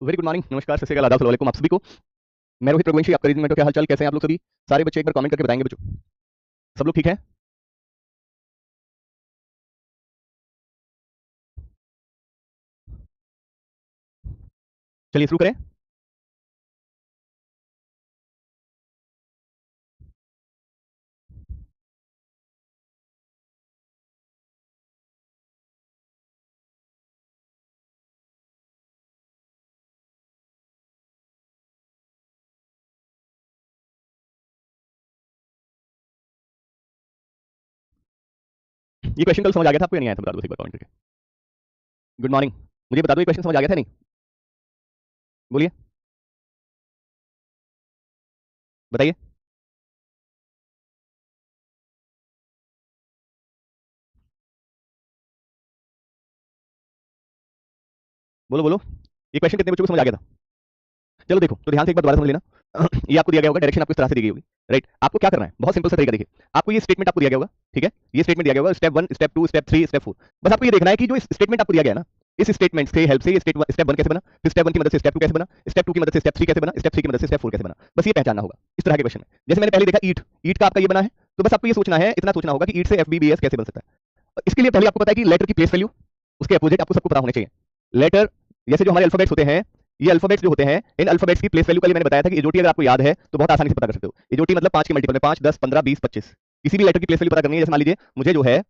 Very good morning, नमस्कार, सत श्री अकाल, आदाब, अस्सलाम वालेकुम आप सभी को। मैं रोहित रघुवंशी, आपका रीजन में क्या हालचाल, कैसे हैं आप लोग सभी? सारे बच्चे एक बार कमेंट करके बताएंगे बच्चों, सब लोग ठीक हैं? चलिए शुरू करें। ये क्वेश्चन कल समझ आ गया था आपको या नहीं आया था, बता दो एक बार कमेंट करके। गुड मॉर्निंग, मुझे बता दो ये क्वेश्चन समझ आ गया था नहीं? बोलिए, बताइए। बोलो बोलो, ये क्वेश्चन कितने बच्चों को समझ आ गया था? चलो देखो, तो ध्यान से एक बार दोबारा समझ लेना। ये आपको दिया गया होगा, डायरेक्शन आपको इस तरह से दी गई होगी। राइट, आपको क्या करना है, बहुत सिंपल सा तरीका देखिए। आपको ये स्टेटमेंट आपको दिया गया होगा, ठीक है? ये स्टेटमेंट दिया गया होगा, स्टेप 1, स्टेप 2, स्टेप 3, स्टेप 4। बस आपको ये देखना है कि जो स्टेटमेंट आपको दिया गया है ना, इस स्टेटमेंट से हेल्प से ये स्टेप 1 कैसे बना, फिर स्टेप 1 की मदद से स्टेप 2 कैसे बना, स्टेप 2 की मदद से स्टेप 3 कैसे बना, स्टेप 3 की मदद से स्टेप 4 कैसे बना, बस ये पहचानना होगा। इस तरह के क्वेश्चन में जैसे मैंने पहले देखा ईट, ईट का आपका ये बना है, तो बस आपको ये सोचना है, इतना सोचना होगा कि ईट से एफबीबीएस कैसे बन सकता है। इसके लिए पहले आपको पता है कि लेटर की प्लेस वैल्यू, उसके अपोजिट आपको सबको पता होने चाहिए। लेटर, जैसे जो हमारे अल्फाबेट्स होते हैं, ये अल्फाबेट्स जो होते हैं, इन अल्फाबेट्स की प्लेस वैल्यू का मैंने बताया था कि एजोटी अगर आपको याद है तो बहुत आसानी से पता कर सकते हो। एजोटी मतलब 5 के मल्टीपल में, 5, 10, 15, 20, 25। किसी भी लेटर की प्लेस वैल्यू पता करनी है, जैसे मान लीजिए मुझे जो है,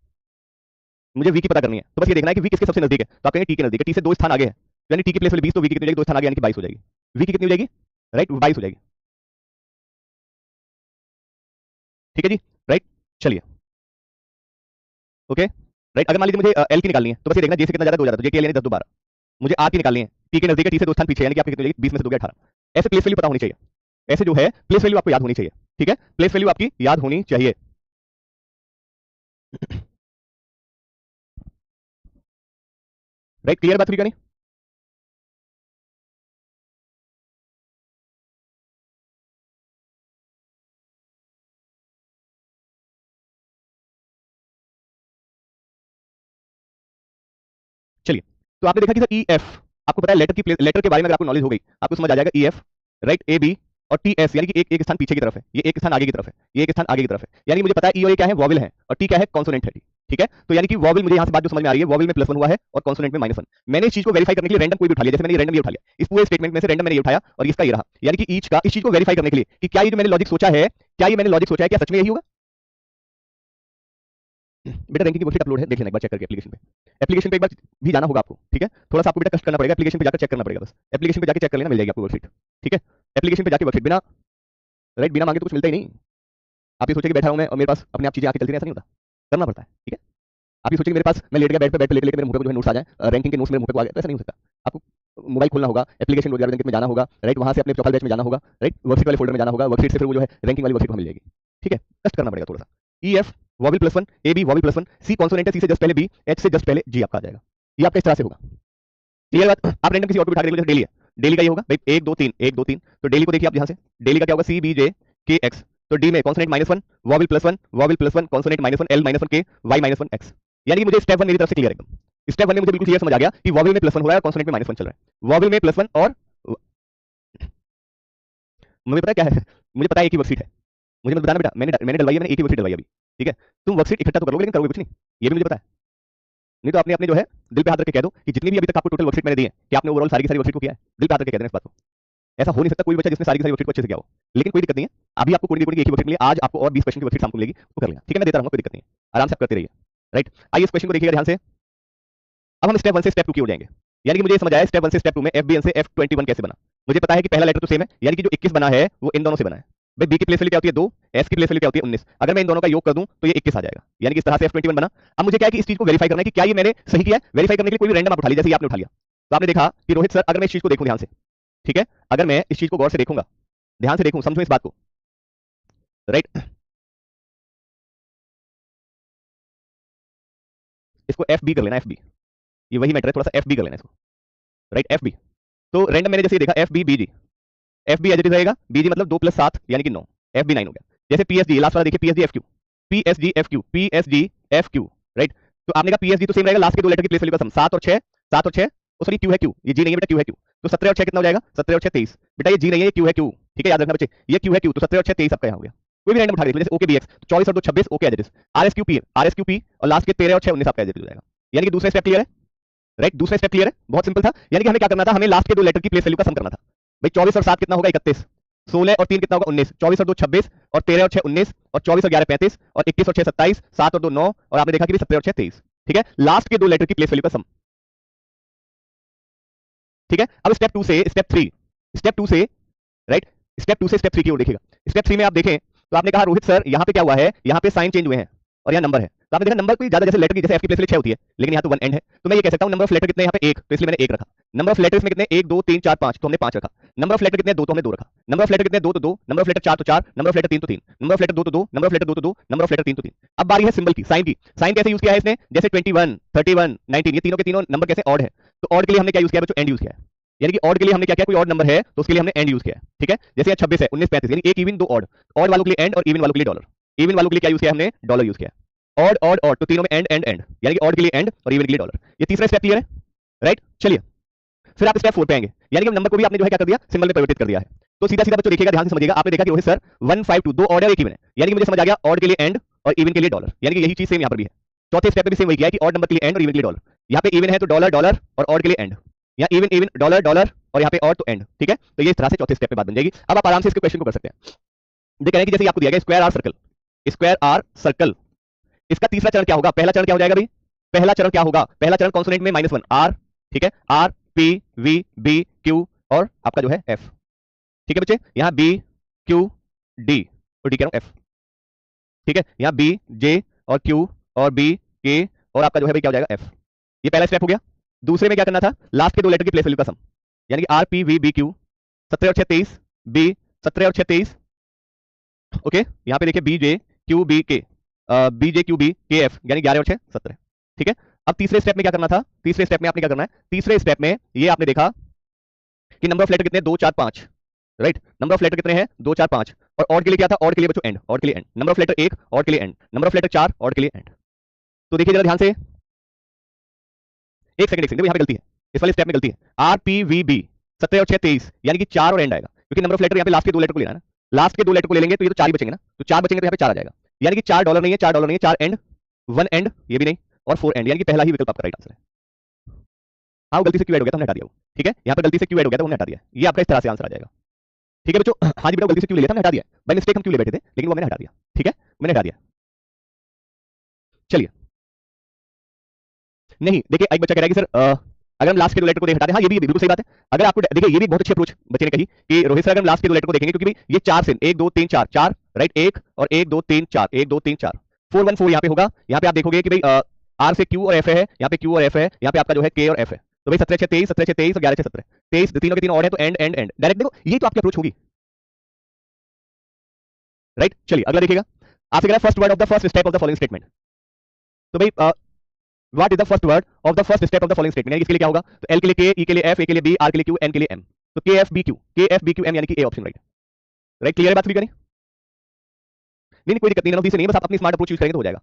मुझे वी की पता करनी है, तो बस ये देखना है कि वी किसके सबसे नजदीक है, तो आप कहेंगे टी के नजदीक है, टी से 2 स्थान आगे है, यानी टी की प्लेस वैल्यू 20, तो वी की कितनी हो जाएगी, 2 स्थान आगे, यानी कि 22 हो जाएगी। वी की कितनी हो जाएगी? राइट, 22 हो जाएगी। ठीक है जी, राइट। चलिए, ओके, राइट। अगर मान लीजिए मुझे एल की निकालनी है, तो बस ये देखना जे से कितना ज्यादा, 2 ज्यादा, तो जे की एल यानी 10 2 12। मुझे आर की निकालनी है, टी के नजदीक है, टी से 2 स्थान पीछे, यानी कि आपकी कितनी हो जाएगी, 20 में से 2 18। ऐसे प्लेस वैल्यू पता होनी चाहिए, ऐसे जो है प्लेस वैल्यू आपको याद होनी चाहिए। ठीक है, प्लेस वैल्यू आपकी याद होनी चाहिए। राइट, क्लियर बात हुई क्या नहीं? चलिए, तो आपने देखा कि सर ई एफ, आपको पता है लेटर की प्लेस, लेटर के बारे में अगर आपको नॉलेज हो गई, आपको समझ आ जाएगा E F, right, A B और टी एस, यानी कि एक एक स्थान पीछे की तरफ है, ये एक स्थान आगे की तरफ है, ये एक स्थान आगे की तरफ है, यानी मुझे पता है ई और ए क्या है, वॉवेल है, और टी क्या है, कॉन्सोनेंट है। ठीक है, तो यानी कि वॉवेल, मुझे यहाँ से बात जो समझ में आ रही है, वॉवेल में +1 हुआ है और कॉन्सोनेंट में -1। मैंने इस चीज को वेरीफाई करने के लिए रैंडम कोई भी उठा लिया, जैसे मैंने ये रैंडम ये उठा लिया, इस पूरे स्टेटमेंट में से रैंडम मैंने ये उठाया और इसका ये रहा, यानी कि ईच का, इस चीज को वेरीफाई करने के लिए कि क्या ये जो मैंने लॉजिक सोचा है, क्या ये मैंने लॉजिक सोचा है, क्या सच में यही होगा? बेटा रैंकिंग की वर्कशीट अपलोड है, देख लेना एक बार चेक करके एप्लीकेशन पे। एप्लीकेशन पे एक बार भी जाना होगा आपको, ठीक है? थोड़ा सा आपको बेटा कष्ट करना पड़ेगा, एप्लीकेशन पे जाकर चेक करना पड़ेगा, बस एप्लीकेशन पे जाकर चेक कर लेना, मिल जाएगी आपको वर्कशीट। ठीक है, एप्लीकेशन पे जाके वर्कशीट, बिना, राइट, बिना मांगे तो कुछ मिलता ही नहीं। आप ये सोचे कि बैठा हूं मैं और मेरे पास अपने आप चीजें आके चलती नहीं, ऐसा नहीं होता, करना पड़ता है। ठीक है, आप ये सोचे कि मेरे पास, मैं लेट गया बेड पे लेटे लेटे मेरे मुंह पे जो है नोट्स आ जाए, रैंकिंग के नोट्स मेरे मुंह पे आ गए, तो ऐसा नहीं हो सकता। आपको मोबाइल खोलना होगा, एप्लीकेशन रोजगार बैंक में जाना होगा, राइट, वहां से अपने प्रोफाइल बैच में जाना होगा, राइट, वर्कशीट वाले फोल्डर में जाना होगा, वर्कशीट से फिर वो जो है रैंकिंग वाली वर्कशीट मिल जाएगी। ठीक है, कष्ट करना पड़ेगा थोड़ा सा। E F vowel +1, A B vowel +1, C consonant है, सी से जस्ट पहले बी, एच से जस्ट पहले जी आपका आ जाएगा। ये आपका इस तरह से होगा। क्लियर बात? आप रैंडम किसी और को बिठा के देखो, जैसे डेली है, डेली का ये होगा भाई 1 2 3 1 2 3, तो डेली को देखिए आप यहां से, डेली का क्या होगा, सी बी जे के एक्स, तो डी में consonant -1, vowel +1, vowel +1, consonant -1, L -1 के, वाई -1 एक्स। यानी कि मुझे स्टेप 1 मेरी तरफ से क्लियर एकदम। स्टेप 1 में मुझे बिल्कुल क्लियर समझ आ गया कि वॉवल में +1 हो रहा है और कॉन्सोनेंट में -1 चल रहा है। वॉवल में +1 और मुझे पता है क्या है, मुझे पता है एक ही वर्कशीट है। मुझे मत बताना बेटा, मैंने डलवाई है, मैंने एक ही वर्कशीट डलवाई अभी। ठीक है, तुम वर्कशीट इकट्ठा तो करोगे लेकिन करोगे कुछ नहीं, ये भी मुझे पता है। नहीं तो आपने अपने जो है दिल पे हाथ रख के कह दो कि जितनी भी अभी तक आपको टोटल वर्कशीट मैंने दी है, कि आपने ओवरऑल सारी की सारी वर्कशीट को किया है, दिल पे हाथ रख के कह देना इस बात को। ऐसा हो नहीं सकता कोई बच्चा जिसने सारी की सारी वर्कशीट को अच्छे से किया हो, लेकिन कोई दिक्कत नहीं है। अभी आपको कोई एक ही वर्कशीट मिली, आज आपको और 20 क्वेश्चन की वर्कशीट शाम को मिलेगी, वो कर लेना। ठीक है, मैं देता रहूंगा, कोई दिक्कत नहीं है, आराम से आप करते रहिए। राइट, आइए इस क्वेश्चन को देखिएगा ध्यान से। अब हम स्टेप 1 से स्टेप 2 की ओर जाएंगे, यानी कि मुझे समझ आया स्टेप 1 से स्टेप 2 में FBN से F21 कैसे बना। मुझे पता है कि पहला लेटर तो सेम है, यानी कि जो 21 बना है वो इन दोनों से बना है। भाई बी की प्लेस वैल्यू क्या होती है 2, एस की प्लेस वैल्यू क्या होती है 19, अगर मैं इन दोनों का योग कर दूं तो ये 21 आ जाएगा, यानी कि इस तरह से F21 बना। अब मुझे क्या है कि इस चीज को वेरीफाई करना है कि क्या ये मैंने सही किया है। वेरीफाई करने के लिए कोई भी रैंडम आप उठा लिया, जैसे आपने उठा लिया, तो आपने देखा कि रोहित सर, अगर मैं इस चीज को देखूं ध्यान से, ठीक है, अगर मैं इस चीज को गौर से देखूंगा, ध्यान से देखूं, समझो इस बात को, राइट, इसको एफ बी कर लेना, एफ बी, ये वही मैटर है, थोड़ा सा एफ बी कर लेना इसको, राइट, एफ बी। तो रैंडम मैंने जैसे देखा F B B G, F B as it is रहेगा, बी जी मतलब 2 + 7 यानी कि 9, एफ बी 9 हो गया। जैसे पी एस जी, लास्ट वाला देखिए, P S G F Q, P S G F Q, P S G F Q, right. तो आपने कहा पी एस जी तो सेम रहेगा, लास्ट के दो लेटर की प्लेस वैल्यू का सम, 7 और 6, 7 और 6 सॉरी क्यू है क्यू, ये जी नहीं है बेटा, क्यू है क्यू। तो 17 और 6 कितना हो जाएगा? 17 और 6 23। बेटा ये जी नहीं है, ये क्यू है क्यू, ठीक है, याद रखना बच्चे, ये क्यू है क्यू। तो 17 और 6 23 आपका यहाँ हो गया। कोई भी रैंडम उठा के देख लो, जैसे ओके बीएक्स 24 और 2 26, okay as it is. R S Q P और लास्ट के 13 और 6 19 आपका एज इट इज हो जाएगा। यानी कि दूसरा स्टेप क्लियर है, राइट? दूसरा स्टेप क्लियर है, बहुत सिंपल था। यानी कि हमें क्या करना था, हमें लास्ट के दो लेटर की प्लेस वैल्यू का सम करना था। भाई 24 और 7 कितना होगा? 31। 16 और 3 कितना होगा? 19। 24 और 2 26 और 13 और 6 19 और 24 और 11 35 और 21 और 6 27, 7 और 2 9 और आपने देखा कि 17 और 6 23। ठीक है, लास्ट के दो लेटर की प्लेस वैल्यू का सम। ठीक है, अब स्टेप 2 से स्टेप 3, स्टेप 2 से, राइट, स्टेप 2 से स्टेप 3 की ओर देखिएगा। स्टेप 3 में आप देखें तो आपने कहा रोहित सर यहाँ पे क्या हुआ है, यहाँ पे साइन चेंज हुए हैं और यहाँ नंबर है। तो आपने देखा नंबर कोई ज्यादा, जैसे लेटर की, जैसे एफ की प्लेस 6 होती है, लेकिन यहाँ तो 1 एंड है। तो मैं ये कह सकता हूँ नंबर ऑफ लेटर कितने यहाँ पे 1, तो इसलिए मैंने 1 रखा। नंबर ऑफ लेटर्स में कितने? 1 2 3 4 5, तो हमने 5 रखा। नंबर ऑफ लेटर कितने? 2, तो हमने 2 रखा। नंबर ऑफ लेटर कितने? 2 तो 2। नंबर ऑफ लेटर 4 तो 4। नंबर ऑफ लेटर 3 तो 3। नंबर ऑफ लेटर 2 तो 2। नंबर ऑफ लेटर 2 तो 2। नंबर ऑफ लेटर 3 तो 3। अब बारी है सिंबल की, साइन की। साइन कैसे यूज किया है इसने? जैसे 21 31 19, ये तीनों के तीनों नंबर कैसे? ऑड है। तो ऑड के लिए हमने क्या यूज किया बच्चों? एंड यूज किया है। यानी कि ऑड के लिए हमने क्या किया? कोई ऑड नंबर है तो उसके लिए हमने एंड यूज किया है। ठीक है, जैसे यहाँ 26 है, 19 35, यानी एक इवन दो ऑड। ऑड वालों के लिए एंड और इवन वालों के लिए डॉलर। इवन वालों के लिए क्या यूज किया हमने? डॉलर यूज किया। ऑड ऑड ऑड, तो तीनों में एंड एंड एंड, यानी कि ऑड के लिए एंड और इवन के लिए डॉलर। ये तीसरा स्टेप क्लियर है, राइट? चलिए फिर आप स्टेप 4 पे आएंगे। यानी कि नंबर को भी आपने जो है क्या कर दिया? सिंबल में परिवर्तित कर दिया है। तो सीधा सीधा बच्चों देखिएगा, ध्यान से समझिएगा। आपने देखा कि रोहित सर 152, दो ऑड है एक इवन है, यानी कि मुझे समझ आ गया ऑड के लिए एंड और इवन के लिए डॉलर। यानी कि यही चीज सेम यहाँ पर भी है। चौथे स्टेप पे भी सेम वही किया है कि ऑड नंबर के लिए एंड और इवन के लिए डॉलर। यहाँ पे इवन है तो डॉलर डॉलर और ऑड के लिए एंड, यहाँ इवन इवन डॉलर डॉलर और यहाँ पे ऑड तो एंड। ठीक है, तो ये इस तरह से चौथे स्टेप पे बात बन जाएगी। अब आप आराम से इसके क्वेश्चन को कर सकते हैं। देख रहे हैं कि जैसे आपको दिया गया square or circle, square or circle, इसका तीसरा चरण क्या होगा? पहला चरण क्या हो जाएगा भाई? पहला चरण क्या होगा? पहला चरण कॉन्सोनेंट में -1 आर, ठीक है, R P V B Q और आपका जो है एफ। ठीक है बच्चे, यहाँ बी क्यू डी और डी कह रहा हूं एफ। ठीक है, यहाँ बी जे और क्यू और बी के और आपका जो है भाई क्या हो जाएगा? एफ। ये पहला स्टेप हो गया। दूसरे में क्या करना था? लास्ट के दो लेटर की प्लेस वैल्यू का सम, यानी कि R P V B Q 17 और 6 23, बी 17 और 6 23। ओके, यहाँ पे देखिए बी जे क्यू बी के, बी जे क्यू बी के एफ, यानी 11 और 6 17। ठीक है, अब तीसरे स्टेप में क्या करना था? तीसरे स्टेप में आपने क्या करना है? तीसरे स्टेप में ये आपने देखा कि नंबर ऑफ लेटर कितने? 2 4 5, राइट? नंबर ऑफ लेटर कितने हैं? 2 4 5। और ऑड के लिए क्या था? ऑड के लिए बच्चों एंड, ऑड के लिए and. Number of letter 1, odd के लिए and. Number of letter 4, odd के लिए एंड। तो देखिए जरा ध्यान से, एक सेकंड यहाँ पे गलती है, इस वाले स्टेप में गलती है। आर पी वी बी 17 और 6 23, यानी कि 4 और एंड आएगा, क्योंकि नंबर ऑफ लेटर यहाँ पे लास्ट के दो लेटर को लेना है ना। लास्ट के दो लेटर को ले लेंगे तो ये तो 4 ही बचेंगे ना, तो 4 बचेंगे तो यहाँ पे 4 आ जाएगा। यानी कि 4 डॉलर नहीं है, 4 डॉलर नहीं है, 4 एंड, 1 एंड ये भी नहीं, और 4 एंड, यानी कि पहला ही विकल्प आपका राइट आंसर है। हाँ गलती से क्यू ऐड हो गया तो हमने हटा दिया। ठीक है, यहाँ पे गलती से क्यू ऐड हो गया तो हमने हटा दिया। ये आपका इस तरह से आंसर आ जाएगा। ठीक है बच्चों, हाँ जी बेटा गलती से क्यू ले लिया था, हमने हटा दिया। बाय मिस्टेक हम क्यू ले बैठे थे, लेकिन वो मैंने हटा दिया। ठीक है, मैंने हटा दिया। चलिए, नहीं देखिए एक बच्चा कह रहा है कि सर अगर हम लास्ट के दो लेटर को देख हटाते हैं, हाँ ये भी बिल्कुल सही बात है। अगर आपको देखिए ये भी बहुत अच्छी अप्रोच बच्चे ने कही कि रोहित सर अगर हम लास्ट के दो लेटर को देखेंगे, क्योंकि ये 4 से 1 2 3 4 4, राइट, 1 और 1 2 3 4 1 2 3 4 4 1 4 यहाँ पे होगा। यहाँ पे आप देखोगे कि भाई आर से क्यू और एफ है, यहाँ पे क्यू और एफ है, यहाँ पे आपका जो है के और एफ है। तो भाई 17 6 23, 17 6 23 और 11 6 17 23, तीनों के तीनों और है, तो एंड एंड एंड डायरेक्ट। देखो ये तो आपकी अप्रोच होगी, राइट? चलिए अगला देखिएगा, आपसे कह रहा है first word of the first step of the following statement. तो भाई what is the first word of the first step of the following statement, यानी इसके लिए क्या होगा? तो एल के लिए के, ई के लिए एफ, ए के लिए बी, आर के लिए क्यू, एन के लिए एम। तो के एफ बी क्यू, के एफ बी क्यू एम, यानी कि A option right. Right, clear है बात? सभी करें? नहीं कोई दिक्कत नहीं, नंबर से नहीं, बस आप अपनी स्मार्ट अप्रोच यूज करेंगे तो हो जाएगा।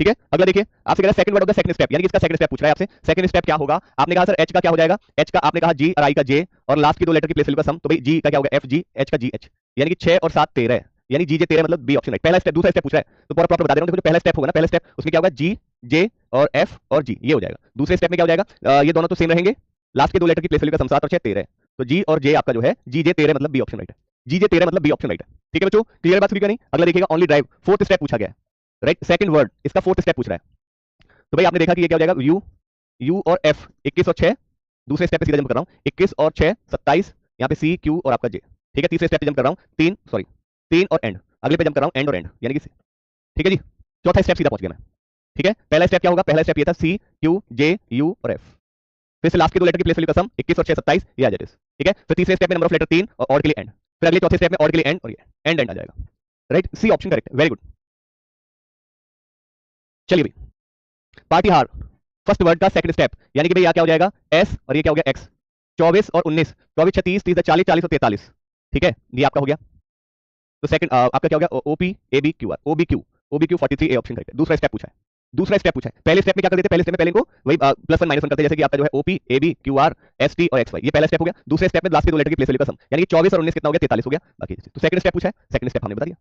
ठीक है, अगला देखिए, आपसे कह रहा है second word of the second step, यानी कि इसका सेकंड स्टेप पूछ रहा है आपसे। सेकंड स्टेप क्या होगा? आपने कहा सर एच का क्या हो जाएगा? एच का आपने कहा जी और आई का जे और लास्ट की दो लेटर की प्लेस वैल्यू का सम। तो भाई जी का क्या होगा? एफ जी, एच का जी एच, यानी कि 6 और 7 13, यानी जी जे 13 मतलब बी ऑप्शन राइट। पहला स्टेप, दूसरा स्टेप पूछ रहा है तो पूरा प्रॉपर बता दे रहा हूं। जो पहला स्टेप होगा ना, पहला स्टेप उसमें क्या होगा? जी जे और एफ और जी, ये हो जाएगा। दूसरे स्टेप में क्या हो जाएगा? ये दोनों तो सेम रहेंगे, लास्ट के दो लेटर की प्लेस वैल्यू का सम 7 और 6 13, तो जी और जे आपका जो है जी जे 13 मतलब बी ऑप्शन राइट है। जी जे 13 मतलब बी ऑप्शन राइट है। ठीक है बच्चों, क्लियर बात? सभी का नहीं? अगला देखिएगा ओनली ड्राइव, फोर्थ स्टेप पूछा गया है, राइट? सेकंड वर्ड, इसका फोर्थ स्टेप पूछ रहा है। तो भाई आपने देखा कि ये क्या हो जाएगा? यू, यू और एफ 21 और 6, दूसरे स्टेप पे सीधा जंप कर रहा हूं, 21 और 6 27, यहाँ पे सी क्यू और आपका जे। ठीक है, तीसरे स्टेप पे जंप कर रहा हूं, 3 और एंड, अगले पे जंप कर रहा हूं एंड और एंड, यानी कि ठीक है जी, चौथा स्टेप सीधा पहुंच गया मैं। ठीक है, पहला स्टेप क्या होगा? पहला स्टेप ये था सी क्यू जे यू और एफ, फिर से लास्ट के दो लेटर की प्लेस वैल्यू का सम 21 और 6 27, ये आ जाएगा। ठीक है, फिर तीसरे स्टेप में नंबर ऑफ लेटर 3 और ऑड के लिए एंड, फिर अगले चौथे स्टेप में ऑड के लिए एंड और ये एंड एंड आ जाएगा। Right, C option correct, very good. चलिए भाई, पार्टी हार फर्स्ट वर्ड का सेकंड स्टेप, यानी कि भाई क्या हो जाएगा? एस और ये क्या हो गया? एक्स। 24 और 19, 24 36 30 40 40 और 43। ठीक है, ये आपका हो गया। तो सेकंड आपका क्या हो गया? OP A B Q R, O B Q 43, A option correct है। दूसरा स्टेप पूछा है। दूसरा स्टेप पूछा है, पहले स्टेप में क्या कर देते हैं, पहले स्टेप में पहले इनको वही +1 -1 करते हैं, जैसे कि आपका जो है ओपी एबी क्यूआर एसटी और एक्सवाई, ये पहला स्टेप हो गया। दूसरे स्टेप में लास्ट के दो लेटर की प्लेस वैल्यू का सम, यानी कि 24 और 19 कितना हो गया, 43 हो गया। बाकी तो सेकंड स्टेप पूछा है, सेकंड स्टेप हमने बता दिया।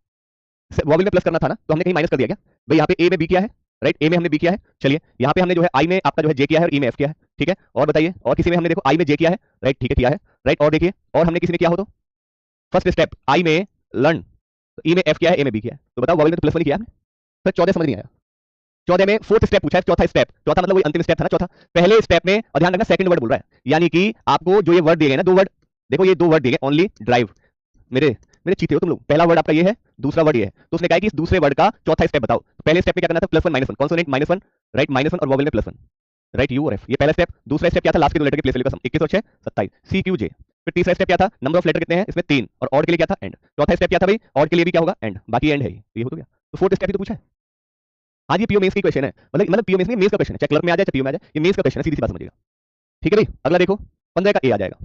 वॉवेल में प्लस करना था ना, तो हमने कहीं माइनस कर दिया क्या भाई, यहाँ पे ए में बी किया है, राइट, ए में हमने बी किया है। चलिए यहाँ पे हमने जो है आई में आपका जो है जे किया है और ई में एफ किया है, ठीक है। और बताइए, और किसी में हमने देखो आई में जे किया है, राइट, ठीक है, किया है, राइट। और देखिए, और हमने किसी में किया हो तो फर्स्ट स्टेप आई में लर्न, तो ई में एफ किया है, ए में बी किया है, तो बताओ वॉवेल में तो प्लस 1 किया है हमने। फिर 14 समझ नहीं आया, 14 में फोर्थ स्टेप पूछा है, चौथा स्टेप, चौथा मतलब वही अंतिम स्टेप था ना चौथा। पहले स्टेप में, और ध्यान रखना सेकंड वर्ड बोल रहा है, यानी कि आपको जो ये वर्ड दिए गए ना, दो वर्ड देखो, ये दो वर्ड दिए गए, ओनली ड्राइव, मेरे मेरे चीते हो तुम लोग। पहला वर्ड आपका ये है, दूसरा वर्ड ये है, तो उसने कहा कि इस दूसरे वर्ड का चौथा स्टेप बताओ। तो पहले स्टेप में क्या करना था, +1 -1, कॉन्सोनेंट -1, राइट, -1 और वॉवेल में +1, राइट, यू और एफ, ये पहला स्टेप। दूसरा स्टेप क्या था, लास्ट के दो लेटर के प्लेस वैल्यू का सम, 21 और 6 27, सी क्यू जे। फिर तीसरा स्टेप क्या था, नंबर ऑफ लेटर कितने हैं इसमें 3, और ऑड के लिए क्या था, एंड। चौथा स्टेप क्या था भाई, ऑड के लिए भी क्या होगा, एंड, बाकी एंड है, ये हो तो गया। तो फोर्थ स्टेप ही तो पूछा है। आज ये पीओ मेंस की क्वेश्चन है, मतलब पीओ मेंस में मेंस का क्वेश्चन है, चाहे क्लर्क में आ जाए चाहे पीओ में आ जाए, ये मेंस का क्वेश्चन है, सीधी सी बात समझिएगा, ठीक है भाई। अगला देखो, 15 का ए आ जाएगा।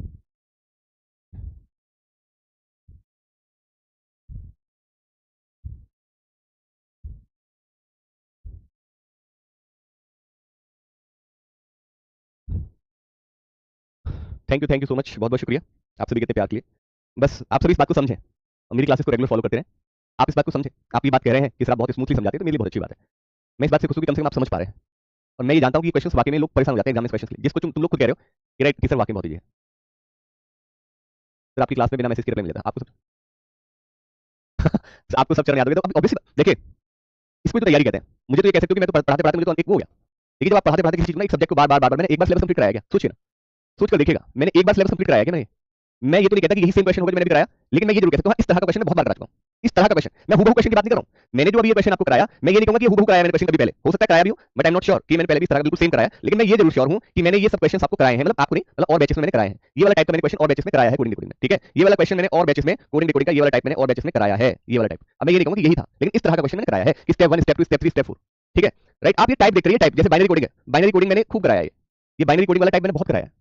थैंक यू सो मच, बहुत बहुत शुक्रिया आप सभी के इतने प्यार के लिए। बस आप सभी इस बात को समझें और मेरी क्लासेस को रेगुलर फॉलो करते रहें। आप इस बात को समझें, आप ये बात कह रहे हैं कि सर आप बहुत स्मूथली समझाते हैं, तो मेरे लिए बहुत अच्छी बात है। मैं इस बात से खुश हूं कि कम से कम आप समझ पा रहे हैं। और मैं ये जानता हूं कि ये क्वेश्चंस वाकई में लोग परेशान हो जाते हैं एग्जाम में क्वेश्चंस के लिए, जिसको तुम लोग खुद कह रहे हो कि राइट कि सर वाकई बहुत इजी है। सर आपकी क्लास में बिना मैसेज के रिप्लाई मिल जाता, आपको सब आपको सब चरण याद हो गए, तो ऑब्वियसली देखिए, इसको तो तैयारी कहते हैं। मुझे तो ये कह सकते हो कि मैं तो पढ़ाते पढ़ाते मुझे तो एक वो हो गया। देखिए जब आप पढ़ाते पढ़ाते किसी चीज को ना, एक सब्जेक्ट को बार बार बार बार मैंने एक बार सिलेबस कंप्लीट कराया क्या, सोचिए ना, सोच कर देखिएगा, मैंने एक बार सिलेबस कंप्लीट कराया क्या मैं ये तो नहीं कहता कि यही सेम क्वेश्चन होगा जो मैंने भी कराया, लेकिन मैं ये जरूर कह सकता हूं इस तरह का क्वेश्चन मैं बहुत बार करा चुका हूं। इस तरह का क्वेश्चन, मैं हुबहू क्वेश्चन की बात नहीं कर रहा हूं। मैंने जो अभी ये क्वेश्चन आपको कराया, मैं ये नहीं कहूंगा कि हुबहू कराया मैंने क्वेश्चन कभी पहले, हो सकता है कराया भी हो, but I am not sure कि मैंने पहले भी इस तरह का बिल्कुल सेम कराया, लेकिन मैं ये जरूर श्योर हूं कि मैंने ये सब क्वेश्चंस आपको कराए हैं, मतलब आपको नहीं, मतलब और बैचेस में मैंने कराए हैं। ये वाला टाइप का मैंने क्वेश्चन और बैचेस में कराया है कोडिंग डिकोडिंग में, ठीक है। ये वाला क्वेश्चन मैंने और बैचेस में कोडिंग डिकोडिंग का ये वाला टाइप मैंने और बैचेस में कराया है, ये वाला टाइप। अब मैं ये नहीं कहूंगा कि यही था, लेकिन इस तरह का क्वेश्चन मैंने कराया है कि स्टेप 1 स्टेप 2 स्टेप 3 स्टेप 4, ठीक है, राइट। आप ये टाइप देख रहे हैं, टाइप जैसे बाइनरी कोडिंग है, बाइनरी कोडिंग मैंने खूब कराया है, ये बाइनरी कोडिंग वाला टाइप मैंने बहुत कराया है,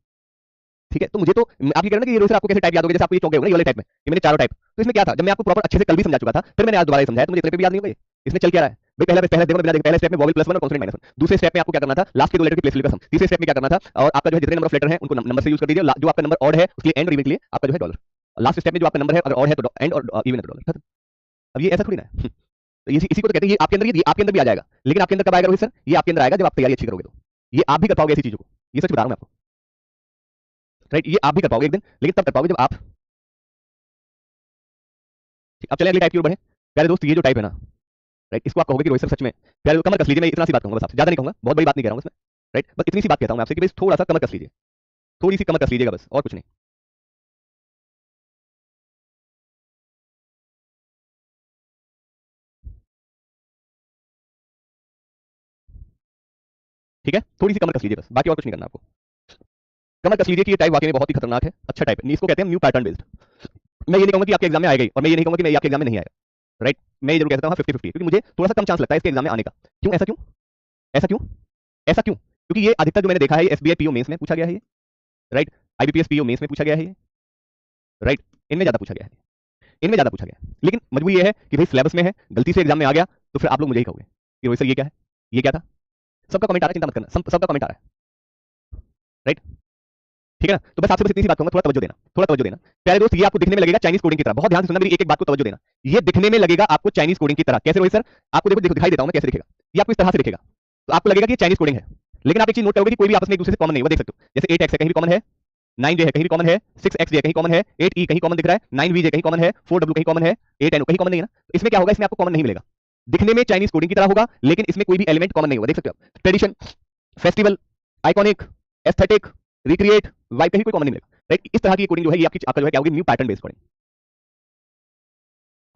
ठीक है। तो मुझे तो आप ये कह रहे हैं ना कि ये रोज आपको कैसे टाइप याद हो गया, जैसे आपको ये चौंक गए हो ना ये वाले टाइप में, ये मैंने चारों टाइप, तो इसमें क्या था, जब मैं आपको प्रॉपर अच्छे से कल भी समझा चुका था, फिर मैंने आज दोबारा समझाया, तो मुझे इतने पे भी याद नहीं होगा इसमें चल क्या रहा है भाई। पहला पहला देखो, बिना देखे पहले स्टेप में वॉवेल +1 और कॉन्सोनेंट -1। दूसरे स्टेप में आपको क्या करना था, लास्ट के दो लेटर की प्लेस वैल्यू का सम। तीसरे स्टेप में क्या करना था, और आपका जो है जितने नंबर ऑफ लेटर हैं उनको नंबर से यूज कर दीजिए, जो आपका नंबर ऑड है उसके लिए एंड और इवन के लिए आपका जो है डॉलर। लास्ट स्टेप में जो आपका नंबर है अगर ऑड है तो एंड और इवन है तो डॉलर। अब ये ऐसा थोड़ी ना है तो इसी को तो कहते हैं, ये आपके अंदर, ये आपके अंदर भी आ जाएगा, लेकिन आपके अंदर कब आएगा रोहित सर, ये आपके अंदर आएगा जब आप तैयारी अच्छी करोगे, तो ये आप भी कर पाओगे ऐसी चीजों को, ये सच बता रहा हूं मैं आपको, राइट। ये आप भी कर पाओगे एक दिन, लेकिन तब कर पाओगे जब आप। अब चले अगले टाइप की ओर बढ़े। प्यारे दोस्त, ये जो टाइप है ना, राइट, इसको आप कहोगे कि रोहित सर सच में, प्यारे कमर कस लीजिए, मैं इतना सी बात कहूंगा बस आपसे, ज्यादा नहीं कहूंगा, बहुत बड़ी बात नहीं कह रहा हूं इसमें, राइट, बस इतनी सी बात कहता हूं मैं आपसे कि बस थोड़ा सा कमर कस लीजिए, थोड़ी सी कमर कस लीजिएगा बस, और कुछ नहीं। ठीक है, थोड़ी सी कमर कस लीजिए बस, बाकी और कुछ नहीं करना आपको। कमर कस लीजिए कि ये टाइप वाकई में बहुत ही खतरनाक है, अच्छा टाइप है, इसको कहते हैं न्यू पैटर्न बेस्ड। मैं ये नहीं कहूंगा कि आपके एग्जाम में आएगा ही, और मैं ये नहीं कहूंगा कि मैं आपके एग्जाम में नहीं आएगा, राइट। मैं ये जरूर कह सकता हूं 50-50, क्योंकि मुझे थोड़ा सा कम चांस लगता है इसके एग्जाम में आने का। क्यों ऐसा, क्यों ऐसा, क्यों ऐसा, क्यों, क्योंकि ये अधिकतर जो मैंने देखा है एसबीआई पीओ मेंस में पूछा गया है ये, राइट, आईबीपीएस पीओ मेंस में पूछा गया है ये, राइट, इनमें ज्यादा पूछा गया है, इनमें ज्यादा पूछा गया है। लेकिन मजबूरी ये है कि भाई सिलेबस में है, गलती से एग्जाम में आ गया, तो फिर आप लोग मुझे ही कहोगे कि रोहित सर ये क्या है, ये क्या था। सबका कमेंट आ रहा है, चिंता मत करना, सबका कमेंट आ रहा है, राइट, ठीक है ना। तो बस आपसे बस इतनी सी बात कहूंगा, थोड़ा तवज्जो देना, थोड़ा तवज्जो देना। प्यारे दोस्त, ये आपको दिखने में लगेगा चाइनीज कोडिंग की तरह, बहुत ध्यान से सुनना, मेरी एक एक बात को तवज्जो देना। ये दिखने में लगेगा आपको चाइनीज कोडिंग की तरह, कैसे रोहित सर, आपको देखो दिखाई देता हूं मैं कैसे दिखेगा, ये आपको इस तरह से दिखेगा, तो आपको लगेगा कि ये चाइनीज कोडिंग है। लेकिन आप एक चीज नोट करोगे कि कोई भी आपस में एक दूसरे से कॉमन नहीं होगा, देख सकते हो, जैसे 8x है कहीं भी कॉमन है, 9j है कहीं भी कॉमन है, 6xj कहीं कॉमन है, 8e कहीं कॉमन दिख रहा है, 9vj कहीं कॉमन है, 4w कहीं कॉमन है, 8no कहीं कॉमन नहीं है ना। तो इसमें क्या होगा, इसमें आपको कॉमन नहीं मिलेगा, दिखने में चाइनीज कोडिंग की तरह होगा, लेकिन इसमें कोई भी एलिमेंट कॉमन नहीं होगा, देख सकते हो आप। Tradition, festival, iconic, aesthetic, recreate, vibe, कहीं कोई कॉमन नहीं मिलेगा, राइट। इस तरह की कोडिंग जो है ये आपकी आपका जो है क्या होगी, न्यू पैटर्न बेस्ड कोडिंग।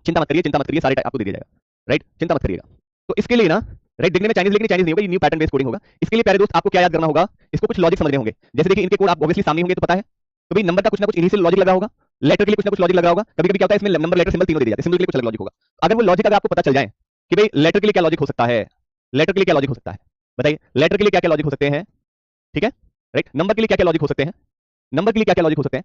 चिंता मत करिए, सारे आपको दे दिया जाएगा, राइट, चिंता मत करिएगा। तो इसके लिए ना, राइट, दिखने में चाइनीज लेकिन चाइनीज नहीं होगा, ये न्यू पैटर्न बेस्ड कोडिंग होगा। इसके लिए प्यारे दोस्त आपको क्या याद करना होगा, इसको कुछ लॉजिक समझने होंगे। जैसे देखिए इनके कोड आप ऑब्वियसली सामने होंगे तो पता है, तो भाई नंबर का कुछ ना कुछ इनिशियल लॉजिक लगा होगा, लेटर के लिए कुछ ना कुछ लॉजिक लगा होगा। कभी कभी क्या होता है इसमें नंबर लेटर सिंबल तीनों दे दिए जाते हैं, सिंबल के लिए कुछ अलग लॉजिक होगा। अगर वो लॉजिक अगर आपको पता चल जाए कि भाई लेटर के लिए क्या लॉजिक हो सकता है, लेटर के लिए क्या लॉजिक हो सकता है, बताइए लेटर के लिए क्या क्या लॉजिक हो सकते हैं, ठीक है, राइट। नंबर के लिए क्या क्या लॉजिक हो सकते हैं, नंबर के लिए क्या क्या लॉजिक हो सकते हैं।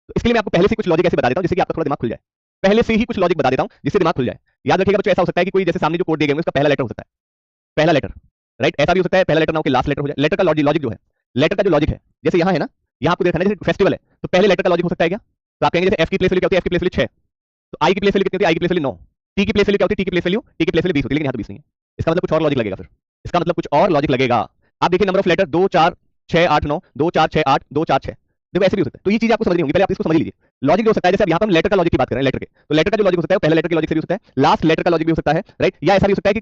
तो इसके लिए मैं आपको पहले से कुछ लॉजिक ऐसे बता देता हूं जिससे कि आपका थोड़ा दिमाग खुल जाए, पहले से ही कुछ लॉजिक बता देता हूं जिससे दिमाग खुल जाए। याद रखिएगा बच्चों, ऐसा हो सकता है कि कोई जैसे सामने जो कोड दिए गए उसका पहला लेटर हो सकता है, पहला लेटर, राइट। ऐसा भी हो सकता है पहला लेटर ना हो के लास्ट लेटर हो जाए। लेटर का लॉजिक जो है, लेटर का जो लॉजिक है, जैसे यहाँ है ना, यहाँ आपको देखना है जैसे फेस्टिवल है तो पहले लेटर का लॉजिक हो सकता है क्या, तो आप कहेंगे जैसे एफ की प्लेस वैल्यू क्या होती है, एफ की प्लेस वैल्यू 6, तो आई की प्लेस वैल्यू कितनी होती है, आई की प्लेस वैल्यू 9, टी की प्लेस वैल्यू क्या होती है, टी की प्लेस वैल्यू 20 होती है, लेकिन यहाँ तो 20 नहीं है। इसका मतलब कुछ और लॉजिक लगेगा, फिर इसका मतलब कुछ और लॉजिक लगेगा। आप देखिए नंबर ऑफ लेटर 2 4 6 8 9, 2 4 6 8, 2 4 6, देखो ऐसे भी हो सकता है। तो ये चीज आपको समझनी होगी, पहले आप इसको समझ लीजिए। लॉजिक जो हो सकता है, जैसे अब यहाँ पर हम लेटर का लॉजिक की बात कर रहे हैं, लेटर के, तो लेटर का जो लॉजिक हो सकता है पहले लेटर के लॉजिक से भी हो सकता है, लास्ट लेटर का लॉजिक भी हो सकता है, राइट। या ऐसा भी हो सकता है कि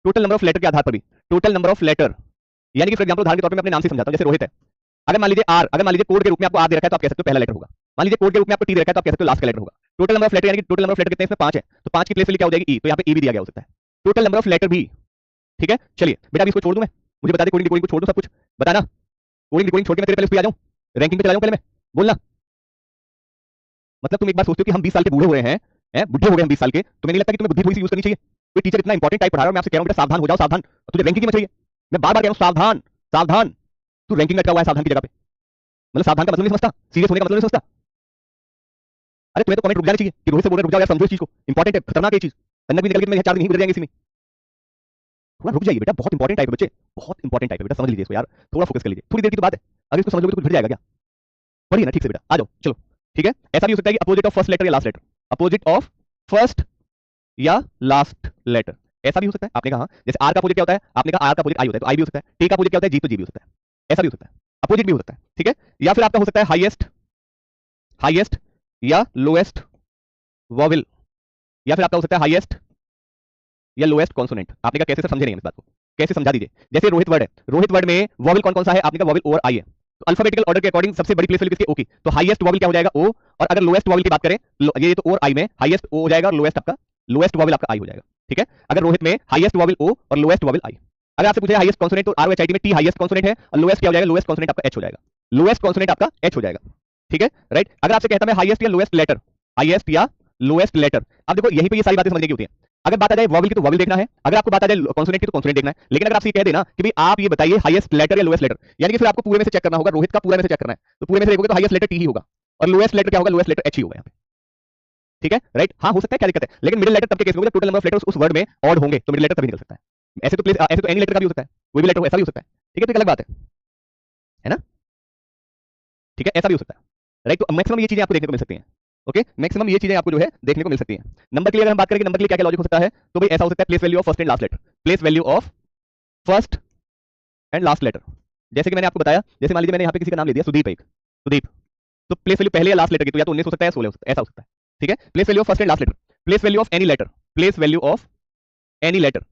टोटल नंबर ऑफ लेटर के आधार पर भी, टोटल नंबर ऑफ लेटर, यानी कि फॉर एग्जांपल उदाहरण के तौर पे मैं अपने नाम से समझाता हूं, जैसे रोहित है, अगर मान लीजिए आर, अगर मान लीजिए कोड के रूप में आपको आर दे रखा है तो आप कह सकते हो पहला लेटर होगा, मान लीजिए कोड के रूप में आपको टी दे रखा है तो आप कह सकते हो लास्ट का लेटर होगा। टोटल नंबर ऑफ लेटर, यानी कि टोटल नंबर ऑफ लेटर कितने हैं, इसमें 5 है, तो 5 की प्लेस वैल्यू क्या हो जाएगी, ई, तो यहाँ पे ई भी दिया गया हो सकता है। टोटल नंबर ऑफ लेटर भी, ठीक है। चलिए बेटा अभी इसको छोड़ दूं मैं, मुझे बता दे कोडिंग को छोड़ दूं, सब कुछ बताना, कोडिंग छोड़ के मैं तेरे पहले उस पे आ जाऊं, रैंकिंग पे चला जाऊं, पहले मैं बोलना। मतलब तुम एक बार सोचते हो कि हम 20 साल के बूढ़े हुए हैं, बुढ़े हो गए हम 20 साल के, तुम्हें नहीं लगता कि तुम्हें बुद्धि थोड़ी सी यूज करनी चाहिए। कोई टीचर इतना इंपॉर्टेंट टाइप पढ़ा रहा है, मैं आपसे कह रहा हूं बेटा सावधान हो जाओ, सावधान, तुझे रैंकिंग में चाहिए, मैं बार बार कह रहा हूं सावधान सावधान, तू रैंकिंग में अटका हुआ है सावधान की जगह पे। मतलब सावधान का मतलब नहीं समझता, सीरियस होने का मतलब नहीं समझता। अरे तुम्हें तो कमेंट रुक जानी चाहिए कि रोहित से बोल रहे रुक जाओ यार, समझो इस चीज को, इंपॉर्टेंट है, खतरनाक है ये चीज, कन्नक भी निकल के मैं 4 दिन नहीं गुजर जाएंगे इसी में। थोड़ा रुक जाइए बेटा, बहुत इंपॉर्टेंट टाइप है बच्चे, बहुत इंपॉर्टेंट टाइप है बेटा, समझ लीजिए इसको यार, थोड़ा फोकस कर लीजिए, थोड़ी देर की तो बात है, अगर इसको समझ लोगे तो कुछ घट जाएगा क्या, पढ़िए ना ठीक से बेटा, आ जाओ चलो, ठीक है। ऐसा भी हो सकता है कि अपोजिट ऑफ फर्स्ट लेटर या last letter, opposite of first या लास्ट लेटर, ऐसा भी हो सकता है। आपने कहा जैसे आर का अपोजिट क्या होता है, आपने कहा आर का अपोजिट आई होता है, तो आई भी हो सकता है। टी का अपोजिट क्या होता है, जी, तो जी भी हो सकता है, ऐसा भी हो सकता है, अपोजिट भी हो सकता है, ठीक है। या फिर आपका हो सकता है हाईएस्ट, हाईएस्ट या लोएस्ट वॉवेल, या फिर आपका हो सकता है हाईएस्ट या लोएस्ट कॉन्सोनेंट। आपने कहा कैसे सर, समझे नहीं इस बात को, कैसे समझा दीजिए। जैसे रोहित वर्ड है, रोहित वर्ड में वॉवेल कौन कौन सा है, आपने कहा वॉवेल ओ और आई है, तो अल्फाबेटिकल ऑर्डर के अकॉर्डिंग सबसे बड़ी प्लेस वैल्यू किसकी, ओ की, तो हाईएस्ट वॉवेल क्या हो जाएगा, ओ, और अगर लोएस्ट वॉवेल की बात करें, ये तो ओ और आई में हाईएस्ट ओ हो जाएगा और लोएस्ट आपका, लोएस्ट वॉवेल आपका आई हो जाएगा, ठीक है। अगर रोहित में हाईएस्ट वॉवेल ओ और लोएस्ट वॉवेल आई। अगर आपसे पूछे हाईएस्ट कॉन्सोनेंट, तो आर एच आई टी में टी हाईएस्ट कॉन्सोनेंट है और लोएस्ट क्या हो जाएगा, लोएस्ट कॉन्सोनेंट आपका एच हो जाएगा, लोएस्ट कॉन्सोनेंट आपका एच हो जाएगा, ठीक है, राइट। अगर आपसे कहता मैं हाईएस्ट या लोएस्ट लेटर, हाईएस्ट या लोएस्ट लेटर, अब देखो यहीं पे ये सारी बातें समझने की होती है। अगर बात आ जाए वॉवेल की तो वॉवेल देखना है, अगर आपको बात आ जाए कॉन्सोनेंट की तो कॉन्सोनेंट देखना है, लेकिन अगर आप ये कह देना कि भाई आप ये बताइए हाईएस्ट लेटर या लोएस्ट लेटर, यानी कि फिर आपको पूरे में से चेक करना होगा, रोहित का पूरा में से चेक करना है, तो पूरे में से देखोगे तो हाईएस्ट लेटर टी ही होगा और लोएस्ट लेटर क्या होगा, लोएस्ट लेटर एच ही होगा यहाँ पे, ठीक है, राइट। हाँ हो सकता है, क्या दिक्कत है, लेकिन मिडिल लेटर तब के केस में टोटल नंबर ऑफ लेटर्स उस वर्ड में ऑड होंगे तो मिडिल लेटर तभी निकल सकता है। ऐसे तो प्लेस, ऐसे तो एनी लेटर का भी हो सकता है, कोई भी लेटर ऐसा भी हो सकता है, ठीक है, तो एक अलग बात है ना, ठीक है, ऐसा भी हो सकता है, राइट। तो मैक्सिमम ये चीजें आपको देखने को मिल सकती हैं, ओके, मैक्सिमम ये चीजें आपको जो है देखने को मिल सकती हैं। नंबर के लिए अगर हम बात करें कि नंबर के लिए क्या क्या लॉजिक हो सकता है, तो भाई ऐसा हो सकता है place value of first and last letter, place value of first and last letter, जैसे कि मैंने आपको बताया, जैसे मान लीजिए मैंने यहाँ पे किसी का नाम ले दिया सुदीप, एक सुदीप, तो प्लेस वैल्यू पहले या लास्ट लेटर की, तो या तो 19 हो सकता है या 16 हो सकता है, ऐसा हो सकता है, ठीक है। Place value of first and last letter, place value of any letter, place value of any letter,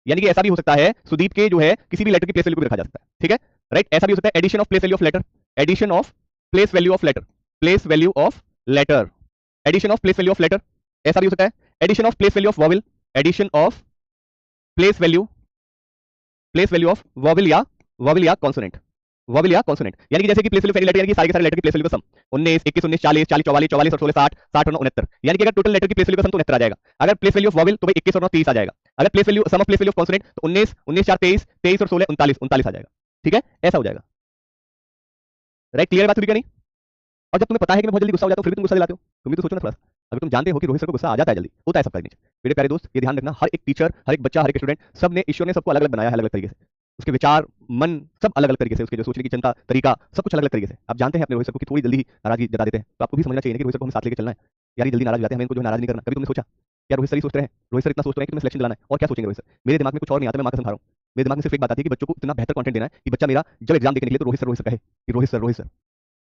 यानी कि ऐसा भी हो सकता है सुदीप के जो है किसी भी लेटर की प्लेस वैल्यू को भी रखा जा सकता है, ठीक है, राइट। ऐसा भी हो सकता है addition of place value of letter, addition of place value of letter, place value of letter, addition of place value of letter, ऐसा भी हो सकता है addition of place value of vowel, addition of place value of vowel या consonant, vowel या consonant, यानी कि जैसे कि place value of any letter, यानी कि सारे के सारे लेटर की प्लेस वैल्यू का सम 19 21 19 40 40 44 44 और 16 60 60 और 69, यानी कि अगर टोटल लेटर की प्लेस वैल्यू का सम तो 69 आ जाएगा। अगर प्लेस वैल्यू ऑफ वॉवेल तो भाई 21 और 9 30 आ जाएगा। अगर place value sum of place value of consonant तो 19 19 4 23 23 और 16 39 39 आ जाएगा, ठीक है, ऐसा हो जाएगा, राइट। क्लियर बात हुई क्या नहीं। और जब तुम्हें पता है कि मैं बहुत जल्दी गुस्सा हो जाता हूं फिर भी तुम गुस्सा दिलाते हो, तुम भी तो सोचो ना थोड़ा सा। अभी तुम जानते हो कि रोहित सर को गुस्सा आ जाता है जल्दी, होता है सबका नीचे। मेरे प्यारे दोस्त ये ध्यान रखना, हर एक टीचर, हर एक बच्चा, हर एक स्टूडेंट, सब ने, ईश्वर ने सबको अलग अलग बनाया है, अलग अलग तरीके से, उसके विचार, मन सब अलग अलग तरीके से, उसके जो सोचने की क्षमता, तरीका सब कुछ अलग अलग तरीके से। आप जानते हैं अपने रोहित सर को कि थोड़ी जल्दी नाराजगी जता देते हैं, तो आपको भी समझना चाहिए कि रोहित सर को हम साथ लेके चलना है यार, ये जल्दी नाराज हो जाते हैं, हमें इनको जो नाराज नहीं करना। कभी तुमने सोचा क्या रोहित सर ही सोचते हैं, रोहित सर इतना सोचते हैं कि तुम्हें सिलेक्शन दिलाना है, और क्या सोचेंगे रोहित सर। मेरे दिमाग में कुछ और नहीं आता, मैं मां को समझा रहा हूं, मेरे दिमाग में सिर्फ एक बात आती है कि बच्चों को इतना बेहतर कंटेंट देना है कि बच्चा मेरा जब एग्जाम देने के लिए तो रोहित सर कहे कि रोहित सर,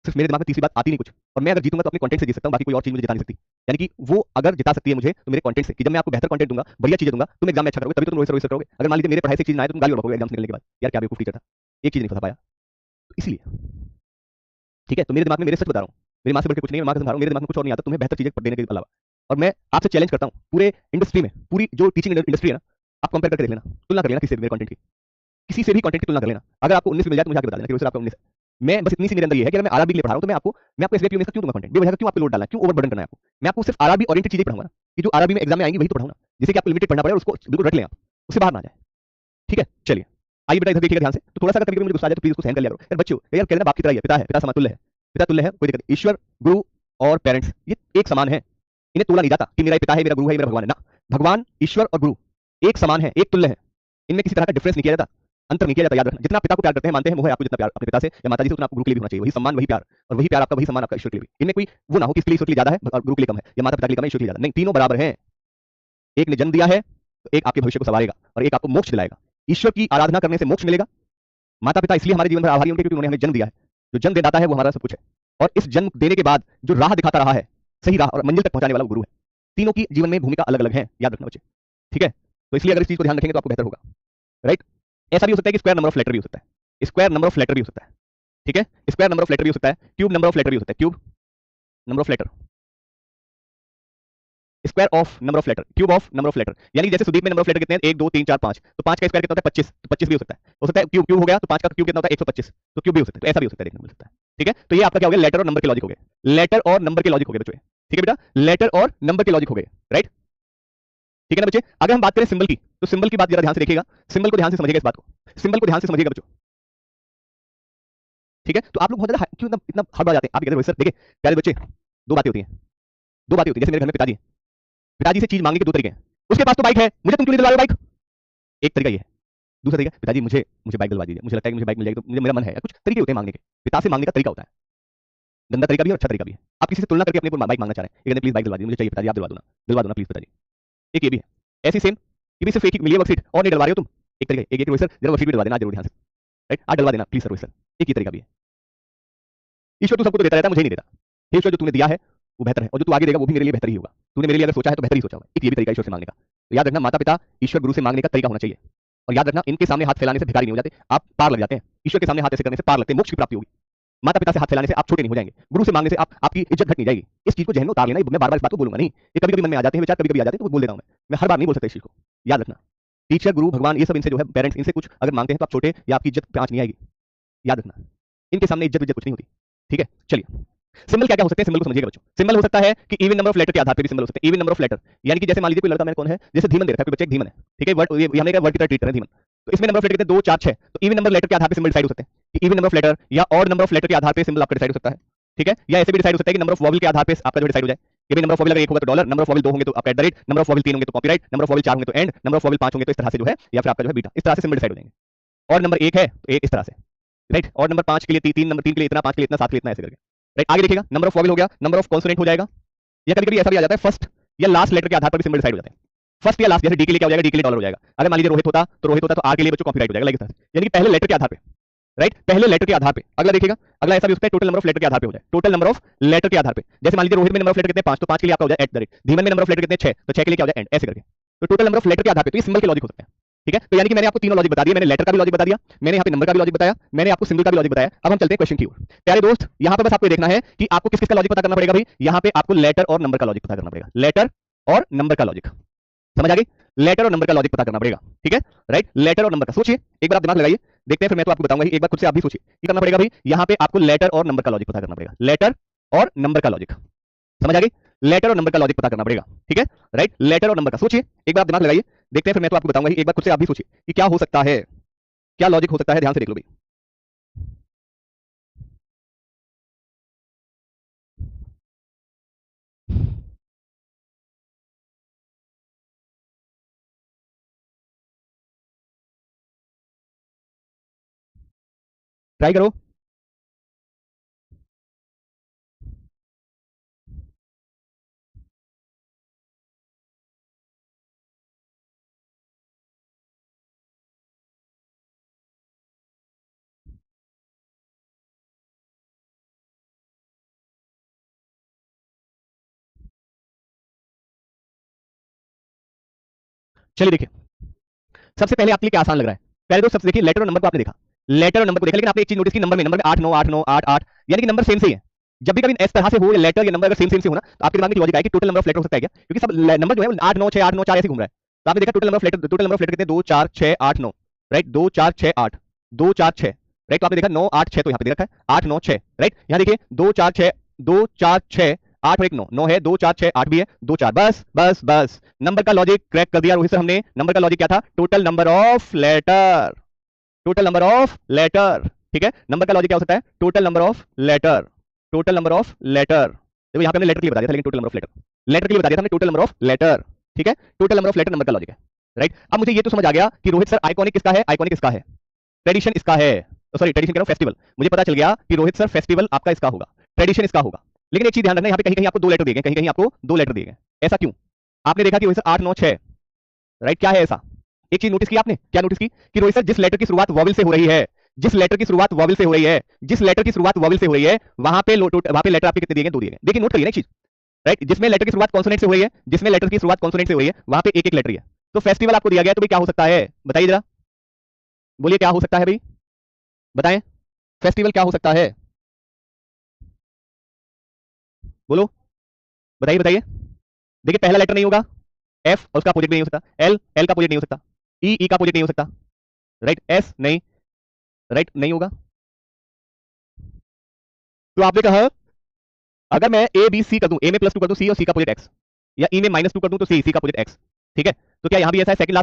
सिर्फ मेरे दिमाग में तीसरी बात आती नहीं कुछ। और मैं अगर जीतूंगा तो अपने कंटेंट से जीत सकता हूं, बाकी कोई और चीज मुझे जिता नहीं सकती। यानी कि वो अगर जिता सकती है मुझे तो मेरे कंटेंट से, कि जब मैं आपको बेहतर कंटेंट दूंगा, बढ़िया चीजें दूंगा, तुम एग्जाम में अच्छा करोगे, तभी तुम रोहित सर करोगे। अगर मान लीजिए मेरे पढ़ाई से चीज ना आए तो तुम गाली उड़ाओगे एग्जाम निकलने के बाद, यार क्या बेवकूफ टीचर था, एक चीज नहीं फंसा पाया, तो इसलिए, ठीक है। तो मेरे दिमाग में, मेरे सच बता रहा हूं, मेरी मां से बढ़ के कुछ नहीं है, मां को समझा रहा हूं, मेरे दिमाग में कुछ और नहीं आता, तुम्हें बेहतर चीजें देने के अलावा। और मैं आपसे चैलेंज करता हूं पूरे इंडस्ट्री में, पूरी जो टीचिंग इंडस्ट्री है ना, आप कंपेयर करके देख लेना, तुलना कर लेना किसी से भी, मेरे कंटेंट की, किसी से भी कंटेंट की तुलना कर लेना। अगर आपको 19 मिल जाए तो मुझे आके बता देना कि रोहित सर आपका 19 है। मैं बस इतनी सी मेरे अंदर ये है कि अगर मैं आरआरबी के लिए पढ़ा रहा हूं तो मैं आपको एसबीआई में क्यों दूंगा कंटेंट, बेवजह क्यों आपको लोड डालना, क्यों ओवरबर्डन करना है आपको। मैं आपको सिर्फ आरआरबी ओरिएंटेड चीजें पढ़ाऊंगा ना, कि जो आरआरबी में एग्जाम में आएंगी वही तो पढ़ाऊंगा, जिसे कि आपको लिमिटेड पढ़ना पड़े और उसको बिल्कुल रट लें आप, उससे बाहर ना आ जाए, ठीक है। चलिए आइए बेटा इधर देखिएगा ध्यान से। तो थोड़ा सा कभी कभी मुझे गुस्सा आ जाए तो प्लीज उसको सहन कर लिया करो यार बच्चों, यार कहते हैं बाप की तरह ही है, पिता है, पिता समातुल्य है, पिता तुल्य है, कोई दिक्कत नहीं। ईश्वर, गुरु और पेरेंट्स ये एक समान है, इन्हें तोला नहीं जाता कि मेरा पिता है, मेरा गुरु है, मेरा भगवान है ना। भगवान, ईश्वर और गुरु एक समान है, एक तुल्य है, इनमें किसी तरह का डिफरेंस नहीं किया जाता। अंतर नहीं किया जाता, याद रखना। जितना पिता को प्यार करते हैं, मानते हैं, वो है आपको जितना प्यार अपने पिता से या माता जी से, उतना आपको गुरु के लिए भी होना चाहिए। वही सम्मान, वही प्यार, और वही प्यार आपका, वही सम्मान आपका ईश्वर के लिए भी। इनमें कोई वो ना हो कि इसके लिए ईश्वर के लिए ज्यादा है और गुरु के लिए कम है, या माता पिता के लिए कम है, ईश्वर के लिए ज्यादा नहीं। तीनों बराबर हैं। एक ने जन्म दिया है तो एक आपके भविष्य को संवारेगा और एक आपको मोक्ष दिलाएगा। ईश्वर की आराधना करने से मोक्ष मिलेगा। माता पिता इसलिए हमारे जीवन में आभारी होंगे क्योंकि उन्होंने हमें जन्म दिया है। जो जन्म देदाता है वो हमारा सब कुछ है, और इस जन्म देने के बाद जो राह दिखाता रहा है, सही राह और मंजिल तक पहुंचाने वाला वो गुरु है। तीनों की जीवन में भूमिका अलग अलग है, याद रखना बच्चे, ठीक है। तो इसलिए अगर इस चीज को ध्यान रखेंगे तो आपको बेहतर होगा, राइट। ऐसा भी हो सकता है कि स्क्वायर नंबर ऑफ लेटर भी हो सकता है, स्क्वायर नंबर ऑफ लेटर भी हो सकता है, ठीक है। स्क्वायर नंबर ऑफ लेटर भी हो सकता है, क्यूब नंबर ऑफ लेटर भी हो सकता है, cube number of letter, square of number of letter, cube of number of letter. यानी जैसे सुदीप में नंबर ऑफ लेटर कितने हैं, 1 2 3 4 5, तो 5 का स्क्वायर कितना होता है, 25, तो 25 भी हो सकता है क्यूब क्यूब हो गया, तो 5 का क्यूब कितना होता है, 125, तो क्यूब भी हो सकता है। तो ऐसा भी हो सकता है, देखने को मिल सकता है, ठीक है। तो ये आपका क्या हो गया, लेटर और नंबर के लॉजिक हो गए, लेटर और नंबर के लॉजिक हो गए बच्चों, ठीक है बेटा, लेटर और नंबर के लॉजिक हो गए, राइट, ठीक है ना बच्चे। अगर हम बात करें सिंबल की, तो सिंबल की बात जरा ध्यान से देखिएगा, सिंबल को ध्यान से समझिएगा, इस बात को, सिंबल को ध्यान से समझिएगा बच्चों, ठीक है। तो आप लोग बहुत ज्यादा क्यों इतना हड़बड़ा जाते हैं, आप कहते हैं सर देखिए प्यारे बच्चे, दो बातें होती हैं, दो बातें होती हैं। जैसे मेरे घर में पिताजी, पिताजी से चीज मांगने के दो तरीके हैं। उसके पास तो बाइक है, मुझे तुम क्यों नहीं दिला रहे हो बाइक, एक तरीका ये है। दूसरा तरीका, पिताजी मुझे बाइक दिलवा दीजिए, मुझे लगता है कि मुझे बाइक मिल जाएगी, तो मुझे मेरा मन है। कुछ तरीके होते हैं मांगने के, पिता से मांगने का तरीका होता है, गंदा तरीका भी है और अच्छा तरीका भी है। आप किसी से तुलना करके अपने बाइक मांगना चाह रहे हैं, ये कहते प्लीज बाइक दिलवा दीजिए, मुझे चाहिए पिताजी, आप दिलवा दो ना प्लीज पिताजी, एक ये भी है। ऐसी सेम ये भी सिर्फ एक ही मिली है वर्कशीट और नहीं डलवा रहे हो तुम, एक तरीका, एक रोहित सर जरा वर्कशीट भी डलवा देना जरूर ध्यान से, राइट, आज डलवा देना प्लीज सर रोहित सर, एक ही तरीका भी है। ईश्वर तू सबको तो देता रहता है, मुझे नहीं देता। हे ईश्वर, जो तूने दिया है वो बेहतर है, और जो तू आगे देगा वो भी मेरे लिए बेहतर ही होगा। तूने मेरे लिए अगर सोचा है तो बेहतर ही सोचा होगा। एक ये भी तरीका ईश्वर से मांगने का। तो याद रखना, माता पिता ईश्वर गुरु से मांगने का तरीका होना चाहिए। और याद रखना, इनके सामने हाथ फैलाने से भिखारी नहीं हो जाते, आप पार लग जाते हैं। ईश्वर के सामने हाथ ऐसे करने से पार लगते हैं, मोक्ष की प्राप्ति होगी। माता पिता से हाथ फैलाने से आप छोटे नहीं हो जाएंगे, गुरु से मांगने से आपकी इज्जत घट नहीं जाएगी। इस चीज को जहन में उतार लेना। मैं बार बार इस बात को बोलूंगा नहीं, ये कभी कभी मन में आ जाते हैं विचार, कभी कभी आ जाते हैं तो बोल देता हूं मैं हर बार नहीं बोल सकता इस चीज को, याद रखना। टीचर, गुरु, भगवान, ये सब इनसे जो है पेरेंट्स, इनसे कुछ अगर मांगते हैं तो आप छोटे या आपकी इज्जत पे आंच नहीं आएगी, याद रखना। इनके सामने इज्जत कुछ नहीं होती, ठीक है। चलिए, सिंबल क्या क्या हो सकते हैं, सिंबल को समझिएगा बच्चों। सिंबल हो सकता है कि इवन नंबर ऑफ लेटर के आधार पे भी सिंबल हो सकते हैं, इवन नंबर ऑफ लेटर। यानी कि जैसे मान लीजिए कोई लड़का, मैंने कौन है, जैसे धीमन दे रखा है, कोई बच्चा एक धीमन है, ठीक है, वर्ड ये हमने वर्ड की तरह ट्रीट करें धीमन। तो इसमें नंबर ऑफ लेटर कितने, 2 4 6, तो इवन नंबर लेटर के आधार पे सिंबल डिसाइड हो सकते हैं कि इवन नंबर ऑफ लेटर या ऑड नंबर ऑफ लेटर के आधार पे सिंबल आपका डिसाइड हो सकता है, ठीक है। या ऐसे भी डिसाइड हो सकता है कि नंबर ऑफ वॉवल के आधार पे आपका जो डिसाइड हो जाए कि भाई नंबर ऑफ वॉवल अगर 1 होगा तो डॉलर, नंबर ऑफ वॉवल 2 होंगे तो आपका eight the rate, number of vowel 3 होंगे तो कॉपीराइट, नंबर ऑफ वॉवल 4 होंगे तो एंड, नंबर ऑफ वॉवल 5 होंगे तो इस तरह से जो है, या फिर आपका जो है बीटा, इस तरह से सिंबल डिसाइड हो जाएंगे। और नंबर 1 है तो इस तरह से, राइट। और नंबर 5 के लिए 3, नंबर 3 के लिए इतना, 5 के लिए इतना, 7 के लिए इतना, ऐसे करके, राइट। आगे देखिएगा, नंबर ऑफ वॉवल हो गया, नंबर ऑफ कॉन्सोनेंट हो जाएगा, या कभी कभी ऐसा भी आ जाता है फर्स्ट या लास्ट लेटर के आधार पर भी सिंबल डिसाइड हो जाते हैं। फर्स्ट या लास्ट, जैसे डी के लिए क्या हो जाएगा, डी के लिए डॉलर हो जाएगा। अगर मान लीजिए रोहित होता तो आर के लिए बच्चों कॉपीराइट हो जाएगा, लाइक इस तरह से। यानी कि पहले लेटर के आधार पे, राइट, पहले लेटर के आधार पे। अगला देखिएगा, अगला ऐसा भी हो सकता है टोटल नंबर ऑफ लेटर के आधार पे हो जाए, टोटल नंबर ऑफ लेटर के आधार पे। जैसे मान लीजिए रोहित में नंबर ऑफ लेटर कितने, 5, तो 5 के लिए आपका हो जाए एट द रेट, धीमन में नंबर ऑफ लेटर कितने, 6, तो 6 के लिए क्या हो जाए एंड, ऐसे करके। तो टोटल नंबर ऑफ लेटर के आधार पे, तो ये सिंबल के लॉजिक हो सकते हैं, ठीक है। तो यानी कि मैंने आपको तीनों लॉजिक बता दिया, मैंने लेटर का भी लॉजिक बता दिया, मैंने यहाँ पे नंबर का भी लॉजिक बताया, मैंने आपको सिंबल का भी लॉजिक बताया। अब हम चलते हैं क्वेश्चन की ओर। प्यारे दोस्त, यहाँ पर बस आपको देखना है कि आपको किस किस का लॉजिक पता करना पड़ेगा भाई। यहाँ पे आपको लेटर और नंबर का लॉजिक पता करना पड़ेगा, लेटर और नंबर का लॉजिक, समझ आ गई। लेटर और नंबर का लॉजिक पता करना पड़ेगा, ठीक है, राइट। लेटर और नंबर का सोचिए, एक बार आप दिमाग लगाइए, देखते हैं, फिर मैं तो आपको बताऊंगा ही, एक बार खुद से आप भी सोचिए क्या करना पड़ेगा भाई। यहाँ पे आपको लेटर और नंबर का लॉजिक पता करना पड़ेगा, लेटर और नंबर का लॉजिक, समझ आ गई। लेटर और नंबर का लॉजिक पता करना पड़ेगा, ठीक है, राइट। लेटर और नंबर का सोचिए, एक बार आप दिमाग लगाइए, देखते हैं, फिर मैं तो आपको बताऊंगा ही, एक बार खुद से आप भी सोचिए कि क्या हो सकता है, क्या लॉजिक हो सकता है, ध्यान से देख लो भाई। ट्राई करो। चलिए देखिए, सबसे पहले आपके लिए क्या आसान लग रहा है। पहले तो सबसे देखिए, लेटर और नंबर को आपने देखा, लेटर और नंबर को देखा, लेकिन आपने एक चीज नोटिस की, नंबर में 8 9 8 9 8 8, यानी कि नंबर सेम से ही है। जब भी कभी इस तरह से हो, लेटर या नंबर अगर सेम से हो ना, तो आपके दिमाग में लॉजिक आएगा कि टोटल नंबर ऑफ लेटर हो सकता है क्या, क्योंकि सब नंबर जो है 8 9 6 8 9 4 ऐसे घूम रहा है। तो आपने देखा total number of letter, total number of letter कितने, 2 4 6 8 9, राइट, 2 4 6 8, 2 4 6, राइट। तो आपने देखा 9 8 6, तो यहाँ पे दे रखा है 8 9 6, राइट। यहाँ देखिए 2 4 6, 2 4 6 8 और 1 9, 9 है, 2 4 6 8 भी है, 2 4, बस बस बस। नंबर का लॉजिक क्रैक कर दिया रोहित सर हमने। नंबर का लॉजिक क्या था, total number of letter, total number of letter, ठीक है। नंबर का लॉजिक क्या हो सकता है, total number of letter, total number of letter. देखो यहाँ पे हमने लेटर के लिए बता दिया था, लेकिन total number of letter, letter के लिए बता दिया था हमने टोटल नंबर ऑफ लेटर, ठीक है। Total number of letter number का लॉजिक है, राइट। अब मुझे ये तो समझ आ गया कि रोहित सर आइकॉनिक किसका है, आइकॉनिक किसका है, ट्रेडिशन इसका है, सॉरी ट्रेडिशन कह रहा हूं, फेस्टिवल। मुझे पता चल गया कि रोहित सर फेस्टिवल आपका इसका होगा, ट्रेडिशन इसका होगा। लेकिन एक चीज ध्यान रखना, यहाँ पे कहीं कहीं आपको दो लेटर दिए गए, कहीं कहीं आपको दो लेटर दिए गए। ऐसा क्यों? आपने देखा कि रोहित सर 8 9 6, राइट, क्या है ऐसा? एक चीज नोटिस की आपने, क्या नोटिस की कि रोहित सर जिस लेटर की शुरुआत वॉवल से हो रही है, जिस लेटर की शुरुआत वॉवल से हो रही है, जिस लेटर की शुरुआत वॉवल से हो रही है, वहां पे लेटर आपके कितने दिए गए? दो दिए गए। देखिए नोट करिए ना एक चीज, राइट, जिसमें लेटर की शुरुआत कॉन्सोनेंट से हो रही है, जिसमें लेटर की शुरुआत कॉन्सोनेंट से हो रही है, वहां पे एक एक लेटर ही है। तो फेस्टिवल आपको दिया गया, तो भाई क्या हो सकता है? बताइए जरा, बोलिए क्या हो सकता है भाई, बताएं, फेस्टिवल क्या हो सकता है? बोलो, बताइए बताइए। देखिए पहला लेटर नहीं होगा, एफ, और उसका अपोजिट भी नहीं हो सकता, एल, एल का अपोजिट नहीं हो सकता, ई, ई का अपोजिट नहीं हो सकता, राइट, एस नहीं, राइट, नहीं होगा। तो आपने कहा अगर मैं ए बी सी कर दूं, ए में +2 कर दूं सी और सी का अपोजिट एक्स, या ई में -2 कर दूं तो सी, सी का अपोजिट एक्स, ठीक है? तो क्या यहां भी ऐसा है? Second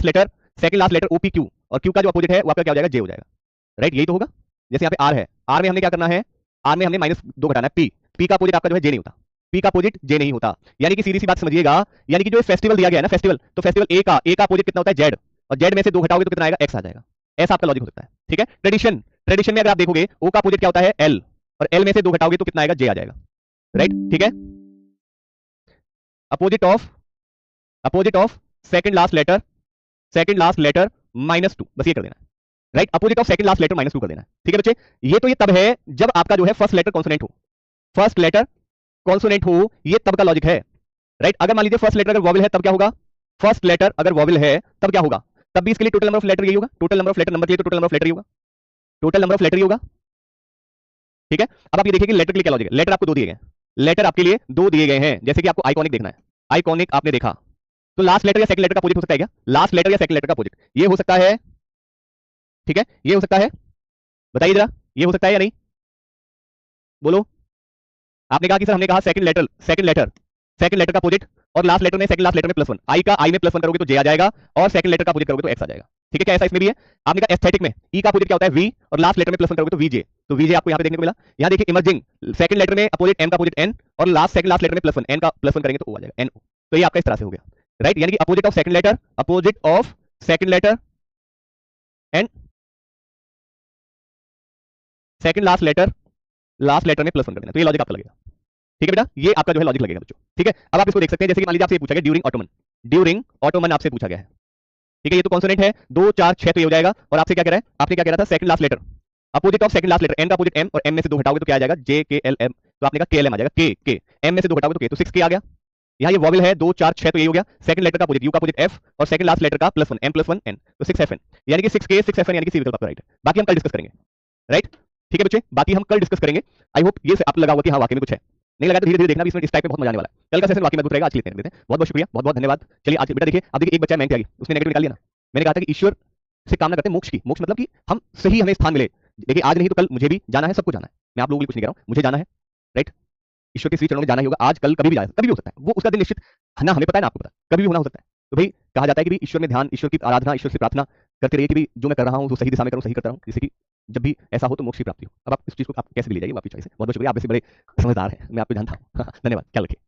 last letter O P, Q Q का जो अपोजिट है वो आपका क्या हो जाएगा? जे हो जाएगा, राइट, यही तो होगा। जैसे यहाँ पे आर है, आर में हमने क्या करना है? आर में हमने -2 घटाना है, पी, पी का अपोजिट आपका जो है जे नहीं होता, पी का अपोजिट जे नहीं होता। यानी कि सीधी सी बात समझिएगा, यानी कि जो फेस्टिवल दिया गया है ना, फेस्टिवल, तो फेस्टिवल ए का अपोजिट कितना होता है? जेड, और जेड में से 2 घटाओगे तो कितना आएगा? एक्स आ जाएगा। ऐसा आपका लॉजिक हो सकता है, ठीक है? ट्रेडिशन, ट्रेडिशन में अगर आप देखोगे ओ का अपोजिट क्या होता है? एल, और एल में से 2 घटाओगे तो कितना आएगा? जे आ जाएगा, राइट, ठीक है? Opposite of, opposite of second last letter -2, बस ये कर देना है, right, opposite of second last letter -2 कर देना है, ठीक है बच्चे? ये तो ये तब है जब आपका जो है फर्स्ट लेटर कॉन्सोनेंट हो, फर्स्ट लेटर कॉन्सोनेंट हो, ये तब का लॉजिक है, राइट। अगर मान लीजिए फर्स्ट लेटर अगर वॉवल है तब क्या होगा? फर्स्ट लेटर अगर वॉवल है तब क्या होगा? तब भी इसके लिए टोटल नंबर ऑफ लेटर यही होगा, total number of letter, number के लिए तो टोटल नंबर ऑफ लेटर ही होगा, टोटल नंबर ऑफ लेटर ही होगा, ठीक है? अब आप ये देखिए कि लेटर के लिए क्या लॉजिक है। लेटर आपको दो दिए गए, लेटर आपके लिए दो दिए गए हैं, जैसे कि आपको आइकॉनिक देखना है, आइकॉनिक आपने देखा, तो लास्ट लेटर या सेकंड लेटर का अपोजिट हो सकता है क्या? लास्ट लेटर या सेकंड लेटर का अपोजिट ये हो सकता है, ठीक है, ये हो सकता है, बताइए जरा, ये हो सकता है या नहीं? बोलो। आपने कहा कि सर, हमने कहा सेकंड लेटर का अपोजिट, और लास्ट लेटर में, सेकंड लास्ट लेटर में +1, आई का आई में +1 करोगे तो जे आ जाएगा, और सेकंड लेटर का अपोजिट करोगे तो एक्स आ जाएगा, ठीक है? क्या ऐसा इसमें भी है? आपने कहा एस्थेटिक में ई का अपोजिट क्या होता है? वी, और लास्ट लेटर में +1 करोगे तो वीजे, तो वीजे आपको यहाँ पे देखने को मिला। यहाँ देखिए इमर्जिंग, सेकंड लेटर में अपोजिट एम का अपोजिट एन, और सेकंड लास्ट लेटर में +1, एन का +1 करेंगे तो ओ आ जाएगा, एन ओ। तो ये आपका इस तरह से हो गया, राइट, यानी कि opposite of second letter, opposite of second letter and second last letter में +1 कर देना, तो ये लॉजिक आपका लगेगा, ठीक है बेटा? ये आपका जो है लॉजिक लगेगा बच्चों, ठीक है? अब आप इसको देख सकते हैं, जैसे कि मान लीजिए आपसे पूछा गया ड्यूरिंग ऑटोमन आपसे पूछा गया है, ठीक है? ये तो कॉन्सोनेंट है, 2 4 6 तो ये हो जाएगा, और आपसे क्या कह रहा है? आपने क्या कह रहा था? Second last letter, opposite of second last letter, N का अपोजिट एम, और एम में से 2 घटाओगे तो क्या आ जाएगा? जे के एल एम, तो आपने कहा के एल एम आ जाएगा, के के एम में से 2 घटाओगे तो के, तो 6 के आ गया। यहाँ ये वॉवल है, 2 4 6 तो ये हो गया, सेकंड लेटर का अपोजिट यू का अपोजिट एफ, और सेकंड लास्ट लेटर का +1 एम +1 एन, तो 6 एफ एन, यानी कि 6 के 6 एफ एन, यानी कि सी विकल्प आपका राइट है। बाकी हम कल डिस्कस करेंगे, राइट, ठीक है बच्चे? बाकी हम कल डिस्कस करेंगे। आई होप ये आप लगा हुआ कि हाँ वाकई में कुछ है, नहीं लगा तो धीरे धीरे देखना भी, इसमें इस टाइप पे बहुत मजा आने वाला है। कल का सेशन वाकई में अद्भुत रहेगा। आज के लिए इतना ही लेते हैं, बहुत बहुत शुक्रिया, बहुत बहुत धन्यवाद। चलिए आज बेटा देखिए, अब देखिए एक बच्चा मैंने क्या उसने नेगेटिव निकाल लिया ना, मैंने कहा था कि ईश्वर से कामना करते हैं मोक्ष की, मोक्ष मतलब कि हम सही हमें स्थान मिले। देखिए आज नहीं तो कल मुझे भी जाना है, सबको जाना है, मैं आप लोगों के लिए कुछ नहीं कह रहा हूँ, मुझे जाना है, राइट, ईश्वर के श्री चरणों में जाना ही होगा, आज कल कभी भी जा, कभी भी हो सकता है, वो उसका दिन निश्चित है ना, हमें पता है ना, आपको पता है, कभी भी होना हो सकता है। तो भाई कहा जाता है कि भी ईश्वर में ध्यान, ईश्वर की आराधना, ईश्वर से प्रार्थना करते रहिए कि भी जो मैं कर रहा हूँ वो सही दिशा में करूँ, सही करता रहूँ, जिससे कि जब भी ऐसा हो तो मोक्ष की प्राप्ति हो। अब आप इस चीज को आप कैसे भी ले जाइए, आपकी चॉइस है। बहुत बहुत शुक्रिया, आप वैसे बड़े समझदार हैं, मैं आपको जानता हूँ। धन्यवाद, ख्याल रखिए।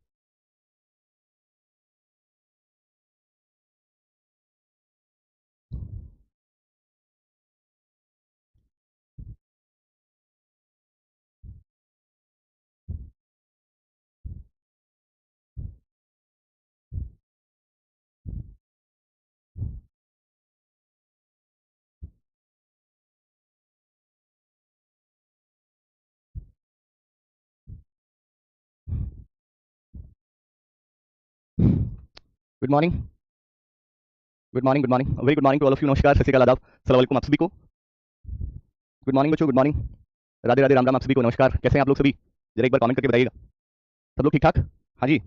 Good morning, good morning, good morning, very good morning to all of you. नमस्कार, सत श्री अकाल, आदाब, अस्सलाम वालेकुम आप सभी को। गुड मॉर्निंग बच्चों, गुड मॉर्निंग, राधे राधे, राम राम आप सभी को, नमस्कार। कैसे हैं आप लोग सभी? जरा एक बार कमेंट करके बताइएगा। सब लोग ठीक ठाक? हाँ जी,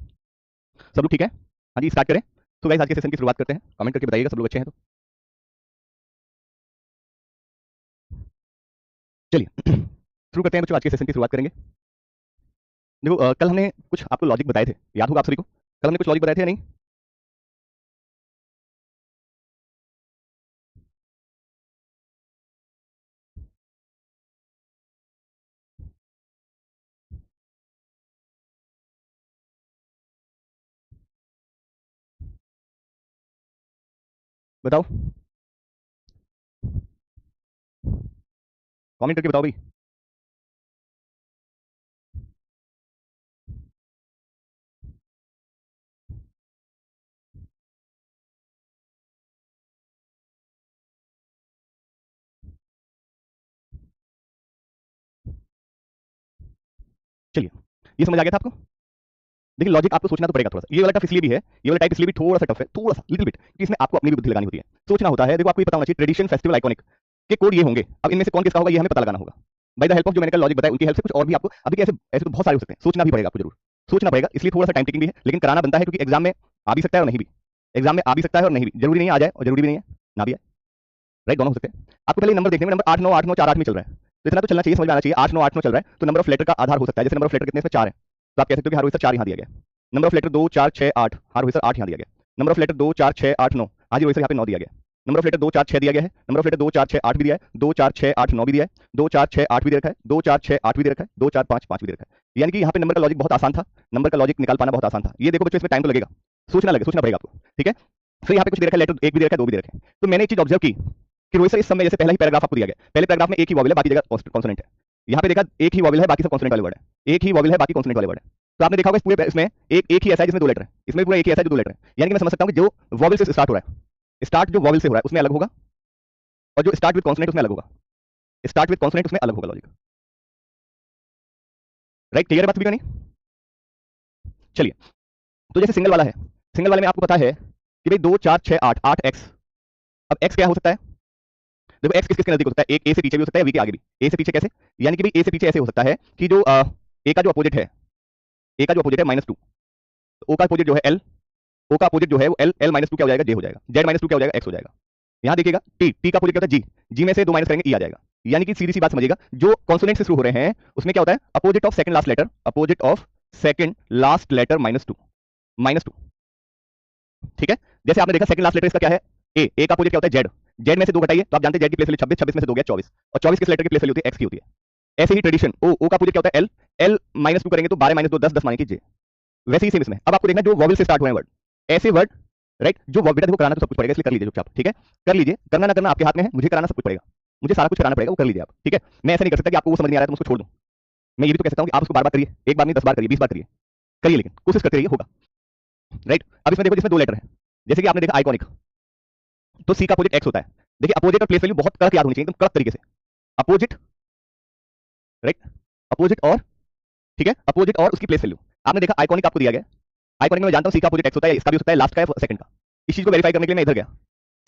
सब लोग ठीक है? हाँ जी, स्टार्ट करें। तो गाइस आज के सेशन की शुरुआत करते हैं, कमेंट करके बताइएगा सब लोग अच्छे हैं तो। चलिए शुरू करते हैं बच्चों, आज के सेशन की शुरुआत करेंगे। देखो कल हमने कुछ आपको लॉजिक बताए थे, याद होगा आप सभी को, कल हमने कुछ लॉजिक बताए थे या नहीं? बताओ। कमेंट करके बताओ भाई। चलिए, ये समझ आ गया था आपको? देखिए लॉजिक आपको सोचना तो पड़ेगा थोड़ा सा, ये वाला टफ इसलिए भी है, ये वाला टाइप इसलिए भी थोड़ा सा टफ है, थोड़ा सा लिटिल बिट, क्योंकि इसमें आपको अपनी भी बुद्धि लगानी होती है, सोचना होता है। देखो आपको ये पता होना चाहिए ट्रेडिशन, फेस्टिवल, आइकॉनिक के कोड ये होंगे। अब इनमें से कौन किसका होगा ये हमें पता लगाना होगा बाय द हेल्प ऑफ जो मैंने कल लॉजिक बताया, उनकी हेल्प से। कुछ और भी आपको अभी ऐसे ऐसे तो बहुत सारे हो सकते हैं, सोचना भी पड़ेगा आपको, जरूर सोचना पड़ेगा, इसलिए थोड़ा सा टाइम टेकिंग भी है, लेकिन कराना बनता है, क्योंकि एग्जाम में आ भी सकता है और नहीं भी, एग्जाम में आ भी सकता है और नहीं भी, जरूरी नहीं आ जाए और जरूरी भी नहीं है ना भी आए, राइट, दोनों हो सकते हैं। आपको पहले नंबर देखने में, नंबर 8 9 8 9 4 8 में चल रहा है, तो इतना तो चलना चाहिए, समझ में आना चाहिए। 8 9 8 9 चल रहा है तो नंबर ऑफ लेटर का आधार हो सकता है, जैसे नंबर ऑफ लेटर कितने इसमें 4 है, तो आप कह सकते हो कि हार्वेस्टर 4 यहाँ दिया गया। नंबर ऑफ लेटर 2 4 6 8, हार्वेस्टर 8 यहाँ दिया गया। नंबर ऑफ लेटर 2 4 6 8 9, आज रोहिस्टर यहाँ पे 9 दिया गया। नंबर ऑफ लेटर 2 4 6 दिया गया है। नंबर ऑफ लेटर 2 4 6 8 भी दिया है, 2 4 6 8 9 भी दिया है, 2 4 6 8 भी दे रखा है, 2 4 6 8 भी दे रखा है, 2 4 5 5 भी दे रखा है। यानी कि यहाँ पे नंबर का लॉजिक बहुत आसान था, नंबर का लॉजिक निकाल पाना बहुत आसान था। ये देखो बच्चों, इसमें टाइम तो लगेगा, सोचना पड़ेगा आपको, ठीक है। फिर यहाँ पे कुछ दे रखा है, लेटर 1 भी दे रखा है, 2 भी दे रखा है। तो मैंने एक चीज ऑब्जर्व की कि रोहित सर इस समय जैसे पहला ही पैराग्राफ आपको दिया गया, पहले पैराग्राफ में एक ही वॉवेल है, बाकी जगह कॉन्सोनेंट है। यहाँ पे देखा एक ही वॉवेल है, बाकी सब कॉन्सोनेंट वाले वर्ड है, एक ही वॉवेल है, बाकी कॉन्सोनेंट वाले वर्ड है। तो आपने देखा होगा इस पूरे इसमें एक ही ऐसा है जिसमें 2 लेटर है, इसमें पूरा एक ही ऐसा है जो 2 लेटर है। यानी कि मैं समझ सकता हूँ कि जो वॉवेल से स्टार्ट हो रहा है, स्टार्ट जो वॉवेल से हो रहा है उसमें अलग होगा, और जो स्टार्ट विद कॉन्सोनेंट उसमें अलग होगा, स्टार्ट विद कॉन्सोनेंट उसमें अलग होगा लॉजिक, राइट। क्लियर है बात भी नहीं? चलिए, तो जैसे सिंगल वाला है, सिंगल वाले में आपको पता है कि भाई 2 4 6 8 8 एक्स। अब एक्स क्या हो सकता है? देखो एक्स किस किसके नजदीक हो सकता है, एक ए से पीछे भी हो सकता है, वी के आगे भी। ए से पीछे कैसे? यानी कि भाई ए से पीछे ऐसे हो सकता है कि जो ए का जो अपोजिट है, ए का जो अपोजिट है -2, ओ का अपोजिट जो है एल, ओ का अपोजिट जो है वो एल, एल -2 क्या हो जाएगा, जे हो जाएगा, जेड -2 क्या हो जाएगा, एक्स हो जाएगा। यहाँ देखिएगा टी, टी का अपोजिट क्या होता है, जी, जी में से 2 माइनस करेंगे ई आ जाएगा। यानी कि सीधी सी बात समझिएगा, जो कॉन्सोनेंट से शुरू हो रहे हैं उसमें क्या होता है, opposite of second last letter, opposite of second last letter -2, ठीक है। जैसे आपने देखा सेकंड लास्ट लेटर इसका क्या है, ए का अपोजिट क्या होता है, जेड, जेड में से 2 घटाइए तो आप जानते हैं जेड की प्लेस वैल्यू 26, 26 में से 2 गया 24, और 24 किस लेटर की प्लेस वैल्यू होती है, एक्स की होती है। ऐसे ही ट्रेडिशन ओ का अपोजिट क्या होता है, एल, एल -2 करेंगे तो 12 -2 10, 10 माने की जे। वैसे ही सेम इसमें। अब आपको देखना जो वॉवेल से स्टार्ट हुए हैं वर्ड, ऐसे वर्ड, राइट, जो बेटा देखो कराना तो सब कुछ पड़ेगा, इसलिए कर लीजिए चुपचाप, ठीक है, कर लीजिए, करना ना करना आपके हाथ में है, मुझे कराना सब कुछ पड़ेगा, मुझे सारा कुछ कराना पड़ेगा, वो कर लीजिए आप, ठीक है। मैं ऐसा नहीं कर सकता कि आपको वो समझ नहीं आ रहा है तो उसको छोड़ दूं। मैं ये भी तो कह सकता हूं कि आप उसको बार बार करिए, एक बार नहीं 10 बार करिए, 20 बार करिए, करिए, लेकिन कोशिश करते रहिए, होगा, राइट। अब इसमें देखो जिसमें 2 लेटर है, जैसे कि आपने देखा आइकॉनिक, तो सी का अपोजिट एक्स होता है। देखिए अपोजिट और प्लेस वैल्यू बहुत कड़क याद होनी चाहिए, एकदम कड़क तरीके से, अपोजिट, राइट, अपोजिट और, ठीक है, अपोजिट और उसकी प्लेस वैल्यू। आपने देखा आइकॉनिक आपको दिया गया, आइकॉनिक में मैं जानता हूं सी का अपोजिट एक्स होता है, इसका भी हो सकता है, लास्ट का है सेकंड का। इस चीज को वेरीफाई करने के लिए मैं इधर गया,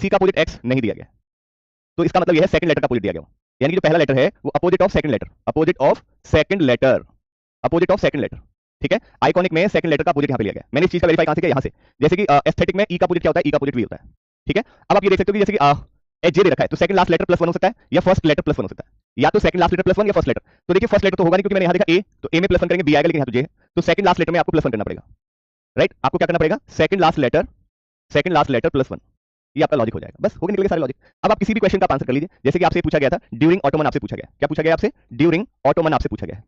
सी का अपोजिट एक्स नहीं दिया गया, तो इसका मतलब यह है सेकंड लेटर का अपोजिट दिया गया, यानी कि जो पहला लेटर है वो opposite of second letter, opposite of second letter, opposite of second letter, ठीक है। आइकॉनिक में सेकंड लेटर का अपोजिट यहां पे लिया गया, मैंने इस चीज का वेरीफाई कहां से किया, यहां से। जैसे कि एस्थेटिक में ई का अपोजिट क्या होता है, ई का अपोजिट वी होता है, ठीक है। अब आप ये देख सकते हो कि जैसे कि एच जे दे रखा है, तो सेकंड लास्ट लेटर +1 हो सकता है, या फर्स्ट लेटर +1 हो सकता है, या तो सेकंड लास्ट लेटर +1 या फर्स्ट लेटर। तो देखिए फर्स्ट लेटर तो होगा नहीं, क्योंकि मैंने यहां देखा ए, तो ए में +1 करेंगे बी आएगा, लेकिन यहां तो जे है, तो सेकंड लास्ट लेटर में आपको +1 करना पड़ेगा, राइट। आपको क्या करना पड़ेगा, सेकंड लास्ट लेटर +1, ये आपका लॉजिक हो जाएगा, बस हो गए, निकल गए सारे लॉजिक। अब आप किसी भी क्वेश्चन का आंसर कर लीजिए, जैसे कि आपसे पूछा गया था ड्यूरिंग ऑटोमन, आपसे पूछा गया, क्या पूछा गया आपसे, ड्यूरिंग ऑटोमन आपसे पूछा गया है,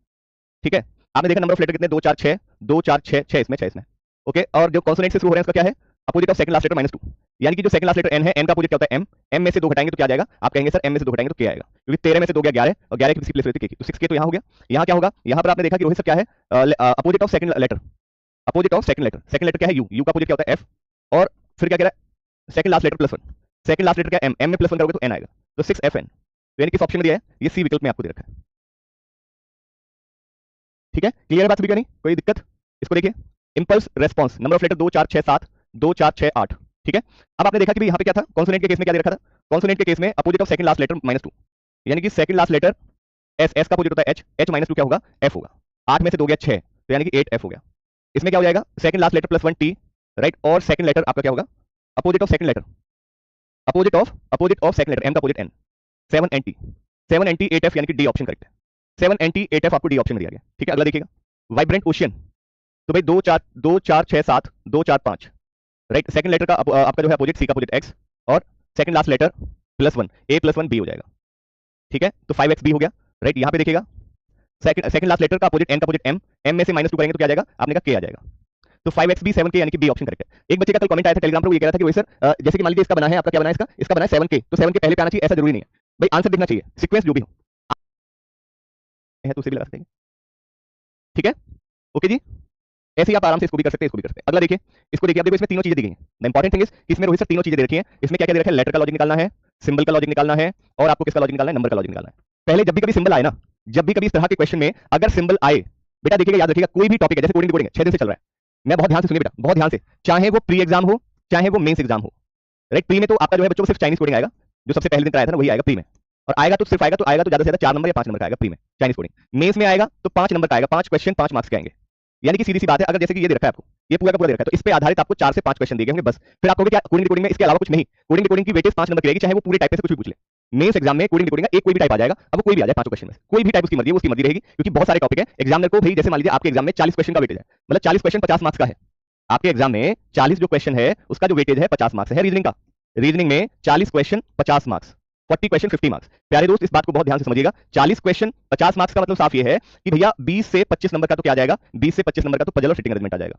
ठीक है। आपने देखा नंबर ऑफ लेटर कितने, 2 4 6, 2 4 6 6 इसमें, 6 इसमें, ओके। और जो कॉन्सोनेंट से शुरू हो रहे हैं उसका क्या है, opposite of second last letter -2, यानी कि जो सेकंड लास्ट लेटर एन है, एन का अपोजिट क्या होता है, एम, एम में से 2 घटाएंगे तो क्या आ जाएगा, आप कहेंगे सर एम में से 2 घटाएंगे तो के आएगा, क्योंकि 13 में से 2 गया 11, और 11 की किसी प्लेस रहती है के, तो 6 के, तो यहां हो गया। यहां क्या होगा, यहां पर आपने देखा कि रोहित सर क्या है, opposite of second letter, opposite of second letter, second letter क्या है, यू, यू का अपोजिट क्या होता है, एफ, और फिर क्या कह रहा है, second last letter +1, second last letter क्या है, एम, एम में +1 करोगे तो एन आएगा, तो 6FN, तो यानी किस ऑप्शन में दिया है, ये सी विकल्प में आपको दे रखा है, ठीक है। क्लियर है बात सभी का, नहीं कोई दिक्कत? इसको देखिए, impulse response, number of letter 2 4 6 7, 2 4 6 8, ठीक है। अब आपने देखा कि यहाँ पे क्या था, कॉन्सोनेंट के केस में क्या दे रखा था, कॉन्सोनेंट के केस में opposite of second last letter -2, यानी कि second last letter S, S का अपोजिट होता है एच, एच -2 क्या होगा, एफ होगा। 8 में से 2 गया 6, तो यानी कि 8F हो गया। इसमें क्या हो जाएगा, second last letter +1 T, right, और सेकंड लेटर आपका क्या होगा, opposite of second letter, opposite of second letter, M का opposite N, 7NT, 7NT 8F, यानी कि डी ऑप्शन करेक्ट है, 7NT 8F आपको डी ऑप्शन में दिया गया, ठीक है। अगला देखिएगा, वाइब्रेंट ओशियन, तो भाई 2 4 2 4 6 7, 2 4 5, राइट, सेकंड लेटर का आपका जो है अपोजिट सी का अपोजिट एक्स, और सेकंड लास्ट लेटर +1, ए +1 बी हो जाएगा, ठीक है। तो 5x बी हो गया, राइट। यहाँ पे देखिएगा सेकंड लास्ट लेटर का अपोजिट एन का अपोजिट एम, एम में से -2 करेंगे तो क्या आ जाएगा, आपने कहा के आ जाएगा, तो 5x बी 7k, यानी कि बी ऑप्शन करेक्ट है। एक बच्चे का कल कमेंट आया था टेलीग्राम पर, वो ये कह रहा था कि वही सर जैसे कि मान लीजिए इसका बना है, आपका क्या बना है, इसका बना है 7k, तो 7k पहले पे आना चाहिए, ऐसा जरूरी नहीं है भाई, आंसर दिखना चाहिए, सीक्वेंस जो भी हो, है तो उसे भी लगा सकते हैं, ठीक है, ओके जी। ऐसे ही आप आराम से इसको भी कर सकते हैं, इसको भी कर सकते हैं। अगला देखिए, इसको देखिए, आप देखो इसमें तीनों चीजें दी गई हैं। द इंपॉर्टेंट थिंग इज इसमें रोहित सर तीनों चीजें दे रखी हैं। इसमें क्या क्या दे रखा है, लेटर का लॉजिक निकालना है, सिंबल का लॉजिक निकालना है, और आपको किसका लॉजिक निकालना है, नंबर का लॉजिक निकालना है। पहले जब भी कभी सिंबल आए ना, जब भी कभी इस तरह के क्वेश्चन में अगर सिंबल आए, बेटा देखिएगा, याद रखिएगा, कोई भी टॉपिक है, जैसे कोडिंग डिकोडिंग है, 6 दिन से चल रहा है, मैं बहुत ध्यान से सुनिए बेटा, बहुत ध्यान से, चाहे वो प्री एग्जाम हो, चाहे वो मेंस एग्जाम हो, राइट। प्री में तो आपका जो है बच्चों को सिर्फ चाइनीज कोडिंग आएगा, जो सबसे पहले दिन कराया था ना, वही आएगा प्री में, और आएगा तो सिर्फ आएगा तो ज्यादा से ज्यादा 4 नंबर या 5 नंबर का आएगा प्री में चाइनीज कोडिंग। मेंस में आएगा तो 5 नंबर का आएगा, 5 क्वेश्चन 5 मार्क्स के आएंगे। यानी कि सीधी सी बात है, अगर जैसे कि ये दे रखा है आपको, ये पूरा का पूरा दे रखा है, तो इस पे आधारित आपको 4 से 5 क्वेश्चन दिए होंगे बस। फिर आप कहोगे क्या कोडिंग डिकोडिंग में इसके अलावा कुछ नहीं, कोडिंग डिकोडिंग की वेटेज 5 नंबर की रहेगी, चाहे वो पूरे टाइप में से कुछ भी पूछ ले। मेंस एग्जाम में कोडिंग डिकोडिंग का एक कोई भी टाइप आ जाएगा, अब वो कोई भी आ जाए 5 क्वेश्चन में से, कोई भी टाइप उसकी मर्जी है, वो उसकी मर्जी रहेगी, क्योंकि बहुत सारे टॉपिक है। एग्जामिनर को भाई, जैसे मान लीजिए आपके एग्जाम में 40 क्वेश्चन का वेटेज है, मतलब 40 क्वेश्चन 50 मार्क्स का है। आपके एग्जाम में 40 जो क्वेश्चन है उसका जो वेटेज है 50 मार्क्स है रीजनिंग का। रीजनिंग में 40 क्वेश्चन 50 मार्क्स, 40 क्वेश्चन 50 मार्क्स। प्यारे दोस्त इस बात को बहुत ध्यान से समझिएगा, 40 क्वेश्चन 50 मार्क्स का मतलब साफ ये है कि भैया 20 से 25 नंबर का तो क्या आ जाएगा, 20 से 25 नंबर का तो पजल और सिटिंग अरेंजमेंट आ जाएगा,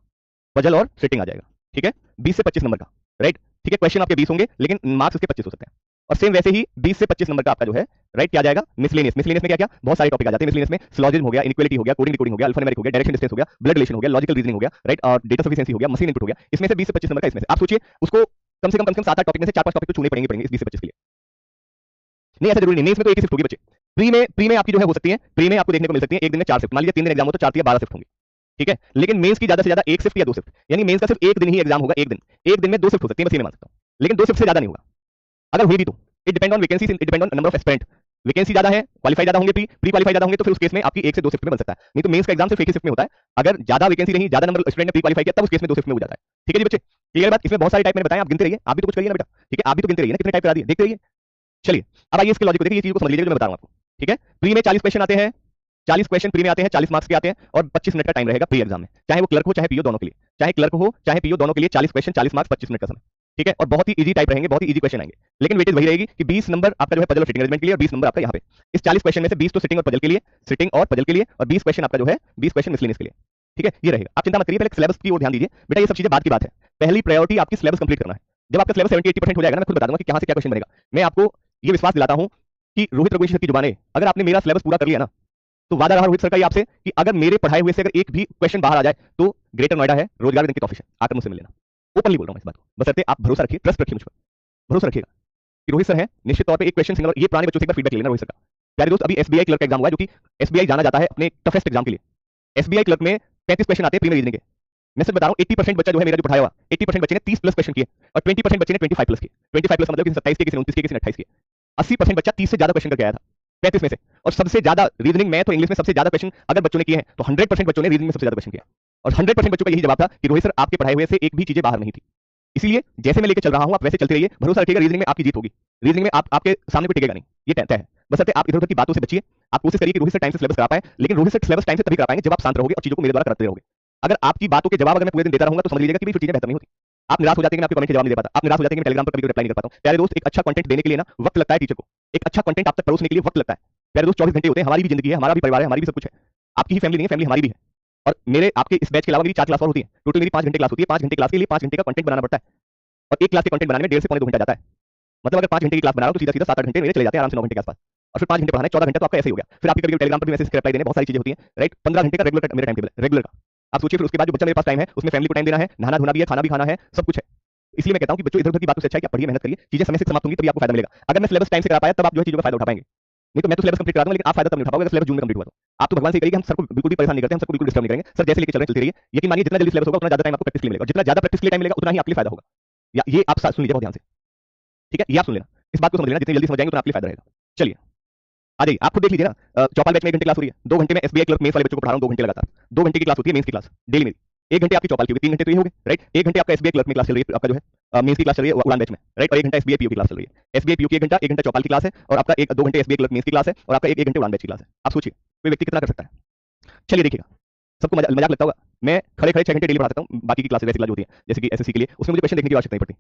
पजल और सिटिंग आ जाएगा, ठीक है, 20 से 25 नंबर का, राइट, ठीक है। क्वेश्चन आपके 20 होंगे लेकिन मार्क्स उसके 25 हो सकते हैं। और सेम वैसे ही 20 से 25 नंबर का आपका जो है, राइट, क्या आ जाएगा, मिसलेनियस। मिसलेनियस में क्या क्या बहुत सारे टॉपिक आ जाते हैं। मिसलेनियस में सिलोजिज्म हो गया, इनइक्वालिटी हो गया, कोडिंग डिकोडिंग हो गया, अल्फान्यूमेरिक हो गया, डायरेक्शन डिस्टेंस हो गया, ब्लड रिलेशन हो गया, लॉजिकल रीजनिंग हो गया, राइट, और डेटा सफिशिएंसी हो गया, मशीन इनपुट हो गया। इसमें से 20 से 25 नंबर का, इसमें से आप सोचिए उसको कम से कम 7-8 टॉपिक में से 4-5 टॉपिक तो छूने पड़ेंगे इस 20 से 25 के लिए। नहीं ऐसा जरूरी नहीं, इसमें तो एक ही शिफ्ट होगी बच्चे। प्री में आपकी जो है हो सकती है, प्री में आपको देखने को मिल सकती है एक दिन में 4 शिफ्ट, मान लीजिए 3 दिन एग्जाम हो तो 4 या 12 शिफ्ट होंगे, ठीक है। लेकिन मेंस की ज्यादा से ज्यादा एक शिफ्ट या 2 शिफ्ट, यानी मेंस का सिर्फ एक दिन ही एग्जाम होगा, एक दिन में 2 शिफ्ट हो सकती है, बस ये मैं मान सकता हूं, लेकिन 2 शिफ्ट से ज्यादा नहीं होगा। अगर हुई भी तो it depend on vacancy, it depend on number of aspirant. Vacancy ज्यादा है, क्वालीफाई ज्यादा होंगे, प्री क्वालीफाई ज्यादा होंगे, तो फिर उस केस में आपकी 1 से 2 शिफ्ट में बन सकता है। नहीं तो मेंस का एग्जाम सिर्फ एक ही शिफ्ट में होता है। अगर ज्यादा वैकेंसी रही, ज्यादा नंबर स्टूडेंट ने प्री क्वालीफाई किया, तब उस केस में 2 शिफ्ट में हो जाता है, ठीक है जी बच्चे, क्लियर बात। इसमें बहुत सारे टाइप मैंने बताया, आप गिनते रहिए, आप भी तो कुछ करिए ना बेटा, ठीक है, आप भी तो गिनते रहिए ना, कितने टाइप करा दिए, देखते रहिए। चलिए अब आइए इसके लॉजिक को देखिए, ये चीज को समझ लीजिए जो मैं बता रहा हूं आपको, ठीक है। प्री में 40 क्वेश्चन आते हैं, 40 क्वेश्चन प्री में आते हैं, 40 मार्क्स के आते हैं, और 25 मिनट का टाइम रहेगा प्री एग्जाम में, चाहे वो क्लर्क हो चाहे पीओ, दोनों के लिए, चाहे क्लर्क हो चाहे पीओ, दोनों के लिए 40 क्वेश्चन 40 मार्क्स 25 मिनट का समय, ठीक है। और बहुत ही इजी टाइप रहेंगे, बहुत ही इजी क्वेश्चन आएंगे, लेकिन वेटेज वही रहेगी कि 20 नंबर आपका जो है पजल और सिटिंग अरेंजमेंट के लिए, और 20 नंबर आपका यहाँ पे इस 40 क्वेश्चन में से 20 तो सिटिंग और पजल के लिए, सिटिंग और पजल के लिए, और 20 क्वेश्चन आपका जो है 20 क्वेश्चन मिसलेनियस के लिए, ठीक है। ये रहेगा, आप चिंता मत करिए, पहले सिलेबस की ओर ध्यान दीजिए बेटा, ये सब चीजें बात की बात है। पहली प्रायोरिटी आपकी सिलेबस कंप्लीट करना है। जब आपका सिलेबस 70-80% हो जाएगा ना, मैं खुद बता दूंगा कि कहां से क्या क्वेश्चन बनेगा। मैं आपको ये विश्वास दिलाता हूं कि रोहित रघुवंशी सर की जुबान है, अगर आपने मेरा सिलेबस पूरा कर लिया ना, तो वादा रहा रोहित सर का ये आपसे कि अगर मेरे पढ़ाए हुए से अगर एक भी क्वेश्चन बाहर आ जाए तो ग्रेटर नोएडा है, रोजगार देने की ऑफिस है, आकर मुझसे मिल लेना। ओपनली बोल रहा हूं इस बात को, बशर्ते आप भरोसा रखिए, ट्रस्ट रखिए मुझ पर, भरोसा रखिएगा कि रोहित सर है, निश्चित तौर पे एक क्वेश्चन सिंगल, ये पुराने बच्चों से एक बार फीडबैक लेना रोहित सर का। प्यारे दोस्त, अभी एसबीआई क्लर्क का एग्जाम हुआ है, जो कि एसबीआई जाना जाता है अपने टफेस्ट एग्जाम के लिए। एसबीआई क्लर्क में 35 क्वेश्चन आते हैं प्री में रीजनिंग के। मैं सच बता रहा हूं, 80% बच्चा जो है मेरा जो पढ़ाया हुआ, 80% बच्चे ने 30 प्लस क्वेश्चन किए, और 20% बच्चे ने 25 प्लस किए। 25 प्लस मतलब किसी 27 के, किसी 29 के, किसी 28 के। 80% बच्चा 30 से ज्यादा क्वेश्चन करके आया था 35 में से, और सबसे ज्यादा रीजनिंग, मैथ और इंग्लिश में सबसे ज्यादा क्वेश्चन अगर बच्चों ने किए हैं तो 100% बच्चों ने रीजनिंग में सबसे ज्यादा क्वेश्चन किया, और 100% बच्चों का यही जवाब था कि रोहित सर आपके पढ़ाए हुए से एक भी चीजें बाहर नहीं थी। इसलिए जैसे मैं लेके चल रहा हूं आप वैसे चलते रहिए, भरोसा रखिएगा रीजनिंग में आपकी जीत होगी। रीजनिंग में आपके सामने कोई टिकेगा नहीं, ये तय है। बस आप इधर उधर की बातों से बचिए, आप कोशिश करिए कि रोहित सर टाइम से सिलेबस करा पाए, लेकिन रोहित सर सिलेबस टाइम से तभी करा पाएंगे जब आप शांत रहोगे और चीजों को मेरे द्वारा कराते रहोगे। अगर आपकी बातों के जवाब अगर मैं पूरे दिन देता रहूंगा तो समझ लीजिएगा कि चीजें बेहतर नहीं होती। आप निराश हो जाते हैं कि मैं आपके कमेंट के जवाब नहीं दे पाता, आप निराश हो जाते हैं कि मैं टेलीग्राम पर कभी रिप्लाई नहीं कर पाता हूं। प्यारे दोस्त, एक अच्छा कंटेंट देने के लिए ना वक्त लगता है टीचर को, एक अच्छा कंटेंट आप तक परोसने के लिए वक्त लगता है। प्यारे दोस्त, 24 घंटे होते हैं, हमारी भी जिंदगी है, हमारा भी परिवार है, हमारी भी सब कुछ है। आपकी ही फैमिली नहीं है, फैमिली हमारी भी है। और मेरे आपके इस बैच के अलावा मेरी 4 क्लास और होती है, टोटल मेरी 5 घंटे क्लास होती है। 5 घंटे क्लास के लिए 5 घंटे का कंटेंट बनाना पड़ता है, और एक क्लास के कंटेंट बनाने में 1.5 से पौने 2 घंटा जाता है। मतलब अगर 5 घंटे की क्लास बना रहा हूं तो सीधा 7-8 घंटे मेरे चले जाते हैं आराम से, 9 घंटे के आसपास। और फिर 5 घंटे पढ़ाना है, 14 घंटा तो आपका ऐसे ही हो गया। फिर आपके कभी टेलीग्राम पर भी मैसेज के रिप्लाई देने, बहुत सारी चीजें होती हैं, राइट। 15 घंटे का रेगुलर मेरा टाइम टेबल है, रेगुलर का। आप सोचिए फिर उसके बाद जो बच्चा मेरे पास टाइम है उसमें फैमिली को टाइम देना है, नहाना धोना भी है, खाना भी खाना है, सब कुछ है। इसलिए मैं कहता हूं कि बच्चों इधर उधर की बातों से अच्छा है कि आप पढ़िए, मेहनत करिए, चीजें समय से समाप्त होंगी तभी आपको फायदा मिलेगा। अगर मैं सिलेबस टाइम से करा पाया तब आप जो है चीजों का फायदा उठा पाएंगे, नहीं तो मैं तो सिलेबस कंप्लीट करा दूंगा लेकिन आप फायदा तब नहीं उठा पाओगे अगर सिलेबस जून में कंप्लीट हुआ तो। आप तो भगवान से करिए कि हम सर को बिल्कुल भी परेशान नहीं करते, हम सबको बिल्कुल डिस्टर्ब नहीं करेंगे, सर जैसे लेके चल रहे हैं चलते रहिए। यकीन मानिए जितना जल्दी सिलेबस होगा उतना ज्यादा टाइम आपको प्रैक्टिस के लिए मिलेगा, जितना ज्यादा प्रैक्टिस के लिए टाइम मिलेगा उतना ही आपके लिए फायदा होगा। या ये आप सुन लीजिए बहुत ध्यान से, ठीक है, ये आप सुन लेना, इस बात को समझ लेना, जितनी जल्दी समझ जाएंगे उतना आपके लिए फायदा रहेगा। चलिए आ जाइए, आप खुद देख लीजिए ना, चौपाल बैच में 1 घंटे क्लास हो रही है, 2 घंटे में एसबीआई क्लर्क मेंस वाले बच्चों को पढ़ा रहा हूं, 2 घंटे लगातार, 2 घंटे की क्लास होती है मेंस की क्लास डेली मेरी। 1 घंटे आपकी चौपाल की होगी, 3 घंटे तो ये हो गए, राइट। 1 घंटे आपका एसबीआई क्लर्क में क्लास चल रही है, आपका जो है मेंस की क्लास चल रही है उड़ान बैच में, राइट। और 1 घंटा एसबीआई पीओ की क्लास चल रही है। एसबीआई पीओ की 1 घंटा, 1 घंटा चौपाल की क्लास है, और आपका 2 घंटे एसबीआई क्लर्क मेंस की क्लास है, और आपका 1 घंटे उड़ान बैच की क्लास है। आप सोचिए कोई व्यक्ति कितना कर सकता है। चलिए देखिएगा, सबको मजाक लगता होगा, मैं खड़े खड़े 6 घंटे डेली पढ़ा सकता हूं। बाकी की क्लासेस वैसी होती है जैसे कि एसएससी के लिए, उसमें मुझे क्वेश्चन देखने की आवश्यकता नहीं पड़ती,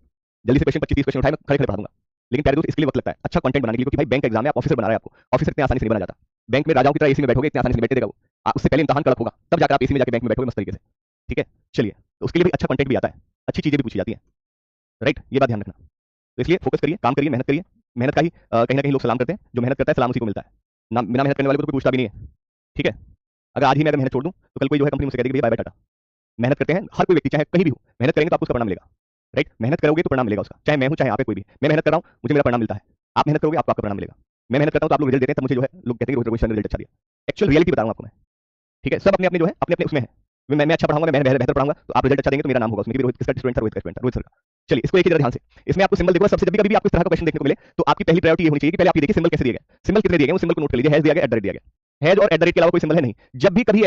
जल्दी से क्वेश्चन 25-30 क्वेश्चन उठाए मैं खड़े खड़े पढ़ा दूंगा। लेकिन प्यारे दोस्त इसके लिए वक्त लगता है अच्छा कंटेंट बनाने के लिए, क्योंकि भाई बैंक एग्जाम में आप ऑफिसर बना रहे हैं, आपको ऑफिसर इतनी आसानी से नहीं बना जाता। बैंक में राजाओं की तरह एसी में बैठोगे, इतनी आसानी से नहीं बैठे देगा वो, उससे पहले इम्तिहान कड़क होगा, तब जाकर आप एसी में जाकर बैंक में बैठोगे मस्त तरीके से, ठीक है। चलिए, तो उसके लिए भी अच्छा कंटेंट भी आता है, अच्छी चीजें भी पूछी जाती हैं, राइट, ये बात ध्यान रखना। तो इसलिए फोकस करिए, काम करिए, मेहनत करिए, मेहनत का ही कहीं ना कहीं लोग सलाम करते हैं, जो मेहनत करता है सलाम उसी को मिलता है, ना बिना मेहनत करने वाले को तो कोई पूछता भी नहीं है, ठीक है। अगर आज ही मैं अगर मेहनत छोड़ दूं तो कल कोई जो है कंपनी मुझसे कह देगी बाय बाय टाटा। मेहनत करते हैं हर कोई व्यक्ति, चाहे कहीं भी हो, मेहनत करेंगे तो आपको उसका परिणाम मिलेगा। राइट, मेहनत करोगे तो परिणाम मिलेगा उसका, चाहे मैं हूं चाहे आप है कोई भी। मैं मेहनत कर रहा हूं, मुझे मेरा परिणाम मिलता है। आप मेहनत करोगे आपको आपका परिणाम मिलेगा। मैं मेहनत करता हूं तो आप लोग रिजल्ट देते हैं, तब मुझे जो है लोग कहते हैं कि रोहित सर ने रिजल्ट अच्छा दिया। एक्चुअल रियलिटी बता रहा हूं आपको मैं। ठीक है, सब अपने अपने जो है अपने अपने उसमें है। मैं अच्छा पढ़ाऊंगा, मैं बेहतर पढ़ाऊंगा तो आप रिजल्ट अच्छा देंगे तो मेरा नाम होगा उसमें कि रोहित किसका स्टूडेंट था, रोहित का स्टूडेंट था, रोहित सर का। चलिए इसको एक ही ध्यान से, इसमें आपको सिंबल देखो सबसे, जब भी आपको इस तरह का क्वेश्चन देखने को मिले तो आपकी पहली प्रायोरिटी ये होनी चाहिए कि पहले आप ये देखिए सिंबल कैसे दिए गए, सिंबल कितने दिए गए, उस सिंबल को नोट कर लीजिए। हैज दिया गया, एट द रेट दिया गया, हैज और एट द रेट के अलावा कोई सिंबल है नहीं। जब भी कभी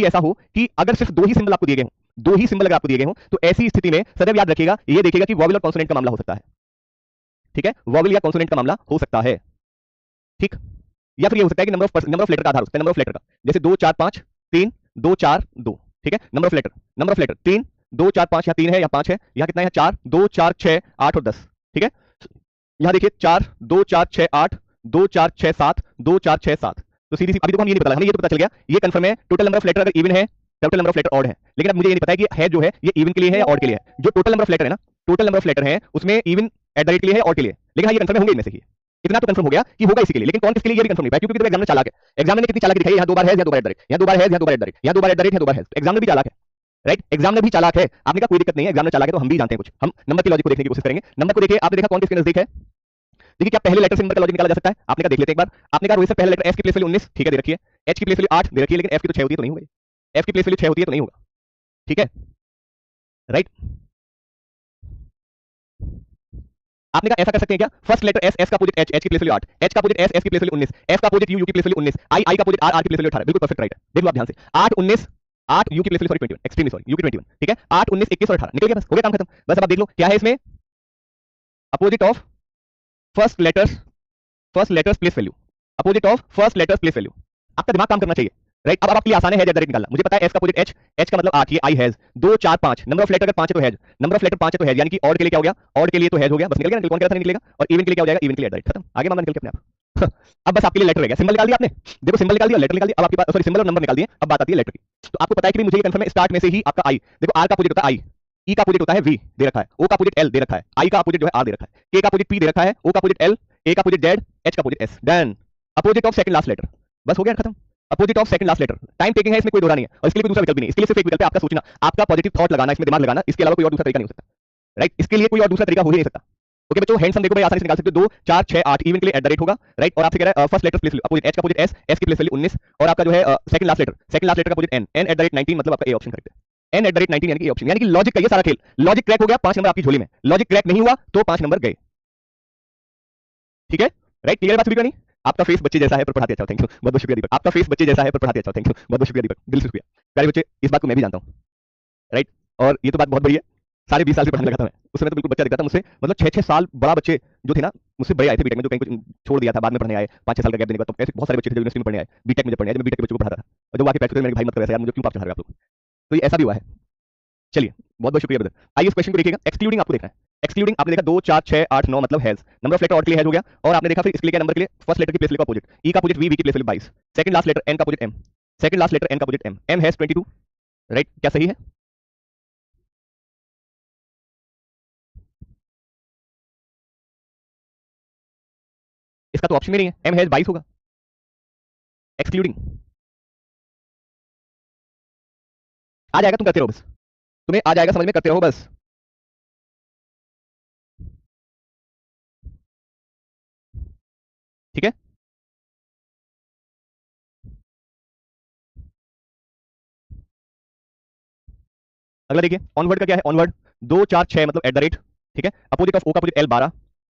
ऐसा हो कि अगर सिर्फ दो ही सिंबल आपको दिए गए हो, दो ही सिंबल अगर आपको दिए गए हो, तो ऐसी स्थिति में सदैव याद रखिएगा, ये देखिएगा कि वॉवेल और कॉन्सोनेंट का मामला हो सकता है। ठीक है, वॉवेल या कॉन्सोनेंट का मामला हो सकता है। ठीक, या फिर ये हो सकता है कि नंबर ऑफ लेटर का आधार हो सकता है, नंबर ऑफ लेटर का, जैसे 2 4 5 3 2 4 2। ठीक है, नंबर ऑफ लेटर 3 2 4 5 या 3 है या 5 है, यहाँ कितना है 4 2 4 6 8 और 10। ठीक है, यहाँ देखिए 4 2 4 6 8 2 4 6 7 2 4 6 7। तो सीधी सी अभी देखो हम ये नहीं पता, हमें ये तो पता चल गया, ये कंफर्म है टोटल नंबर ऑफ लेटर अगर इवन है, total number of letter odd है। लेकिन अब मुझे ये नहीं पता है कि है जो है ये इवन के लिए है या ऑड के लिए है। जो टोटल नंबर ऑफ लेटर है ना, टोटल नंबर ऑफ लेटर है उसमें इवन एट द रेट के लिए है, ऑड के लिए है। लेकिन हाँ ये कंफर्म होंगे इनमें से ही, इतना तो कंफर्म हो गया कि होगा इसी के लिए, लेकिन कौन किसके लिए ये भी कंफर्म नहीं पाया, क्योंकि एग्जाम में चालाक है। एग्जाम ने कितनी चालाकी दिखाई, यहाँ 2 बार है या 2 बार एट द रेट, यहाँ 2 बार है या 2 बार एट द रेट, यहाँ 2 बार एट द रेट है 2 बार है। एग्जाम में भी चालाक है। राइट, एग्जाम में भी चालाक है। आपने कहा कोई दिक्कत नहीं है, एग्जाम में चालाक है तो हम भी जानते हैं कुछ, हम नंबर के लॉजिक को देखने की कोशिश करेंगे। नंबर को देखिए, आपने देखा कौन किसके नजदीक है। देखिए क्या पहले लेटर से नंबर का लॉजिक निकाला जा सकता है, आपने कहा देख लेते हैं एक बार। आपने कहा रोहित सर पहले लेटर एस की प्लेस वैल्यू 19, ठीक है दे रखी है, एच की प्लेस वैल्यू 8 दे रखी है, लेकिन एफ की तो 6 होती है तो नहीं होगा, एफ की प्लेस वैल्यू 6 होती है तो नहीं होगा। ठीक है, राइट। आपने कहा ऐसा कर सकते हैं क्या, फर्स्ट लेटर एस, एस का अपोजिट एच, एच की प्लेस वैल्यू 8, एच का अपोजिट एस, एस की प्लेस वैल्यू 19, एफ का अपोजिट यू, यू की प्लेस वैल्यू 19, आई, आई का अपोजिट आर, आर की प्लेस वैल्यू 18। बिल्कुल परफेक्ट राइट है। देख लो आप ध्यान से, 8 19 8 यू की place value sorry 21, extremely sorry you की 21। ठीक है, 8 19 21 और 18 निकल गया, बस हो गया काम खत्म। बस अब आप देख लो क्या है इसमें, opposite of first letters place value, opposite of first letters place value. आपका दिमाग काम करना चाहिए। राइट, अब आपके लिए आसान है हेज डायरेक्ट निकालना। मुझे पता है एस का अपोजिट एच, एच का मतलब 8, ये I has 2 4 5, number of letter अगर 5 है तो हैज, नंबर ऑफ लेटर 5 है तो हैज, यानी कि ऑड के लिए क्या हो गया, ऑड के लिए तो हैज हो गया, बस निकल गया। कौन कहता नहीं निकलेगा, और इवन के लिए क्या हो जाएगा, इवन के लिए डायरेक्ट खत्म, आगे मामला निकल के अपने आप। अब बस आपके लिए लेटर रह गया, सिंबल निकाल दिया आपने, देखो सिंबल निकाल दिया, लेटर निकाल दिया, अब आपके पास सॉरी सिंबल और नंबर निकाल दिए, अब बात आती है लेटर की। तो आपको पता है कि मुझे ये कंफर्म है स्टार्ट में से ही आपका आई, देखो आर का अपोजिट होता है आई, ई का अपोजिट होता है वी दे रखा है, ओ का अपोजिट एल दे रखा है, आई का अपोजिट जो है आर दे रखा है, के का अपोजिट पी दे रखा है, ओ का अपोजिट एल, ए का अपोजिट जेड, एच का opposite S. Done, opposite of second last letter, बस हो गया खत्म। Opposite of second last letter, time taking है, इसमें कोई दोहरा नहीं है, और इसके लिए कोई दूसरा विकल्प नहीं है। इसके लिए सिर्फ एक विकल्प है, आपका सोचना, आपका पॉजिटिव थॉट लगाना, इसमें दिमाग लगाना, इसके अलावा कोई और दूसरा तरीका नहीं हो सकता। राइट, इसके लिए कोई और दूसरा तरीका हो ही नहीं सकता। ओके बच्चों, हैंडसम देखो भाई आसानी से निकाल सकते हो, 2 4 6 8 इवन के लिए एट द रेट होगा। राइट, और आपसे कह रहा है first letter place value opposite H का अपोजिट एस, एस की प्लेस वैल्यू 19, और आपका जो है सेकंड लास्ट लेटर का opposite N, N at the rate 19, मतलब आपका ए ऑप्शन करेक्ट है। एन एट द रेट 19 यानी कि ए ऑप्शन, यानी कि लॉजिक का ये सारा खेल, लॉजिक क्रैक हो गया, 5 नंबर आपकी झोली में। लॉजिक क्रैक नहीं हुआ तो 5 नंबर गए। ठीक है, राइट, क्लियर बात सभी को नहीं। आपका फेस बच्चे जैसा है पर पढ़ाते अच्छा, थैंक यू, बहुत बहुत शुक्रिया दीपक। आपका फेस बच्चे जैसा है पर पढ़ाते अच्छा, थैंक यू, बहुत बहुत शुक्रिया दीपक, दिल से शुक्रिया। प्यारे बच्चे, इस बात को मैं भी जानता हूँ। राइट, और ये तो बात बहुत बड़ी है, साढ़े 20 साल से पढ़ाने लगा था मैं, उस समय तो बिल्कुल बच्चा दिखता था मुझसे, मतलब 6-6 साल बड़ा बच्चे जो थे ना मुझसे बड़े आए थे बीटेक में, जो कहीं कुछ छोड़ दिया था, बाद में पढ़ने आए 5-6 साल का गैप देने के बाद, तो ऐसे बहुत सारे बच्चे थे जो यूनिवर्सिटी में पढ़ने आए, बीटेक में जब पढ़ने आए, मैं बीटेक के बच्चों को पढ़ाता था, और जो आके पैसे मेरे भाई मत करो यार, मुझे क्यों पाप चढ़ा रहे आप लोग। तो ये ऐसा भी हुआ है। चलिए बहुत बहुत शुक्रिया ब्रदर। आइए इस क्वेश्चन को देखिएगा, एक्सक्लूडिंग आपको देखना है। एक्सक्लूडिंग आपने देखा 2 4 6 8 9 मतलब has, number of letter odd के लिए हैज हो गया, और आपने देखा फिर इसके लिए क्या, नंबर के लिए फर्स्ट लेटर की प्लेस वैल्यू का अपोजिट, ई का अपोजिट वी, वी की place value 22, second last letter N का opposite M, second last letter N का opposite M, M has 22। Right, क्या सही है? इसका तो ऑप्शन भी नहीं है, एम हैज 22 होगा। एक्सक्लूडिंग आ जाएगा, तुम करते रहो बस, तुम्हें आ जाएगा समझ में, करते रहो बस। ठीक है, अगला देखिए, ऑनवर्ड का क्या है, ऑनवर्ड 2 4 6 मतलब एट द रेट। ठीक है, अपोजिट ऑफ ओ का opposite L 12,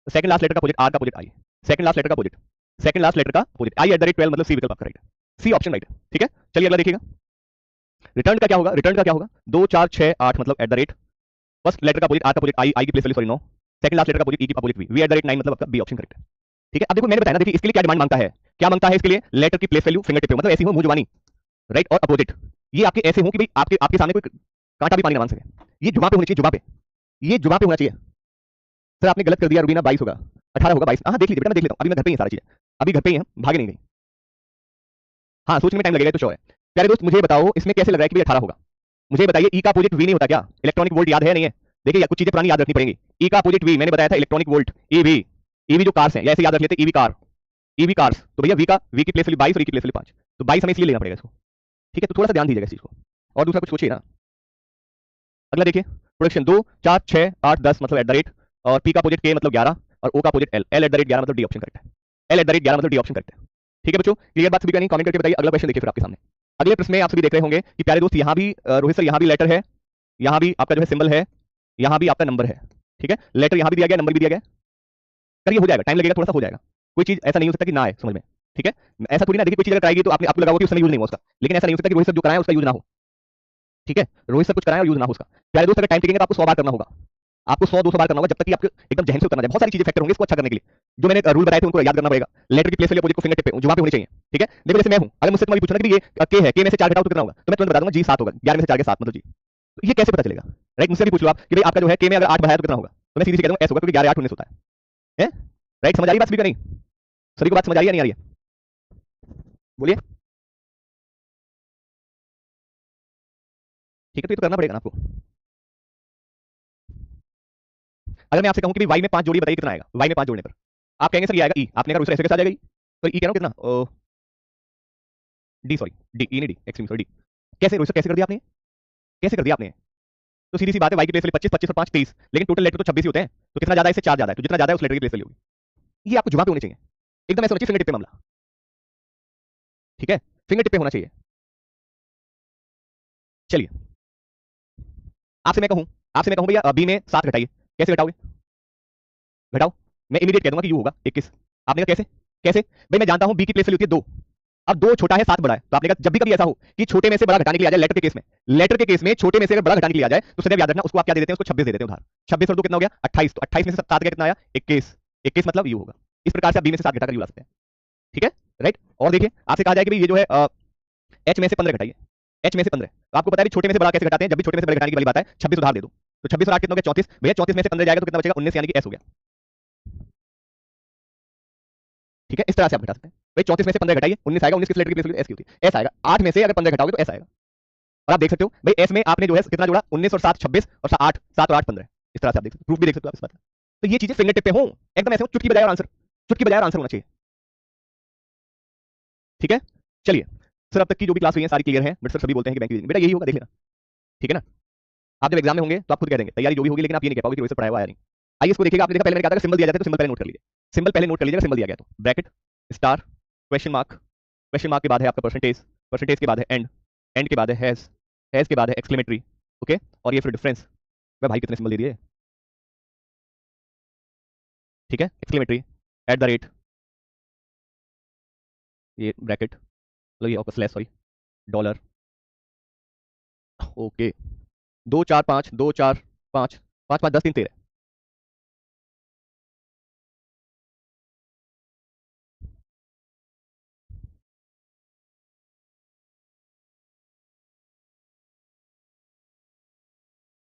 second last letter का अपोजिट आर का opposite I, second last letter का अपोजिट, सेकंड लास्ट लेटर का opposite I at the rate 12, मतलब सी विकल्प आपका राइट, सी ऑप्शन राइट। ठीक है, चलिए अगला देखिएगा, रिटर्न का क्या होगा, रिटर्न का क्या होगा, 2 4 6 8 मतलब at the rate, first letter का अपोजिट आर का अपोजिट आई, आई की place value sorry 9, second last letter का अपोजिट ई की opposite V, V at the rate 9 मतलब आपका बी ऑप्शन करेक्ट है। ठीक है, अब देखो मैंने बताया ना, देखिए इसके लिए क्या डिमांड मांगता है, क्या मांगता है इसके लिए, लेटर की प्लेस वैल्यू फिंगर टिप पे, मतलब ऐसी हो मुंह जुबानी। राइट, और अपोजिट ये आपके ऐसे हो कि भाई आपके आपके सामने कोई कांटा भी पानी ना मांग सके, ये जुबान पे होनी चाहिए, जुबान पे, ये जुबान पे होना चाहिए। सर आपने गलत कर दिया, रुबीना 22 होगा, 18 होगा 22, हाँ देख लीजिए बेटा, मैं देख लेता हूँ, अभी मैं घर पे ही सारी चीजें, अभी घर पे ही हम भागे नहीं गई। हाँ सोचने में टाइम लगेगा तो श्योर है। प्यारे दोस्त मुझे बताओ इसमें कैसे लग रहा है कि 18 होगा, मुझे बताइए। ई का अपोजिट वी नहीं होता क्या, इलेक्ट्रॉनिक वोल्ट याद है नहीं है, देखिए कुछ चीजें पुरानी याद रखनी पड़ेंगी। ई का अपोजिट वी मैंने बताया था इलेक्ट्रॉनिक वोल्ट, ईवी, ईवी जो कार्स हैं, या ऐसे याद रख लेते ईवी कार, ईवी कार्स, तो भैया वी का वी की प्लेस वैल्यू 22 और ई की प्लेस वैल्यू 5, तो 22 हमें इसलिए लेना पड़ेगा इसको, ठीक है। तो थोड़ा सा ध्यान दीजिएगा इस चीज को, और दूसरा कुछ सोचिए ना। अगला देखिए, प्रोडक्शन 2 4 6 8 10 मतलब एट द रेट, और पी का अपोजिट के मतलब 11, और ओ का opposite L, L eight the rate 11 मतलब डी ऑप्शन करेक्ट है, एल एट द रेट 11 मतलब डी ऑप्शन करेक्ट है, ठीक है बच्चों। क्लियर बात सभी का नहीं? कमेंट करके बताइए। अगला क्वेश्चन देखिए फिर आपके सामने। अगले प्रश्न में आप सभी देख रहे होंगे कि प्यारे दोस्त यहाँ भी रोहित सर यहाँ भी लेटर है, यहाँ भी आपका जो है सिंबल है, यहाँ भी आपका नंबर है, ठीक है। लेटर यहाँ भी दिया गया, नंबर भी दिया गया। करिए, हो जाएगा, टाइम लगेगा, थोड़ा सा हो जाएगा। कोई चीज ऐसा नहीं हो सकता कि ना आए समझ में, ठीक है। ऐसा थोड़ी ना देखिए, कोई चीज अगर आएगी तो आपने आपको लगा होगा कि उस समय यूज नहीं हुआ उसका, लेकिन ऐसा नहीं हो सकता कि रोहित सर जो कराया उसका यूज ना हो, ठीक है। रोहित सर कुछ कराया और यूज ना हो उसका। प्यारे दोस्त अगर टाइम टिकेंगे तो आपको 100 बार करना होगा, आपको 100 200 बार करना होगा, जब तक कि आपको एकदम जहन से उतरना जाए। बहुत सारी चीजें फैक्टर होंगे इसको अच्छा करने के लिए, जो मैंने रूल बताए थे उनको याद करना पड़ेगा। लेटर की प्लेस वाली अपोजिट को फिंगर टिप पे जो वहां पे होनी चाहिए, ठीक है। देखो जैसे मैं हूं, अगर मुझसे तुम्हारी पूछना कि ये के है, के में से 4 घटाओ तो कितना होगा, तो मैं तुरंत बता दूंगा जी 7 होगा, 11 में से 4 के 7 मतलब जी। तो ये कैसे पता चलेगा? राइट, मुझसे भी पूछ लो आप कि भाई आपका जो है के में अगर 8 बढ़ाया तो कितना होगा, तो मैं सीधी सी कह दूंगा एस होगा, क्योंकि 11 8 19 होता है। राइट, समझ आ रही बात सभी का नहीं? सभी को बात समझ आ रही है नहीं आ रही है? बोलिए। ठीक है, तो ये तो करना पड़ेगा ना आपको। अगर मैं आपसे कहूं कि भाई y में 5 जोड़िए, बताइए कितना आएगा y में 5 जोड़ने पर? आप कहेंगे सर ये आएगा e, आपने कहा रोहित सर ऐसे कैसे आ जाएगा e, तो e कह रहा हूं कितना डी, सॉरी डी, ई नहीं डी, एक्सक्यूज सॉरी डी। कैसे रोहित सर कैसे कर दिया आपने, कैसे कर दिया आपने? तो सीधी सी बात है, y की प्लेस वाली 25 25 और 5 23, लेकिन टोटल लेटर तो 26 ही होते हैं, तो कितना ज्यादा है? इससे 4 ज्यादा है, तो जितना ज्यादा है उस लेटर की प्लेस वाली होगी। ये आपको जुबान पे होनी चाहिए, एकदम ऐसा होना चाहिए, फिंगर टिप पे मामला, ठीक है, फिंगर टिप पे होना चाहिए। चलिए, आपसे मैं कहूं, आपसे मैं कहूं भैया बी में 7 घटाइए, कैसे घटाओगे? घटाओ, मैं इमीडिएट कह दूंगा कि यू होगा 21। आपने कहा कैसे? कैसे भाई? मैं जानता हूं बी की प्लेस वाली होती है 2, अब 2 छोटा है 7 बड़ा है, तो आपने कहा जब भी कभी ऐसा हो कि छोटे में से बड़ा घटाने के लिए आ जाए, लेटर के केस में, लेटर के केस में छोटे में से अगर बड़ा घटाने के लिए आ जाए, तो सदैव याद रखना उसको आप क्या दे देते हैं? उसको 26 दे देते हैं उधार। 26 और 2 कितना हो गया? 28, तो 28 में से 7 गया कितना आया? 21, 21 मतलब यू होगा। इस प्रकार से आप बी में से 7 घटाकर यू ला सकते हैं, ठीक है। राइट, और देखिए आपसे कहा जाए कि ये जो है एच में से 15 घटाइए, एच में से 15, तो आपको पता है छोटे में से बड़ा कैसे घटाते हैं? जब भी छोटे में से बड़े घटाने की वाली बात है, 26 उधार दे दो, तो 26 और 8 कितना हो गया? 34। भैया 34 में से 15 जाएगा तो कितना बचेगा? 19, यानी कि एस हो गया, ठीक है। इस तरह से आप घटा सकते हैं। भाई 34 में से 15 घटाइए, 19 आएगा, 19 किस लेटर की प्लेस एस की होती है, एस आएगा। 8 में से अगर 15 घटाओगे तो एस आएगा, और आप देख सकते हो भाई एस में आपने जो है कितना जोड़ा? 19 और 7 26, और 8 7 और 8 15। इस तरह से आप देख सकते हो, प्रूफ भी देख सकते हो आप इस बात का। तो ये चीजें फिंगर टिप पे हो, एकदम ऐसे हो, चुटकी बजाय और आंसर, चुटकी बजाय और आंसर होना चाहिए, ठीक है। चलिए सर, अब तक की जो भी क्लास हुई है सारी क्लियर है, बट सर सभी बोलते हैं कि बैंक की बेटा यही होगा, देख लेना, ठीक है ना। आप जब एग्जाम में होंगे तो आप खुद कह देंगे तैयारी जो भी होगी, लेकिन आप ये नहीं कह पाओगे कि रोहित सर पढ़ाया हुआ आया नहीं। आइए इसको देखिएगा, आपने देखा पहले मैंने कहा था सिंबल दिया जाता है तो सिंबल पहले नोट कर लीजिए, सिंबल पहले नोट कर लीजिएगा। सिंबल दिया गया तो bracket, star, question mark, question mark के बाद है आपका परसेंटेज, परसेंटेज के बाद है एंड, एंड के बाद है हैज, हैज के बाद है एक्सक्लेमेटरी, ओके, और ये फिर डिफरेंस। भाई कितने सिंबल दे दिए, ठीक है। एक्सक्लेमेटरी, एट द रेट, ये ब्रैकेट, मतलब ये आपका स्लैश, सॉरी, डॉलर, ओके। 2 4 5 2 4 5 5 5 10 3 13,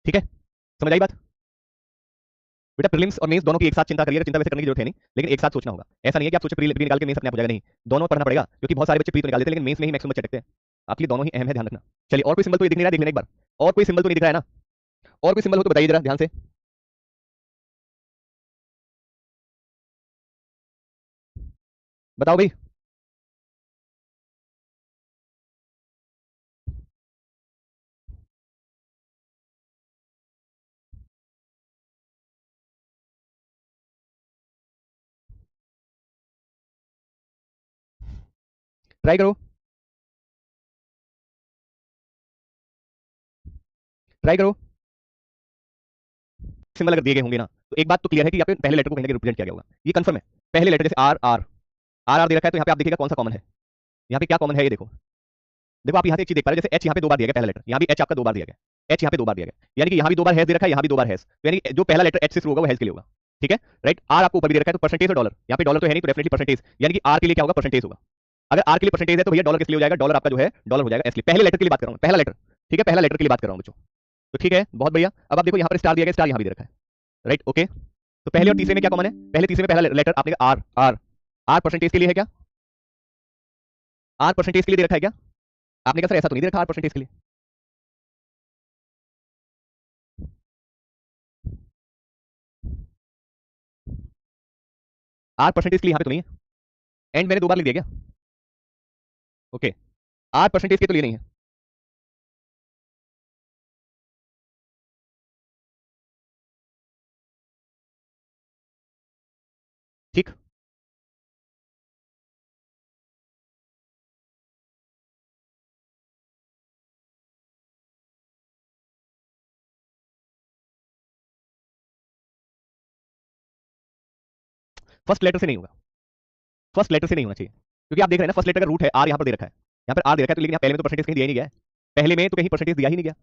ठीक है। समझ आई बात? बेटा प्रीलिम्स और मेंस दोनों की एक साथ चिंता करिए, चिंता वैसे करने की जरूरत है नहीं, लेकिन एक साथ सोचना होगा। ऐसा नहीं है कि आप सोचे प्री निकाल के मेंस अपने आप हो जाएगा, नहीं, दोनों पढ़ना पड़ेगा, क्योंकि बहुत सारे बच्चे प्री तो निकाल देते हैं लेकिन मेंस में ही मैक्सिमम बच्चे अटकते हैं। आपके लिए दोनों ही अहम है, ध्यान रखना। चलिए, और कोई सिंबल तो ये दिख नहीं रहा, देख लेना एक बार, और कोई सिंबल तो नहीं दिख रहा है ना? और कोई सिंबल हो तो बताइए जरा ध्यान से। बताओ भाई। ट्राई करो, ट्राई करो। सिंबल अगर दिए गए होंगे ना, तो एक बात तो क्लियर है कि यहाँ पे पहले लेटर को कहीं ना कहीं रिप्रेजेंट किया गया होगा, ये कंफर्म है। पहले लेटर जैसे आर आर, आर आर दे रखा है, तो यहाँ पे आप देखिएगा कौन सा कॉमन है, यहाँ पे क्या कॉमन है ये देखो। देखो आप यहाँ से एक चीज देख पा रहे हो, जैसे एच यहाँ पे 2 बार दिया गया पहला लेटर, यहाँ भी एच आपका 2 बार दिया गया, एच यहाँ पे 2 बार दिया गया, यानी कि यहाँ भी 2 बार हैज दे रखा है, यहाँ भी 2 बार हैज, तो यानी कि जो पहला लेटर एच से शुरू होगा वो हैज के लिए होगा, ठीक है। राइट, आर आपको ऊपर भी दे रखा है, तो परसेंटेज और डॉलर, यहाँ पे डॉलर तो है नहीं, तो डेफिनेटली परसेंटेज, यानी कि आर के लिए क्या होगा? परसेंटेज होगा। अगर आर के लिए परसेंटेज है तो भैया डॉलर किस लिए हो जाएगा? डॉलर आपका जो है डॉलर हो जाएगा एस लिए। पहले लेटर के लिए बात कर रहा हूँ, पहला लेटर, ठीक है, पहला लेटर के लिए बात कर रहा हूँ बच्चों। तो ठीक है, बहुत बढ़िया। अब आप देखो यहाँ पर स्टार दिया गया, स्टार यहाँ भी दे रखा है, राइट, ओके। तो पहले और तीसरे में क्या कॉमन है? पहले तीसरे में पहला लेटर आपने आर, आर, आर परसेंटेज के लिए है क्या? आर परसेंटेज के लिए दे रखा है क्या? आपने कहा सर ऐसा तो नहीं दे रखा आर परसेंटेज के लिए। आर परसेंटेज के लिए यहाँ पे तो नहीं है, एंड मैंने 2 बार लिख दिया क्या? ओके, आर परसेंटेज के तो लिए नहीं है, ठीक। फर्स्ट लेटर से नहीं होगा, फर्स्ट लेटर से नहीं होना चाहिए, क्योंकि आप देख रहे हैं ना फर्स्ट लेटर का रूट है आर, यहाँ पर दे रखा है, यहाँ पर आर दे रखा है, तो लेकिन यहाँ पहले में तो परसेंटेज कहीं दिया ही नहीं गया है, पहले में तो कहीं परसेंटेज दिया ही नहीं गया,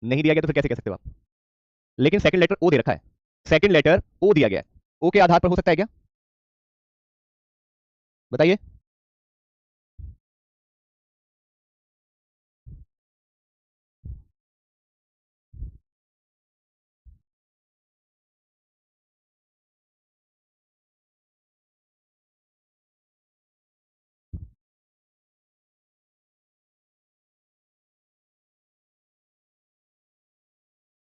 नहीं दिया गया तो फिर कैसे कह सकते हो आप। लेकिन सेकंड लेटर ओ दे रखा है, सेकंड लेटर ओ दिया गया है, ओ के आधार पर हो सकता है क्या, बताइए।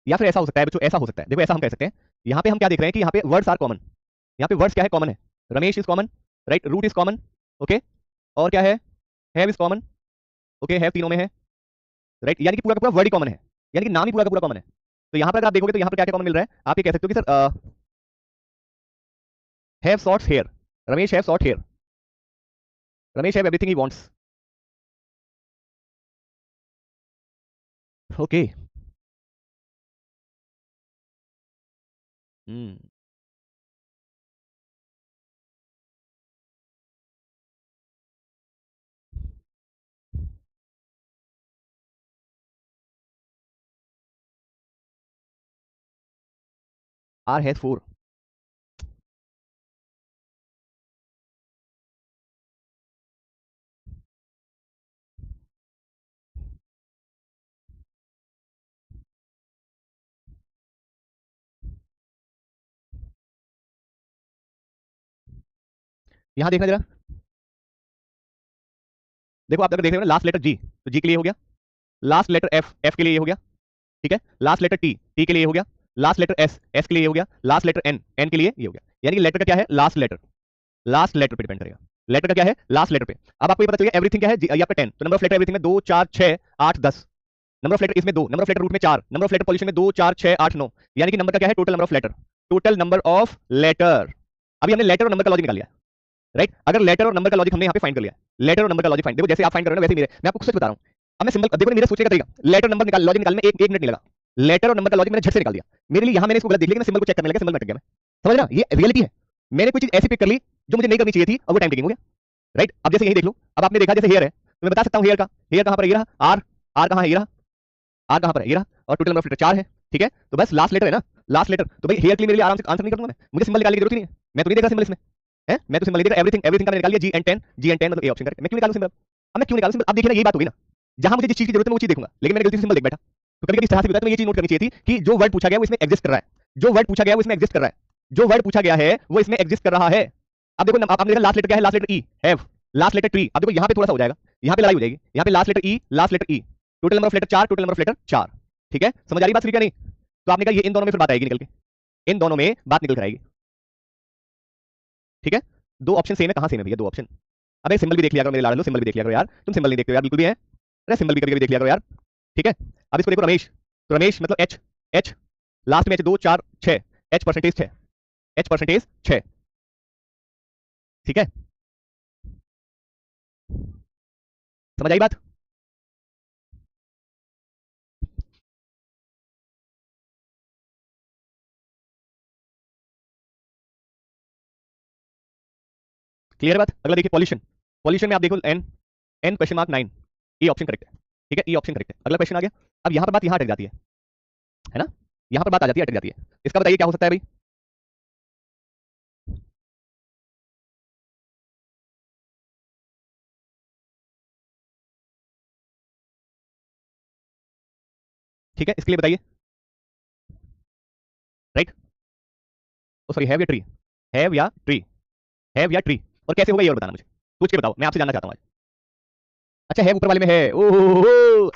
या फिर ऐसा हो सकता है बच्चों, ऐसा हो सकता है, देखो ऐसा हम कह सकते हैं, यहाँ पे हम क्या देख रहे हैं कि यहाँ पे वर्ड्स आर कॉमन, यहाँ पे वर्ड्स क्या है, कॉमन है, Ramesh is common, right, root is common, okay, और क्या है, have is common, okay, have तीनों में है, राइट, यानी कि पूरा का पूरा वर्ड ही कॉमन है, यानी कि नाम ही पूरा का पूरा कॉमन है। तो यहाँ पर अगर आप देखोगे तो यहाँ पर क्या क्या कॉमन मिल रहा है, आप ये कह सकते हो कि sir have shorts hair, Ramesh have short hair, Ramesh have everything ही वांट्स, ओके, आर हैज 4, यहाँ देखना जरा, देखो आप अगर देख रहे हो ना लास्ट लेटर जी, तो जी के लिए हो गया, लास्ट लेटर एफ, एफ के लिए ये हो गया, ठीक है, लास्ट लेटर टी, टी के लिए ये हो गया, लास्ट लेटर एस, एस के लिए ये हो गया, लास्ट लेटर एन, एन के लिए ये हो गया, यानी कि लेटर का क्या है, लास्ट लेटर, लास्ट लेटर पे डिपेंड करेगा, लेटर का क्या है, लास्ट लेटर पे। अब आपको ये पता चल गया एवरीथिंग क्या है, यहाँ पे 10, तो नंबर ऑफ लेटर एवरीथिंग में 2 4 6 8 10, नंबर ऑफ लेटर इसमें 2, नंबर ऑफ लेटर रूट में 4, नंबर ऑफ लेटर पॉजिशन में 2 4 6 8 9, यानी कि नंबर का क्या है, total number of letter, total number of letter. अभी हमने लेटर और नंबर का लॉजिक निकाल लिया, राइट, अगर लेटर और नंबर का लॉजिक हमने यहाँ पे फाइंड कर लिया, लेटर और नंबर का लॉजिक फाइंड, देखो जैसे आप फाइंड कर रहे हो वैसे ही मेरे, मैं आपको कुछ बता रहा हूँ, अब मैं सिंबल देखो मेरे सोचने का तरीका, लेटर नंबर निकाल लॉजिक निकालने में एक मिनट नहीं लगा, लेटर और नंबर का लॉजिक मैंने झट से निकाल दिया, मेरे लिए यहाँ मैंने इसको गलत देख लिया, मैं सिंबल को चेक करने लगा, सिंबल में अटक गया मैं, समझ रहा, ये रियलिटी है, मैंने कोई चीज ऐसी पिक कर ली जो मुझे नहीं करनी चाहिए थी और वो टाइम टेकिंग हो गया, राइट। अब जैसे यही देख लो, अब आपने देखा जैसे हेयर है, तो मैं बता सकता हूँ हेयर का, हेयर कहाँ पर है, ये रहा आर, आर कहाँ है, ये रहा आर, कहाँ पर है, ये रहा, और टोटल नंबर ऑफ लेटर 4 है, ठीक है, तो बस लास्ट लेटर है ना, लास्ट लेटर, तो भाई हेयर के लिए मेरे लिए आराम से आंसर नहीं कर दूंगा मैं, मुझे सिंबल निकालने की जरूरत ही नहीं है, मैं तो नहीं देख रहा सिंबल इसमें है, मैं तो सिंबल नहीं देख रहा, एवरीथिंग, एवरीथिंग का मैंने निकाल लिया, जी एंड 10, जी एंड 10 मतलब ए ऑप्शन करेक्ट, मैं क्यों निकालूं सिंबल, अब मैं क्यों निकालूं सिंबल, अब देखिए ना यही बात होगी ना, जहां मुझे जिस चीज की जरूरत है मैं वो चीज देखूंगा, लेकिन मैंने गलती से सिंबल देख बैठा, तो कभी कभी इस तरह से भी होता है, तो ये चीज नोट करनी चाहिए थी कि जो वर्ड पूछा गया वो इसमें एग्जिस्ट कर रहा है, जो वर्ड पूछा गया वो इसमें एग्जिस्ट कर रहा है, जो वर्ड पूछा गया है वो इसमें एग्जिस्ट कर रहा है। अब देखो आपने देखा लास्ट लेटर क्या है, last letter E, have, last letter tree, अब देखो यहाँ पे थोड़ा सा हो जाएगा, यहाँ पे लड़ाई हो जाएगी, यहाँ पे last letter E, last letter E, total number of letter 4, total number of letter 4, ठीक है, समझ आ रही बात क्या नहीं, तो आपने कहा ये इन दोनों में फिर बात आएगी निकल के, इन दोनों में बात निकल कर आएगी, ठीक है, दो ऑप्शन सेम है, कहां सेम है भैया, दो ऑप्शन, अब एक सिंबल भी देख लिया करो मेरे लाडलो, सिंबल भी देख लिया करो यार, तुम सिंबल नहीं देखते हो यार बिल्कुल भी है, अरे सिंबल भी कभी कभी देख लिया करो यार, ठीक है। अब इसको देखो रमेश, तो रमेश मतलब एच, एच लास्ट में H 2 4 6, H percentage 6, H percentage 6, ठीक है, समझ आई बात, क्लियर बात। अगला देखिए पॉल्यूशन, पॉल्यूशन में आप देखो N, N question mark 9, A option correct है, ठीक है, ए ऑप्शन करेक्ट है। अगला क्वेश्चन आ गया, अब यहां पर बात यहां अटक जाती है ना, यहां पर बात आ जाती है, अटक जाती है, इसका बताइए क्या हो सकता है भाई, ठीक है, इसके लिए बताइए, राइट, ओ सॉरी हैव या ट्री, हैव या ट्री, हैव या ट्री, और कैसे होगा ये और बताना मुझे, सोच के बताओ, मैं आपसे जानना चाहता हूं आज। अच्छा है ऊपर वाले में है, ओहो,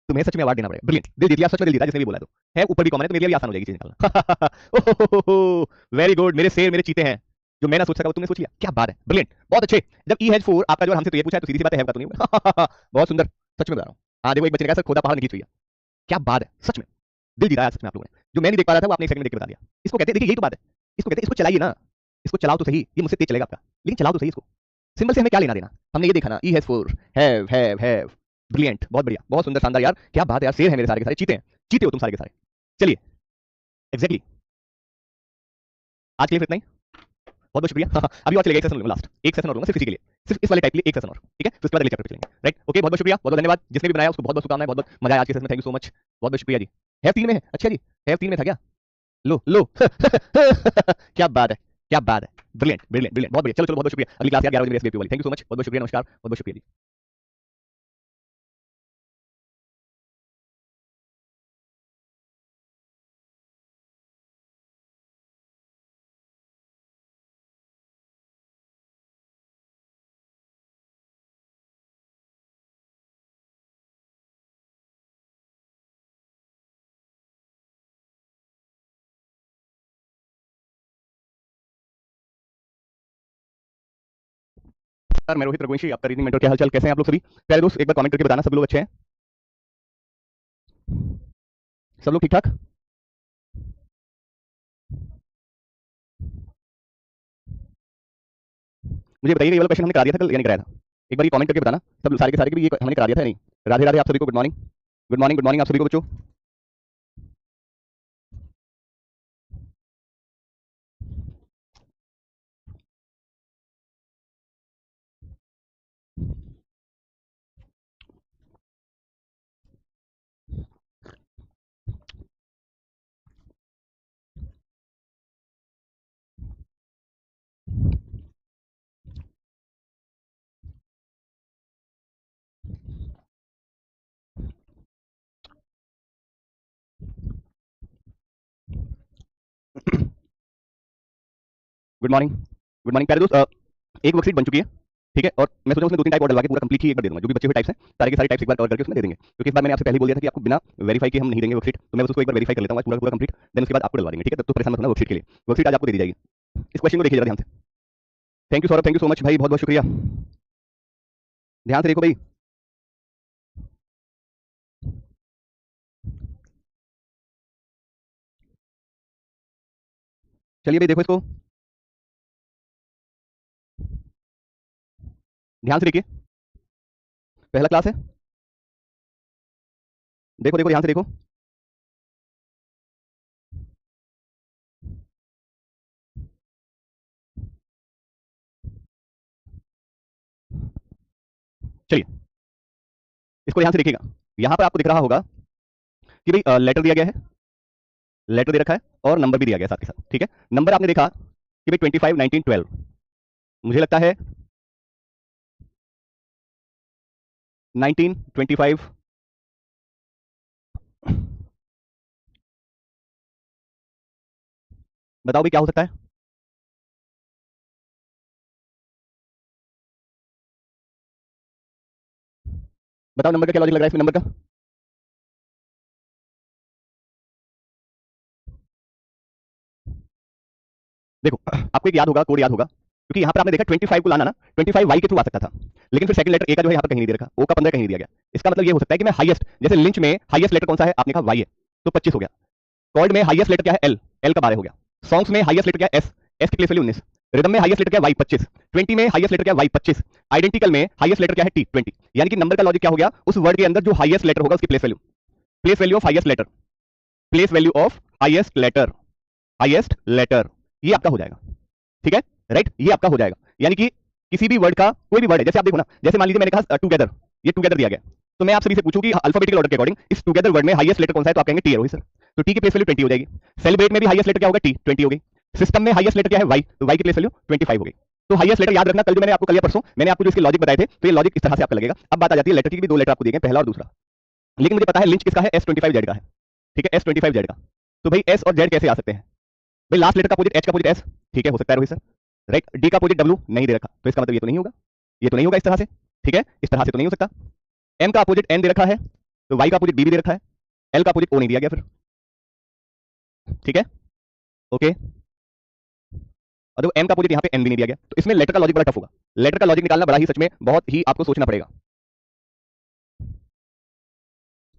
तुम्हें सच में अवार्ड देना पड़ेगा, ब्रिलियंट, दिल जीत लिया, सच में दिल जीता जिसने भी बोला, तो है ऊपर भी कॉमन है, तो मेरे लिए भी आसान हो जाएगी चीज निकालना, वेरी गुड, मेरे शेर मेरे चीते हैं जो मैं ना सोच सका वो तुमने सोच लिया, क्या बात है, ब्रिलियंट, बहुत अच्छे। जब ई हैज 4 आपका जो हमसे तो ये पूछा है तो सीधी सी बात है, हैव का तो नहीं होगा। बहुत सुंदर, सच में बता रहा हूं। हाँ देखो एक बच्चे ने कहा सर खोदा पहाड़ नहीं खींच भैया, क्या बात है, सच में दिल जीता है सच में आप लोगों ने। जो मैं नहीं देख पा रहा था वो आपने एक सेकंड में देख के बता दिया। इसको कहते हैं, देखिए यही तो बात है, इसको कहते हैं, इसको चलाइए ना, इसको चलाओ तो सही, ये मुझसे तेज चलेगा आपका, लेकिन चलाओ तो सही इसको। सिंबल से हमें क्या लेना देना, हमने ये देखा ना, ई हैज 4, हैव, ब्रिलियंट, बहुत बढ़िया, बहुत सुंदर, शानदार यार, क्या बात है यार, शेर है मेरे सारे के सारे, चीते हैं, चीते हो तुम सारे के सारे। चलिए एग्जैक्टली, आज के लिए फिर इतना ही, बहुत बहुत शुक्रिया। अभी और चलेगा, एक सेशन लूंगा लास्ट, एक सेशन और लूंगा सिर्फ इसी के लिए, सिर्फ इस वाले टाइप के लिए एक सेशन और, ठीक है, फिर उसके बाद अगले चैप्टर पे चलेंगे, राइट। ओके, बहुत बहुत शुक्रिया, बहुत बहुत धन्यवाद, जिसने भी बनाया उसको बहुत बहुत शुभकामनाएं, बहुत बहुत मजा आया आज के सेशन में, थैंक यू सो मच, बहुत बहुत शुक्रिया जी। हैव 3 में है, अच्छा जी, हैव 3 में था क्या, लो लो। क्या बात है, क्या बात है, ब्रिलियंट ब्रिलियंट ब्रिलियंट, बहुत बढ़िया, चलो चलो, बहुत बहुत शुक्रिया, अगली क्लास यार 11 बजे मेरी SBP वाली, थैंक यू सो मच, बहुत बहुत शुक्रिया, नमस्कार, बहुत बहुत शुक्रिया जी। सर मैं रोहित रघुवंशी, आपका रीजनिंग मेंटर, क्या हाल चाल, कैसे हैं आप लोग सभी प्यारे दोस्त, एक बार कमेंट करके बताना सब लोग अच्छे हैं, सब लोग ठीक ठाक। मुझे बताइए ये वाला क्वेश्चन हमने करा दिया था कल या नहीं कराया था, एक बार ये कमेंट करके बताना सब सारे के सारे, कि भी ये हमने करा दिया था या नहीं। राधे राधे आप सभी को, good morning, good morning, good morning आप सभी को बच्चों। गुड मॉर्निंग, गुड मॉर्निंग प्यारे दोस्त, एक वर्कशीट बन चुकी है, ठीक है, और मैं सोचा उसमें 2-3 टाइप और डलवा के पूरा कंप्लीट ही एक बार दे दूंगा, जो भी बचे हुए टाइप्स हैं सारे के सारे टाइप्स एक बार कवर करके उसमें दे देंगे, क्योंकि इस बार मैंने आपसे पहले बोल दिया था कि आपको बिना वेरीफाई के हम नहीं देंगे वर्कशीट, तो मैं बस उसको एक बार वेरीफाई कर लेता हूँ पूरा पूरा कंप्लीट, देन उसके बाद आपको डलवा देंगे, ठीक है, तो परेशान मत होना वर्कशीट के लिए, वर्कशीट आज आपको दे दी जाएगी। इस क्वेश्चन को देखिए जरा ध्यान से, thank you Saurabh, thank you so much भाई, बहुत बहुत शुक्रिया, ध्यान से देखो भाई। चलिए भाई देखो इसको, ध्यान से देखिए, पहला क्लास है, देखो देखो ध्यान से देखो, चलिए इसको ध्यान से देखिएगा, यहाँ पर आपको दिख रहा होगा कि भाई लेटर दिया गया है, लेटर दे रखा है और नंबर भी दिया गया है साथ के साथ, ठीक है, नंबर आपने देखा कि भाई 25, 19, 12, मुझे लगता है 19, 25, बताओ भाई क्या हो सकता है, बताओ नंबर का क्या लॉजिक लग रहा है इसमें, नंबर का, देखो आपको एक याद होगा, कोड याद होगा, क्योंकि यहाँ पर आपने देखा 25 को लाना ना, 25 वाई के थ्रू आ सकता था, लेकिन फिर सेकंड लेटर ए का जो है यहाँ पर कहीं नहीं दे रखा, ओ का 15 कहीं नहीं दिया गया, इसका मतलब ये हो सकता है कि मैं हाईएस्ट, जैसे लिंच में हाईएस्ट लेटर कौन सा है आपने कहा वाई है, तो 25 हो गया, कॉर्ड में हाईएस्ट लेटर क्या है एल, एल का 12 हो गया, सॉन्ग्स में हाईएस्ट लेटर क्या है एस, एस की प्लेस वैल्यू 19, रिदम में हाईएस्ट लेटर क्या है वाई 25, 20 में हाईएस्ट लेटर क्या है वाई 25, आइडेंटिकल में हाईएस्ट लेटर क्या है टी 20, यानी कि नंबर का लॉजिक क्या हो गया, उस वर्ड के अंदर जो हाईएस्ट लेटर होगा उसकी place value of highest letter, place value of highest letter, highest letter, ये आपका हो जाएगा, ठीक है, राइट, ये आपका हो जाएगा, यानी कि किसी भी वर्ड का कोई भी वर्ड है, जैसे आप देखो ना, जैसे मान लीजिए मैंने कहा टुगेदर, ये टुगेदर दिया गया, तो मैं आप सभी से पूछूं कि अल्फाबेटिकल ऑर्डर के अकॉर्डिंग इस टुगेदर वर्ड में हाईएस्ट लेटर कौन सा है, तो आप कहेंगे टी है रोहित सर, तो टी की प्लेस वैल्यू 20 हो जाएगी, सेलिब्रेट में भी हाईएस्ट लेटर क्या होगा टी 20 हो गई, सिस्टम में हाईएस्ट लेटर क्या है वाई, तो वाई की प्लेस वैल्यू 25 हो गई, तो हाईएस्ट लेटर याद रखना, कल जो मैंने आपको कल या परसों मैंने आपको जो इसके लॉजिक बताए थे, तो ये लॉजिक इस तरह से आपका लगेगा। अब बात आ जाती है लेटर की, भी 2 लेटर आपको दिए गए, पहला और दूसरा, लेकिन मुझे पता है लिंच किसका है, S25Z का है, ठीक है, S25Z का, तो भाई एस और जेड कैसे आ सकते हैं, भाई लास्ट लेटर का अपोजिट एच का अपोजिट एस, ठीक है, हो सकता है रोहित सर, राइट, डी का अपोजिट डब्ल्यू नहीं दे रखा, तो इसका मतलब ये तो नहीं होगा, ये तो नहीं होगा इस तरह से, ठीक है, इस तरह से तो नहीं हो सकता, एम का अपोजिट एन दे रखा है, तो वाई का अपोजिट बी भी दे रखा है, एल का अपोजिट ओ नहीं दिया गया फिर, ठीक है, ओके, और देखो m का अपोजिट यहाँ पे n भी नहीं दिया गया, तो इसमें लेटर का लॉजिक बड़ा टफ होगा। लेटर का लॉजिक निकालना बड़ा ही सच में बहुत ही आपको सोचना पड़ेगा।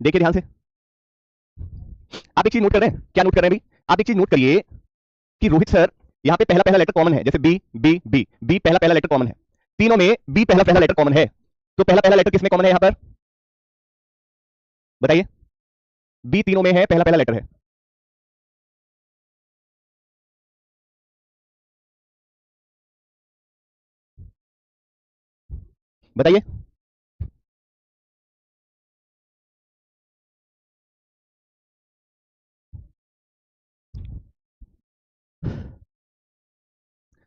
देखिए ध्यान से, आप एक चीज नोट कर रहे हैं, क्या नोट कर रहे हैं भाई? आप एक चीज नोट करिए कि रोहित सर यहाँ पे पहला पहला लेटर कॉमन है, जैसे बी बी बी बी पहला पहला लेटर कॉमन है, तीनों में बी पहला पहला लेटर कॉमन है, तो पहला पहला लेटर किसमें कॉमन है यहाँ पर बताइए? बी तीनों में है, पहला पहला लेटर है। बताइए।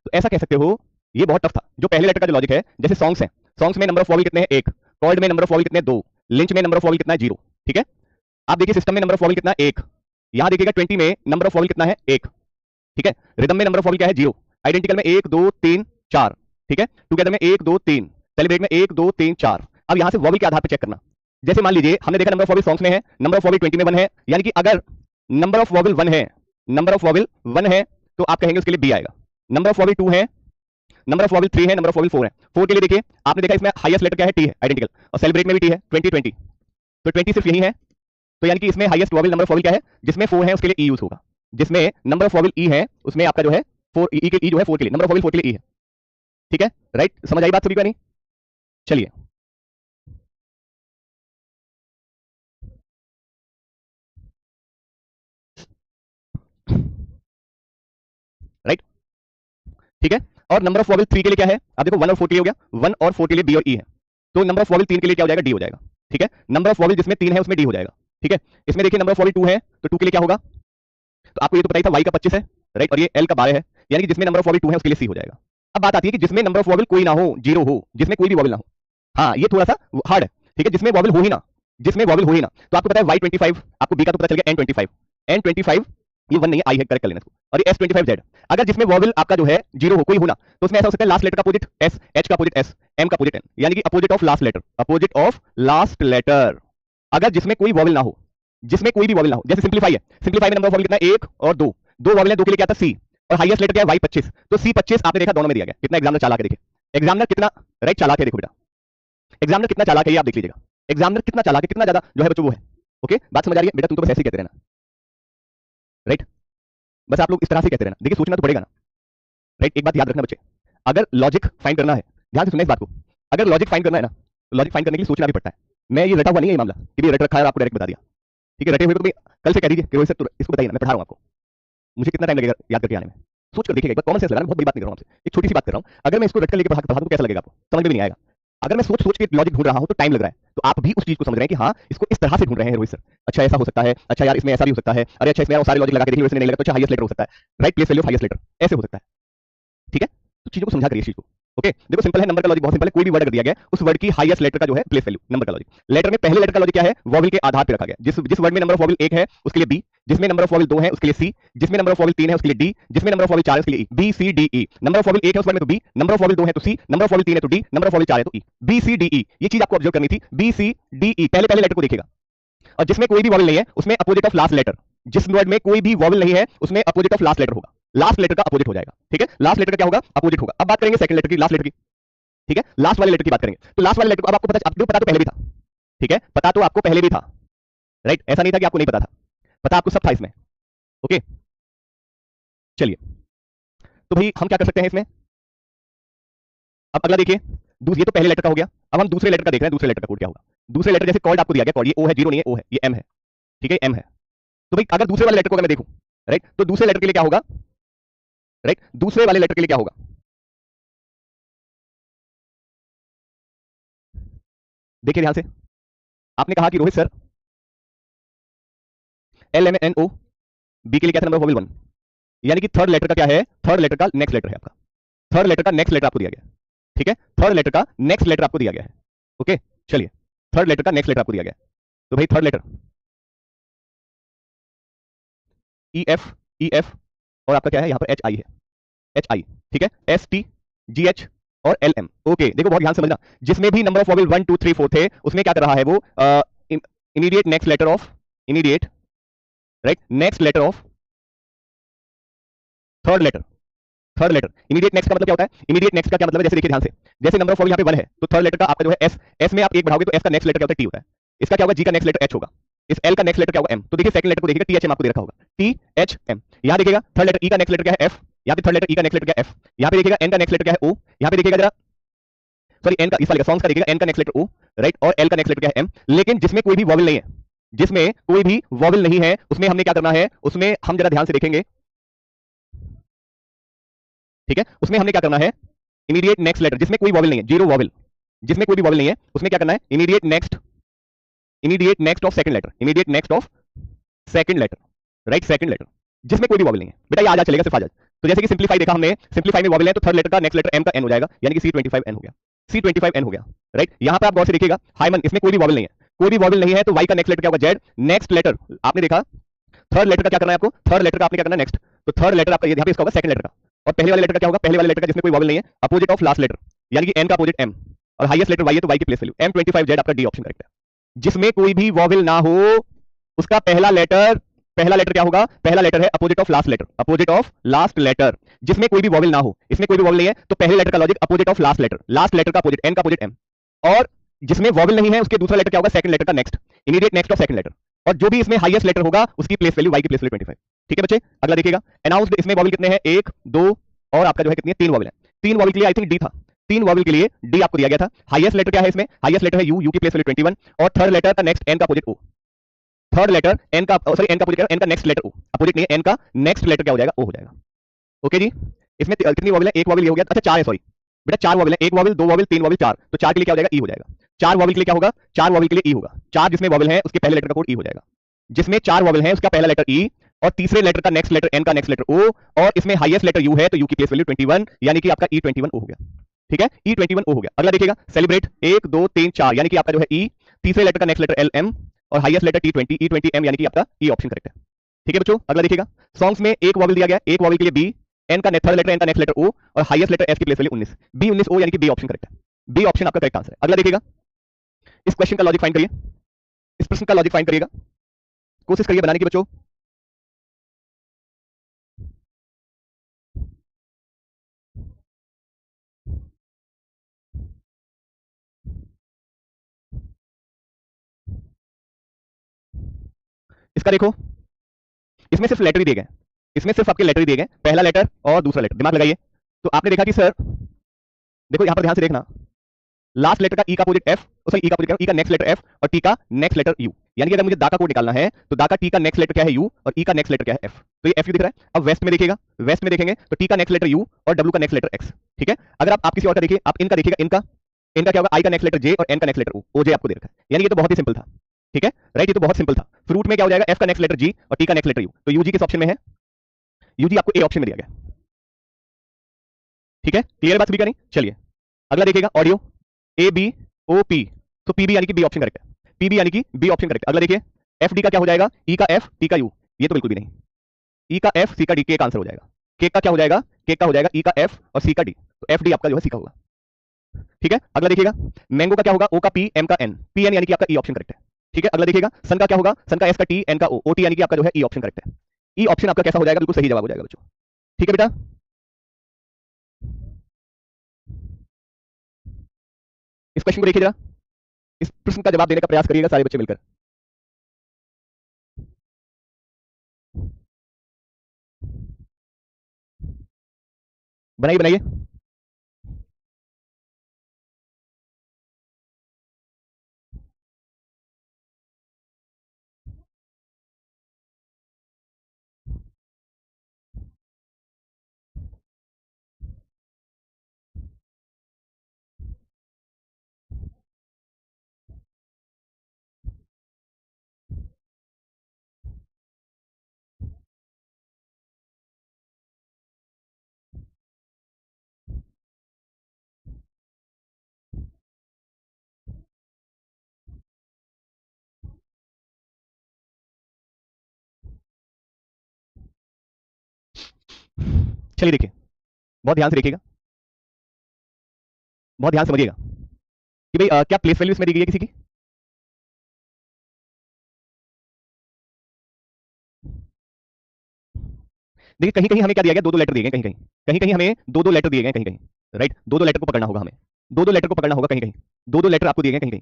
तो ऐसा कह सकते हो, ये बहुत टफ था। जो पहले लेटर का जो लॉजिक है, जैसे सॉन्ग्स है, सॉन्ग्स में नंबर ऑफ वॉवल कितने हैं? एक। कॉर्ड में नंबर ऑफ वॉवल कितने हैं? दो। लिंच में नंबर ऑफ वॉवल कितना है? जीरो। ठीक है, आप देखिए सिस्टम में नंबर ऑफ वॉवल कितना है? एक। यहां देखिएगा 20 में नंबर ऑफ वॉवल कितना है? एक। ठीक है, रिदम में नंबर ऑफ वॉवल क्या है? जीरो। आइडेंटिकल में 1 2 3 4। ठीक है, टुगेदर में 1 2 3, सेलिब्रेट में 1 2 3 4। अब यहां से वॉवल के आधार पर चेक करना। जैसे मान लीजिए हमने देखा नंबर ऑफ वॉवल सॉन्ग्स में है, नंबर ऑफ वॉवल 20 में 1 है, यानी कि अगर नंबर ऑफ वॉवल 1 है, नंबर ऑफ वॉवल 1 है, तो आप कहेंगे उसके लिए बी आएगा। नंबर ऑफ वॉवल 2 है, नंबर ऑफ वॉवल 3 है, नंबर ऑफ वॉवल 4 है। 4 के लिए देखिए, आपने देखा इसमें हाईएस्ट लेटर क्या है? टी है, आइडेंटिकल, और सेलिब्रेट में भी टी है, 20 20, तो 20 सिर्फ यही है, तो यानी कि इसमें highest vowel number of vowel क्या है? जिसमें 4 है उसके लिए ई यूज होगा, जिसमें नंबर ऑफ वॉवल ई है उसमें आपका जो है 4 ई के ई जो है 4 के लिए, नंबर ऑफ वॉवल 4 के लिए ई है। ठीक है, राइट, समझ आई बात सभी को नहीं? चलिए, राइट, ठीक है। और नंबर ऑफ वॉवल 3 के लिए क्या है? आप देखो 1 और 4 के लिए हो गया, 1 और 4 के लिए बी और ई है, तो नंबर ऑफ वॉवल 3 के लिए क्या हो जाएगा? डी हो जाएगा। ठीक है, नंबर ऑफ वॉवल जिसमें 3 है उसमें डी हो जाएगा। ठीक है, इसमें देखिए नंबर ऑफ वॉवल 2 है, तो 2 के लिए क्या होगा? तो आपको ये तो पता ही था, वाई का 25 है, राइट, और ये एल का 12 है, यानी कि जिसमें नंबर ऑफ वॉवल 2 है उसके लिए सी हो जाएगा। अब बात आती है कि जिसमें नंबर ऑफ वॉवल कोई ना हो, जीरो हो, जिसमें कोई भी वॉवल ना हो। हाँ, ये थोड़ा सा हार्ड है। ठीक है, जिसमें वॉवल हो ही ना, जिसमें वॉवल हो ही ना, तो आपको पता है वाई 25, आपको बी का तो पता चल गया, एन 25, एन 25 ये 1 नहीं है, आई है, करेक्ट कर लेना इसको, और ये एस 25 जेड। अगर जिसमें वॉवल आपका जो है जीरो हो, कोई हो ना, तो उसमें ऐसा हो सकता है लास्ट लेटर का अपोजिट एस, एच का अपोजिट एस, एम का अपोजिट एन, यानी कि opposite of last letter, opposite of last letter. अगर जिसमें कोई वॉवल ना हो, जिसमें कोई भी वॉवल ना हो, जैसे सिंपलीफाई है, सिंपलीफाई में नंबर ऑफ वॉवल कितना है? 1 और 2, दो वॉवल है, दो के लिए क्या था? सी, और हाईएस्ट लेटर क्या है? वाई 25, तो सी 25 आपने देखा दोनों में दिया गया। कितना एग्जामिनर चालाक है, देखिए एग्जामिनर कितना राइट चालाक है, देखो बेटा एग्जामिनर कितना चालाक है, ये आप देख लीजिएगा, एग्जामिनर कितना चालाक है, कितना ज्यादा जो है बच्चों वो है। ओके, बात समझ आ रही है बेटा? तुम तो बस ऐसे ही कहते रहना, राइट, बस आप लोग इस तरह से कहते रहना, देखिए सोचना तो पड़ेगा ना, राइट। एक बात याद रखना बच्चे, अगर लॉजिक फाइंड करना है, ध्यान से सुनना इस बात को, अगर लॉजिक फाइंड करना है ना, तो लॉजिक फाइंड करने के लिए सोचना भी पड़ता है। मैं ये रटा हुआ नहीं है ये मामला कि ये रट रखा है और आपको डायरेक्ट बता दिया। ठीक है, रटे हुए को कल से कह दीजिए कि रोहित सर तो इसको बताइए ना, मैं पढ़ा रहा हूं आपको, मुझे कितना टाइम लगेगा याद करके आने में। सोच कर देखिएगा एक बार, कॉमन सेंस लगाना, बहुत बड़ी बात नहीं कर रहा हूं आपसे, एक छोटी सी बात कर रहा हूं। अगर मैं इसको रट कर लेके पढ़ा दूं कैसा लगेगा आपको? समझ में नहीं आएगा। अगर मैं सोच सोच के लॉजिक ढूंढ रहा हूं तो टाइम लग रहा है, तो आप भी उस चीज को समझ रहे हैं कि हाँ इसको इस तरह से ढूंढ रहे हैं रोहित सर, अच्छा ऐसा हो सकता है, अच्छा यार इसमें ऐसा भी हो सकता है, अरे अच्छा इसमें यार सारे लॉजिक लगा के देख लो इसमें नहीं लगा तो अच्छा हाईएस्ट लेटर हो सकता है, right, place value of highest letter ऐसे हो सकता है। ठीक है, तो चीजों को समझा करिए इस चीज को। ओके, देखो सिंपल है, नंबर का लॉजिक बहुत सिंपल है, कोई भी वर्ड अगर दिया गया उस वर्ड की हाईएस्ट लेटर का जो है प्लेस वैल्यू, नंबर का लॉजिक। लेटर में पहले लेटर का लॉजिक क्या है? वॉवल के आधार पर रखा गया, जिस वर्ड में नंबर ऑफ वॉवल 1 है उसके लिए बी, जिसमें नंबर ऑफ वॉवल 2 है उसके लिए सी, जिसमें नंबर ऑफ वॉवल 3 है उसके लिए डी, जिसमें नंबर ऑफ वॉवल 4 है उसके लिए E, B C D E. Number of vowel 1 है उस वर्ड में तो बी, नंबर ऑफ वॉवल 2 है तो सी, नंबर ऑफ वॉवल 3 है तो डी, नंबर ऑफ वॉवल 4 है तो ई, बी सी डी ई। ये चीज आपको ऑब्जर्व करनी थी, बी सी डी ई, पहले पहले लेटर को देखिएगा, और जिसमें कोई भी वॉवल नहीं है उसमें अपोजिट ऑफ लास्ट लेटर, जिस वर्ड में कोई भी वॉवल नहीं है उसमें अपोजिट ऑफ लास्ट लेटर होगा, लास्ट लेटर का अपोजिट हो जाएगा। ठीक है, लास्ट लेटर क्या होगा? अपोजिट होगा। अब बात करेंगे सेकंड लेटर की, लास्ट लेटर की। ठीक है, लास्ट वाले लेटर की बात करेंगे, तो लास्ट वाले लेटर को अब आपको पता तो पहले भी था। ठीक है, पता तो आपको पहले भी था, राइट, ऐसा नहीं था कि आपको नहीं पता था, पता आपको सब था इसमें। ओके, चलिए, तो भाई हम क्या कर सकते हैं इसमें? अब अगला देखिए, ये तो पहले लेटर का हो गया, अब हम दूसरे लेटर का देख रहे हैं, दूसरे लेटर का कोड क्या होगा। दूसरे लेटर जैसे कॉर्ड आपको दिया गया, कॉर्ड ये ओ है, जीरो नहीं है, ओ है, ये एम है। ठीक है, एम है, तो भाई अगर दूसरे वाले लेटर को अगर मैं देखूं, राइट, तो दूसरे लेटर के लिए क्या होगा? राइट, दूसरे वाले लेटर के लिए क्या होगा? देखिए ध्यान से, आपने कहा कि Rohit sir L M N O, B के लिए क्या था? नंबर वॉवल 1, यानी कि थर्ड लेटर का क्या है? थर्ड लेटर का नेक्स्ट लेटर है आपका, थर्ड लेटर का नेक्स्ट लेटर आपको दिया गया है। ठीक है, थर्ड लेटर का नेक्स्ट लेटर आपको दिया गया है। ओके, चलिए, थर्ड लेटर का नेक्स्ट लेटर आपको दिया गया है, तो भाई थर्ड लेटर ई एफ और आपका क्या है यहाँ पर? एच आई है, एच आई। ठीक है, एस टी जी एच और एल एम। ओके, देखो बहुत ध्यान से समझना, जिसमें भी नंबर ऑफ वॉवल 1 2 3 4 थे उसमें क्या कर रहा है वो? Immediate next letter of, immediate right next letter of third letter, third letter. Immediate next का मतलब क्या होता है? इमीडिएट नेक्स्ट का क्या मतलब है? जैसे देखिए ध्यान से, जैसे नंबर ऑफ वॉवेल यहाँ पे 1 है, तो थर्ड लेटर का आपका जो है एस, एस में आप एक बढ़ाओगे तो एस का नेक्स्ट लेटर क्या होता है? टी होता है। इसका क्या होगा? जी का नेक्स्ट लेटर एच होगा। इस एल का नेक्स्ट लेटर क्या होगा? एम। तो देखिए सेकंड लेटर को देखिएगा, टी एच एम आपको दे रखा होगा, टी एच एम। यहाँ देखिएगा थर्ड लेटर ई का नेक्स्ट लेटर क्या है? एफ। यहाँ पे थर्ड लेटर ई का नेक्स्ट लेटर क्या है? एफ। यहाँ पे देखिएगा एन का नेक्स्ट लेटर क्या है? ओ। यहाँ पे देखिएगा जरा, सॉरी एन का, इस वाले का सॉन्ग्स का देखिएगा, एन का नेक्स्ट लेटर ओ, राइट, और एल का नेक्स्ट लेटर क्या है? एम। लेकिन जिसमें कोई भी वॉवेल नहीं है, जिसमें कोई भी वॉवेल नहीं है, उसमें हमने क्या करना है? उसमें हम जरा ध्यान से देखेंगे, ठीक है, उसमें हमने क्या करना है? इमीडिएट नेक्स्ट लेटर, जिसमें कोई वॉवेल नहीं है, जीरो वॉवेल, जिसमें कोई भी वॉवेल नहीं है, उसमें क्या करना है? Immediate next, immediate next of second letter, immediate next of second letter, right, second letter, जिसमें कोई भी वॉवेल नहीं है। बेटा ये आ जा चलेगा, सिर्फ आ जा। तो जैसे कि सिंपलीफाई देखा हमने, सिंपलीफाई में वॉवेल है तो थर्ड लेटर का नेक्स्ट लेटर एम का एन हो जाएगा, यानी कि C25N हो गया, C25N हो गया, राइट। यहां पर आप गौर से देखिएगा, हाइमन, इसमें कोई भी वॉवेल नहीं है, कोई भी वॉवेल नहीं है, तो वाई का नेक्स्ट लेटर क्या होगा? जेड। नेक्स्ट लेटर आपने देखा, थर्ड लेटर का क्या करना है आपको? थर्ड लेटर का आपने क्या करना है? नेक्स्ट। तो थर्ड लेटर आपका यहाँ पे इसका होगा सेकंड लेटर का, और पहले वाले लेटर का क्या होगा? पहले वाले लेटर का जिसमें कोई वॉवेल नहीं है, अपोजिट ऑफ लास्ट लेटर, यानी कि एन का अपोजिट एम, और हाईएस्ट लेटर वाई है तो वाई की प्लेस वैल्यू M25Z, आपका डी ऑप्शन करेक्ट है। जिसमें कोई भी वॉवेल ना हो, उसका पहला लेटर क्या होगा? पहला लेटर है opposite of last letter, opposite of last letter. जिसमें कोई भी वॉवेल ना हो, इसमें कोई भी वॉवेल नहीं है, तो पहले लेटर का logic opposite of last letter, last letter का अपोजिट, एन का अपोजिट एम। और जिसमें वॉवेल नहीं है, उसके दूसरा लेटर क्या होगा? सेकंड लेटर का next, immediate next of second letter, और जो भी इसमें हाईएस्ट लेटर होगा उसकी प्लेस वैल्यू, वाई की प्लेस वैल्यू 25। ठीक है बच्चे, अगला देखिएगा, अनाउंस्ड, इसमें वॉवेल कितने हैं? 1 2 और आपका जो है कितनी है? 3 वॉवेल है। 3 वॉवेल के लिए आई थिंक डी था, 3 वॉवेल के लिए डी आपको दिया गया था। हाईएस्ट लेटर क्या है इसमें? हाईएस्ट लेटर है यू, यू की प्लेस वैल्यू 21, और थर्ड लेटर का नेक्स्ट एन का opposite O, third letter N का, सॉरी एन का अपोजिट, एन का नेक्स्ट लेटर ओ, अपोजिट नहीं है, एन का नेक्स्ट लेटर क्या हो जाएगा? ओ हो जाएगा। ओके जी, इसमें कितनी वॉवेल है? एक वॉवेल ये हो गया, अच्छा 4 है, सॉरी बेटा 4 वॉवेल है, एक वॉवेल, दो वॉवेल, तीन वॉवेल, 4, तो 4 के लिए क्या हो जाएगा? ई हो जाएगा। 4 वॉवेल के लिए क्या होगा? 4 वॉवेल के लिए ई होगा। 4 जिसमें वॉवेल है उसके पहले लेटर का कोड ई हो जाएगा। जिसमें 4 वॉवेल है उसका पहला लेटर ई, और तीसरे लेटर का नेक्स्ट लेटर एन का नेक्स्ट लेटर ओ, और इसमें हाईएस्ट लेटर यू है तो यू की प्लेस वैल्यू 21, यानी कि आपका E21 ओ हो गया। ठीक है, E21 ओ हो गया। अगला देखिएगा, सेलिब्रेट, 1 2 3 4, यानी कि आपका जो है ई, तीसरे लेटर का नेक्स्ट लेटर एल एम, और हाईएस्ट लेटर T20, E20M, यानी कि आपका ई ऑप्शन करेक्ट है। ठीक है बच्चों, अगला देखिएगा, सॉन्ग्स में एक वॉवेल दिया गया, एक वॉवेल के लिए बी, एन का थर्ड लेटर, एन का नेक्स्ट लेटर ओ, और हाईएस्ट लेटर एस की प्लेस वैल्यू 19, B19 ओ, यानी कि बी ऑप्शन करेक्ट है। बी ऑप्शन आपका करेक्ट आंसर है। अगला देखिएगा, इस क्वेश्चन का लॉजिक फाइंड करिए, इस प्रश्न का लॉजिक फाइंड करिएगा, कोशिश करिए बनाने की बच्चों। इसका देखो, इसमें सिर्फ लेटर ही दिए गए, इसमें सिर्फ आपके लेटर ही दिए गए, पहला लेटर और दूसरा लेटर, दिमाग लगाइए। तो आपने देखा कि सर देखो यहां पर ध्यान से देखना, लास्ट लेटर का ई का अपोजिट एफ, सॉरी ई का अपोजिट, ई का नेक्स्ट लेटर एफ और टी का नेक्स्ट लेटर यू, यानी कि अगर मुझे दा का कोड निकालना है तो दा का टी का नेक्स्ट लेटर क्या है? यू, और ई का नेक्स्ट लेटर क्या है? एफ। तो ये एफ यू दिख रहा है। अब वेस्ट में देखिएगा, वेस्ट में देखेंगे तो टी का नेक्स्ट लेटर यू और डब्ल्यू का नेक्स्ट लेटर एक्स। ठीक है, अगर आप किसी और का देखिए, आप इनका देखिएगा, इनका इनका क्या होगा? आई का नेक्स्ट लेटर जे और एन का नेक्स्ट लेटर ओ जे आपको दे रखा है, यानी ये तो बहुत ही सिंपल था। ठीक है, राइट, ये तो बहुत सिंपल था। फ्रूट में क्या हो जाएगा? एफ का नेक्स्ट लेटर जी और टी का नेक्स्ट लेटर यू, तो यूजी किस ऑप्शन में है? यूजी आपको ए ऑप्शन में दिया गया। ठीक है, क्लियर बात सभी का? नहीं, चलिए अगला देखिएगा, audio, A B O P, तो पी बी यानी कि बी ऑप्शन करेक्ट है, पी बी यानी कि बी ऑप्शन करेक्ट। अगला देखिए, एफ डी का क्या हो जाएगा? ई का एफ, टी का यू, ये तो बिल्कुल भी नहीं, ई का एफ, सी का डी, के का आंसर हो जाएगा। के का क्या हो जाएगा? के का हो जाएगा ई का एफ और सी का डी, तो एफ डी आपका जो है सी का होगा। ठीक है, अगला देखिएगा, मैंगो का क्या होगा? ओ का पी, एम का एन, पी एन यानी कि आपका ई ऑप्शन करेक्ट है। ठीक है, अगला देखिएगा, सन का क्या होगा? सन का एस का टी, एन का ओ, ओ टी यानी कि आपका जो है ई ऑप्शन करेक्ट है। ई ऑप्शन आपका कैसा हो जाएगा? बिल्कुल सही जवाब हो जाएगा बच्चों। ठीक है बेटा, इस क्वेश्चन को देखिए जरा, इस प्रश्न का जवाब देने का प्रयास करिएगा सारे बच्चे मिलकर। बनाइए बनाइए। चलिए देखिए, बहुत ध्यान से देखिएगा, बहुत ध्यान से समझिएगा कि भाई क्या प्लेस वैल्यू इसमें दी गई है किसी की? देखिए कहीं कहीं हमें क्या दिया गया, दो दो लेटर दिए गए, कहीं कहीं कहीं कहीं हमें दो दो लेटर दिए गए, कहीं कहीं राइट, दो दो लेटर को पकड़ना होगा हमें, दो दो लेटर को पकड़ना होगा कहीं कहीं, दो दो लेटर आपको दिए गए कहीं कहीं।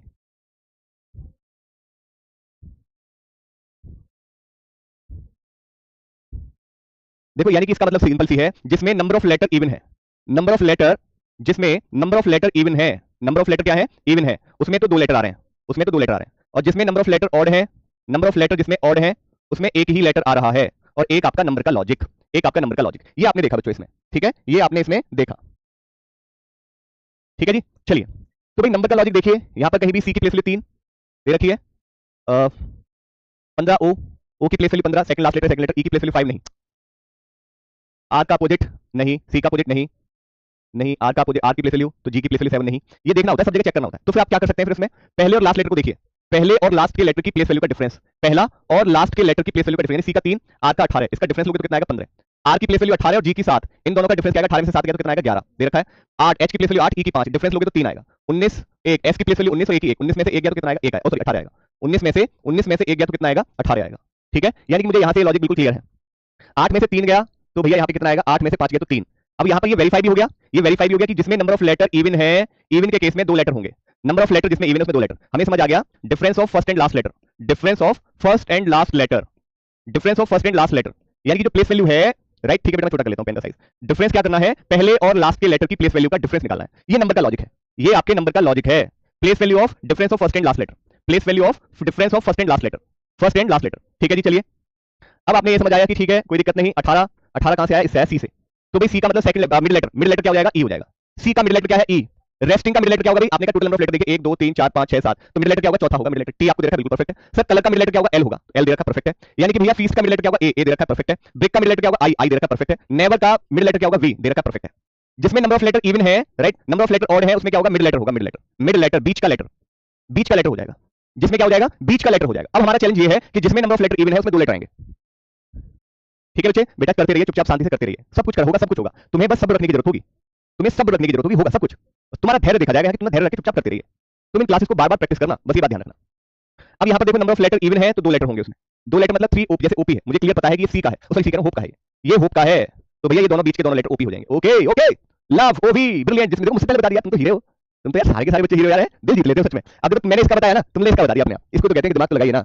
देखो यानी कि इसका मतलब सिंपल सी है, जिसमें नंबर ऑफ लेटर इवन है, नंबर ऑफ लेटर, जिसमें नंबर ऑफ लेटर इवन है, नंबर ऑफ लेटर क्या है, इवन है, उसमें तो दो लेटर आ रहे हैं, उसमें तो दो लेटर आ रहे हैं, और जिसमें नंबर ऑफ लेटर ऑड है, नंबर ऑफ लेटर जिसमें ऑड है उसमें एक ही लेटर आ रहा है, और एक आपका नंबर का लॉजिक, एक आपका नंबर का लॉजिक, ये आपने देखा बच्चों इसमें, ठीक है, ये आपने इसमें देखा, ठीक है जी। चलिए तो भाई नंबर का लॉजिक देखिए, यहां पर कहीं भी सी की प्लेस वैल्यू 3 दे रखी है, 15 ओ की place value 15, second letter E की प्लेस वैल्यू 5 नहीं, आर का अपोजिट नहीं, सी का अपोजिट नहीं, नहीं आर का अपोजिट, आर की प्लेस वैल्यू तो जी की प्लेस वैल्यू 7 नहीं, ये देखना होता है, सब जगह चेक करना होता है। तो फिर आप क्या कर सकते हैं, फिर इसमें पहले और लास्ट लेटर को देखिए, पहले और लास्ट के लेटर की प्लेस वैल्यू का डिफरेंस, पहला और लास्ट के लेटर की प्लेस वैल्यू का डिफरेंस, सी का 3 आर का 18, इसका डिफरेंस लोगे तो कितना आएगा 15, आर की प्लेस वैल्यू 18 और जी की 7, इन दोनों का डिफरेंस क्या आएगा, 18 में से 7 गया तो कितना आएगा 11 दे रखा है, 8 एच की प्लेस वैल्यू 8 ई की 5, डिफरेंस लोगे तो 3 आएगा, 19 एक एस की प्लेस वैल्यू 19 और ए की 1, 19 में से 1 गया तो कितना आएगा 1 आएगा, सॉरी 18 आएगा, 19 में से 1 गया तो कितना आएगा 18 आएगा, ठीक है, यानी कि मुझे यहां से लॉजिक बिल्कुल क्लियर है, 8 में से 3 गया तो भैया यहाँ पे कितना आएगा, 8 में से 5 गया तो 3, अब यहाँ पर ये वेरीफाई भी हो गया, ये वेरीफाई भी हो गया कि जिसमें नंबर ऑफ लेटर इवन है, इवन के केस में दो लेटर होंगे, नंबर ऑफ लेटर जिसमें इवन है उसमें दो लेटर, हमें समझ आ गया, difference of first and last letter, difference of first and last letter, difference of first and last letter, यानी कि जो प्लेस वैल्यू है, राइट, ठीक है बेटा मैं छोटा कर लेता हूं पेन का साइज, डिफरेंस क्या करना है, पहले और लास्ट के लेटर की प्लेस वैल्यू का डिफरेंस निकालना है, ये नंबर का लॉजिक है, ये आपके नंबर का लॉजिक है, place value of difference of first and last letter, place value of difference of first and last letter, first and last letter, ठीक है जी। चलिए अब आपने ये समझ आया कि ठीक है कोई दिक्कत नहीं, 18 18 कहां से आया, इससे सी से, तो भाई सी का मतलब सेकंड मिडिल लेटर क्या हो जाएगा, ई हो जाएगा, सी का मिडिल लेटर क्या है, ई, रेस्टिंग का मिडिल लेटर क्या होगा भाई, आपने का टोटल नंबर ऑफ लेटर देखिए 1 2 3 4 5 6 7, तो मिडिल लेटर क्या होगा, चौथा होगा मिडिल लेटर, टी आपको दे रखा है बिल्कुल परफेक्ट है सर, कलर का मिडिल लेटर क्या होगा, एल होगा, एल दे रखा परफेक्ट है, यानी कि भैया फीस का मिडिल लेटर क्या होगा, ए दे रखा परफेक्ट है, ब्रिक का मिडिल लेटर क्या होगा, आई दे रखा परफेक्ट है, नेवर का मिडिल लेटर क्या होगा, वी दे रखा परफेक्ट है, जिसमें नंबर ऑफ लेटर इवन है, right, number of letter odd है उसमें क्या होगा, मिडिल लेटर होगा, मिडिल लेटर बीच का लेटर, बीच का लेटर हो जाएगा, जिसमें क्या हो जाएगा, बीच का लेटर हो जाएगा। अब हमारा चैलेंज ये है कि जिसमें नंबर ऑफ लेटर इवन है उसमें दो लेटर आएंगे, ठीक है बच्चे, बेटा करते रहिए, चुपचाप शांति से करते रहिए, सब कुछ होगा, सब कुछ होगा, तुम्हें बस सब्र रखने की जरूरत होगी, तुम्हें सब्र रखने की जरूरत होगी, होगा सब कुछ, तुम्हारा धैर्य देखा जाएगा कि तुम धैर्य रख के चुपचाप करते रहिए, तुम इन क्लासेस को बार बार प्रैक्टिस करना, बस ये बात ध्यान रखना। अब यहाँ पर देखो नंबर ऑफ लेटर इवन है तो दो लेटर होंगे उसमें, दो लेटर मतलब 3 ओपी, जैसे ओपी है, मुझे क्लियर पता है कि ये सी का है, सॉरी सी का होप का है, ये होप का है, तो भैया ये दोनों बीच के दोनों लेटर ओपी हो जाएंगे, ओके ओके, लव ओवी ब्रिलियंट, जिसमें देखो मुझसे पहले बता दिया, तुम तो हीरो हो, तुम तो यार सारे के सारे बच्चे हीरो यार, दिल जीत लेते हो सच में। अब देखो मैंने इसका बताया ना, तुमने इसका बता दिया अपने आप, इसको तो कहते हैं कि दिमाग तो लगाइए ना,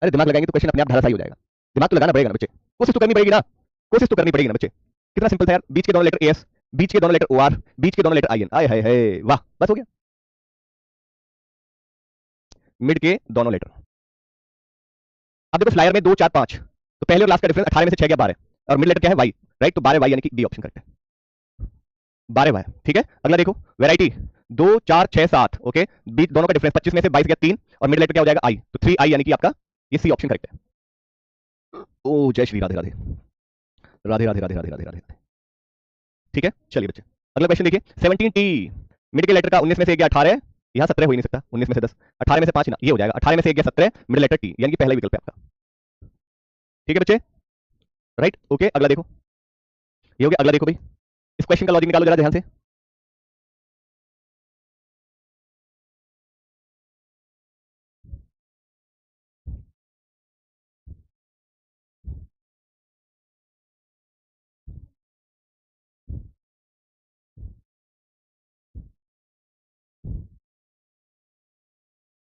अरे दिमाग लगाएंगे तो क्वेश्चन अपने आप धाराशायी हो जाएगा, दिमाग तो लगाना पड़ेगा ना बच्चे, कोशिश तो करनी पड़ेगी ना, कोशिश तो करनी पड़ेगी ना बच्चे, कितना सिंपल था यार, बीच के दोनों लेटर एस, बीच के दोनों लेटर ओ आर, बीच के दोनों लेटर आई एन, आय हाय हाय वाह, बस हो गया, मिड के दोनों लेटर। अब देखो फ्लायर में 2 4 5, तो पहले और लास्ट का डिफरेंस 18 में से 6 गया 12, और मिड लेटर क्या है वाई, राइट, तो 12 वाई यानी कि बी ऑप्शन करेक्ट है, 12 वाई, ठीक है। अगला देखो वैरायटी 2 4 6 7, ओके, बीच दोनों का डिफरेंस 25 में से 22 गया 3, और मिड लेटर क्या हो जाएगा आई, तो 3 आई यानी कि आपका ये सी ऑप्शन करेक्ट है। ओ जय श्री राधे राधे राधे राधे राधे राधे राधे राधे, ठीक है। चलिए बच्चे अगला क्वेश्चन देखिए, 17 टी, मिड के लेटर का 19 में से 1 गया 18, यहाँ 17 हो ही नहीं सकता, 19 में से 10, 18 में से 5 ना, ये हो जाएगा, 18 में से 1 गया 17, मिडिल लेटर टी, यानी कि पहला ही विकल्प है आपका, ठीक है बच्चे, राइट, ओके। अगला देखो, ये हो गया, अगला देखो भाई, इस क्वेश्चन का लॉजिक निकालो जरा ध्यान से,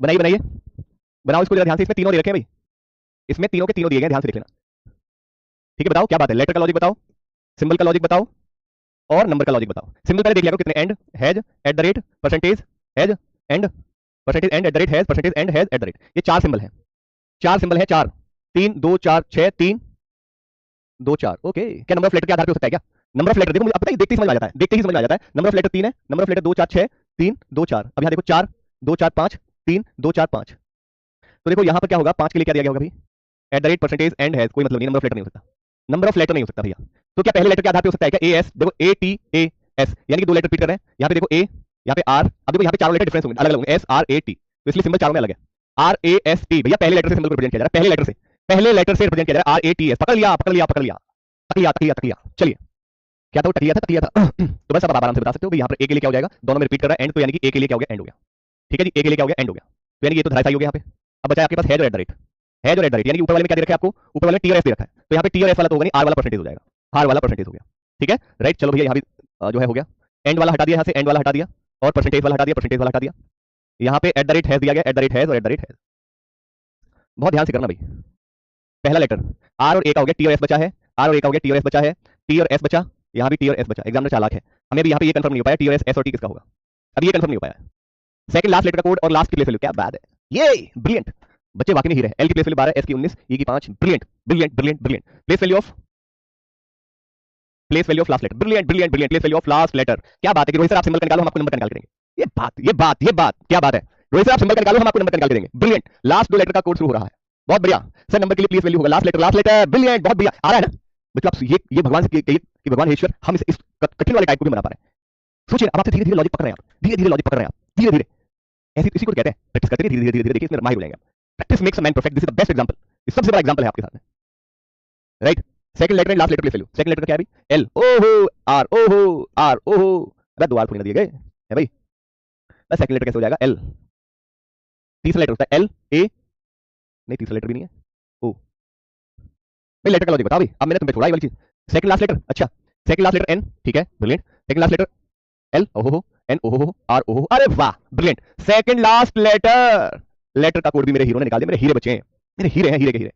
बनाइए बनाइए, बनाओ इसको जरा ध्यान से, इसमें तीनों दे रखे हैं भाई, इसमें तीनों के तीनों दिए गए, ध्यान से देख लेना, ठीक है। बताओ क्या बात है, लेटर का लॉजिक बताओ, सिंबल का लॉजिक बताओ, और नंबर का लॉजिक बताओ। सिंबल पहले देख लिया करो, कितने and, has, at the rate, percentage, has, and, percentage and, eight the rate, has, percentage and, has, at the rate, ये चार सिंबल है, चार सिंबल है, चार, 3 2 4 6 3 2 4, ओके। क्या नंबर ऑफ लेटर के आधार पे हो सकता है क्या, नंबर ऑफ लेटर देखो मुझे अब पता है, देखते ही समझ आ जाता है, देखते ही समझ आ जाता है, नंबर ऑफ लेटर 3 है, नंबर ऑफ लेटर 2 4 6 3 2 4, अब यहाँ देखो 4 2 4 5 3 2 4 5, तो देखो यहाँ पर क्या होगा, 5 के लिए क्या दिया गया होगा भाई, eight the rate, percentage and has, कोई मतलब नहीं, नंबर ऑफ लेटर नहीं हो सकता, नंबर ऑफ लेटर नहीं हो सकता भैया, तो क्या पहले लेटर के आधार पे हो सकता है क्या, ए एस, देखो ए टी ए एस, यानी कि दो लेटर रिपीट कर रहे हैं, यहाँ पे देखो ए, यहाँ पे आर, अब देखो यहाँ पे चारों लेटर डिफरेंस होंगे, अलग अलग होंगे, एस आर ए टी, तो इसलिए सिंबल चारों में अलग है, आर ए एस टी, भैया पहले लेटर से सिंबल को रिप्रेजेंट किया जा रहा है, पहले लेटर से, पहले लेटर से रिप्रेजेंट किया जा रहा है, आर ए टी एस, पकड़ लिया पकड़ लिया पकड़ लिया, तकिया तकिया तकिया, चलिए क्या था वो, तकिया था तकिया था तो बस अब आप आराम से बता सकते हो यहाँ पर ए के लिए क्या हो जाएगा, दोनों में रिपीट कर रहा है एंड, तो यानी कि ए के लिए क्या हो गया, एंड हो गया, ठीक है जी, ए के लिए क्या हो गया, एंड हो गया, तो यानी ये तो धाराशायी हो गया यहाँ पे। अब बचा आपके पास हैज और एट द रेट, हैज और एट द रेट, यानी कि ऊपर वाले में क्या दे रखा है आपको, ऊपर वाले में टी और एस दे रखा है, तो यहाँ पे टी और एस वाला तो होगा नहीं, आर वाला परसेंटेज हो जाएगा, हार वाला परसेंटेज हो गया, ठीक है, राइट। चलो भैया यहाँ भी जो है हो गया, एंड वाला हटा दिया, यहाँ से एंड वाला हटा दिया, और परसेंटेज वाला हटा दिया, परसेंटेज वाला हटा दिया, यहाँ पे एट द रेट हैज दिया गया, एट द रेट हैज और एट द रेट हैज। बहुत ध्यान से करना भाई, पहला लेटर आर और ए का हो गया, टी और एस बचा है, आर और ए का हो गया, टी और एस बचा है, टी और एस बचा, यहाँ भी टी और एस बचा। एग्जामिनर चालाक है, हमें भी यहाँ पे ये कंफर्म नहीं हो पाया टी और एस और टी किसका होगा, अब ये कंफर्म नहीं हो पाया। सेकंड लास्ट लेटर का कोड और लास्ट की प्लेस वैल्यू, क्या बात है, ये ब्रिलियंट बच्चे वाकई में हीरे हैं। एल की प्लेस वैल्यू 12, एस की 19, ई की 5, brilliant brilliant brilliant brilliant. Place value of last letter, brilliant brilliant brilliant. Place value of last letter, क्या बात है कि रोहित सर आप सिंबल का निकालो, हम आपको नंबर का निकाल के देंगे। ये बात क्या बात है, रोहित सर आप सिंबल का निकालो, हम आपको नंबर का निकाल के देंगे। ब्रिलियंट, लास्ट दो लेटर का कोड शुरू हो रहा है, बहुत बढ़िया सर। नंबर के लिए प्लेस वैल्यू होगा लास्ट लेटर, ब्रिलियंट, बहुत बढ़िया आ रहा है ना मतलब। ये भगवान से कहिए कि भगवान ईश्वर हम इस कठिन वाले टाइप को भी बना पा रहे हैं। सोचिए अब आपसे धीरे धीरे लॉजिक पकड़ रहे हैं, आप धीरे धीरे लॉजिक पकड़ रहे हैं, आप धीरे धीरे ऐसे इसी को कहते हैं प्रैक्टिस करते रहिए, धीरे धीरे धीरे देखिए इसमें माहिर हो जाएंगे। Practice makes a man perfect, this is the best example, ये सबसे बड़ा एग्जांपल है आपके साथ में, right. Second letter last letter place value, second letter क्या है भाई, एल ओहो आर ओहो, अबे दो आर थोड़ी ना दिए गए है भाई, बस सेकंड लेटर कैसे हो जाएगा एल। तीसरा लेटर होता है एल ए, नहीं तीसरा लेटर भी नहीं है ओ भाई, लेटर का लॉजिक बताओ भाई, अब मैंने तुम्हें छोड़ा ये वाली चीज। सेकंड लास्ट लेटर, अच्छा सेकंड लास्ट लेटर एन, ठीक है brilliant. Second last letter L ओहो एन ओहो आर ओहो, अरे वाह brilliant. Second last letter, letter का कोड भी मेरे हीरो ने निकाल दिया, मेरे हीरे बच्चे हैं, मेरे हीरे हैं, हीरे के हीरे,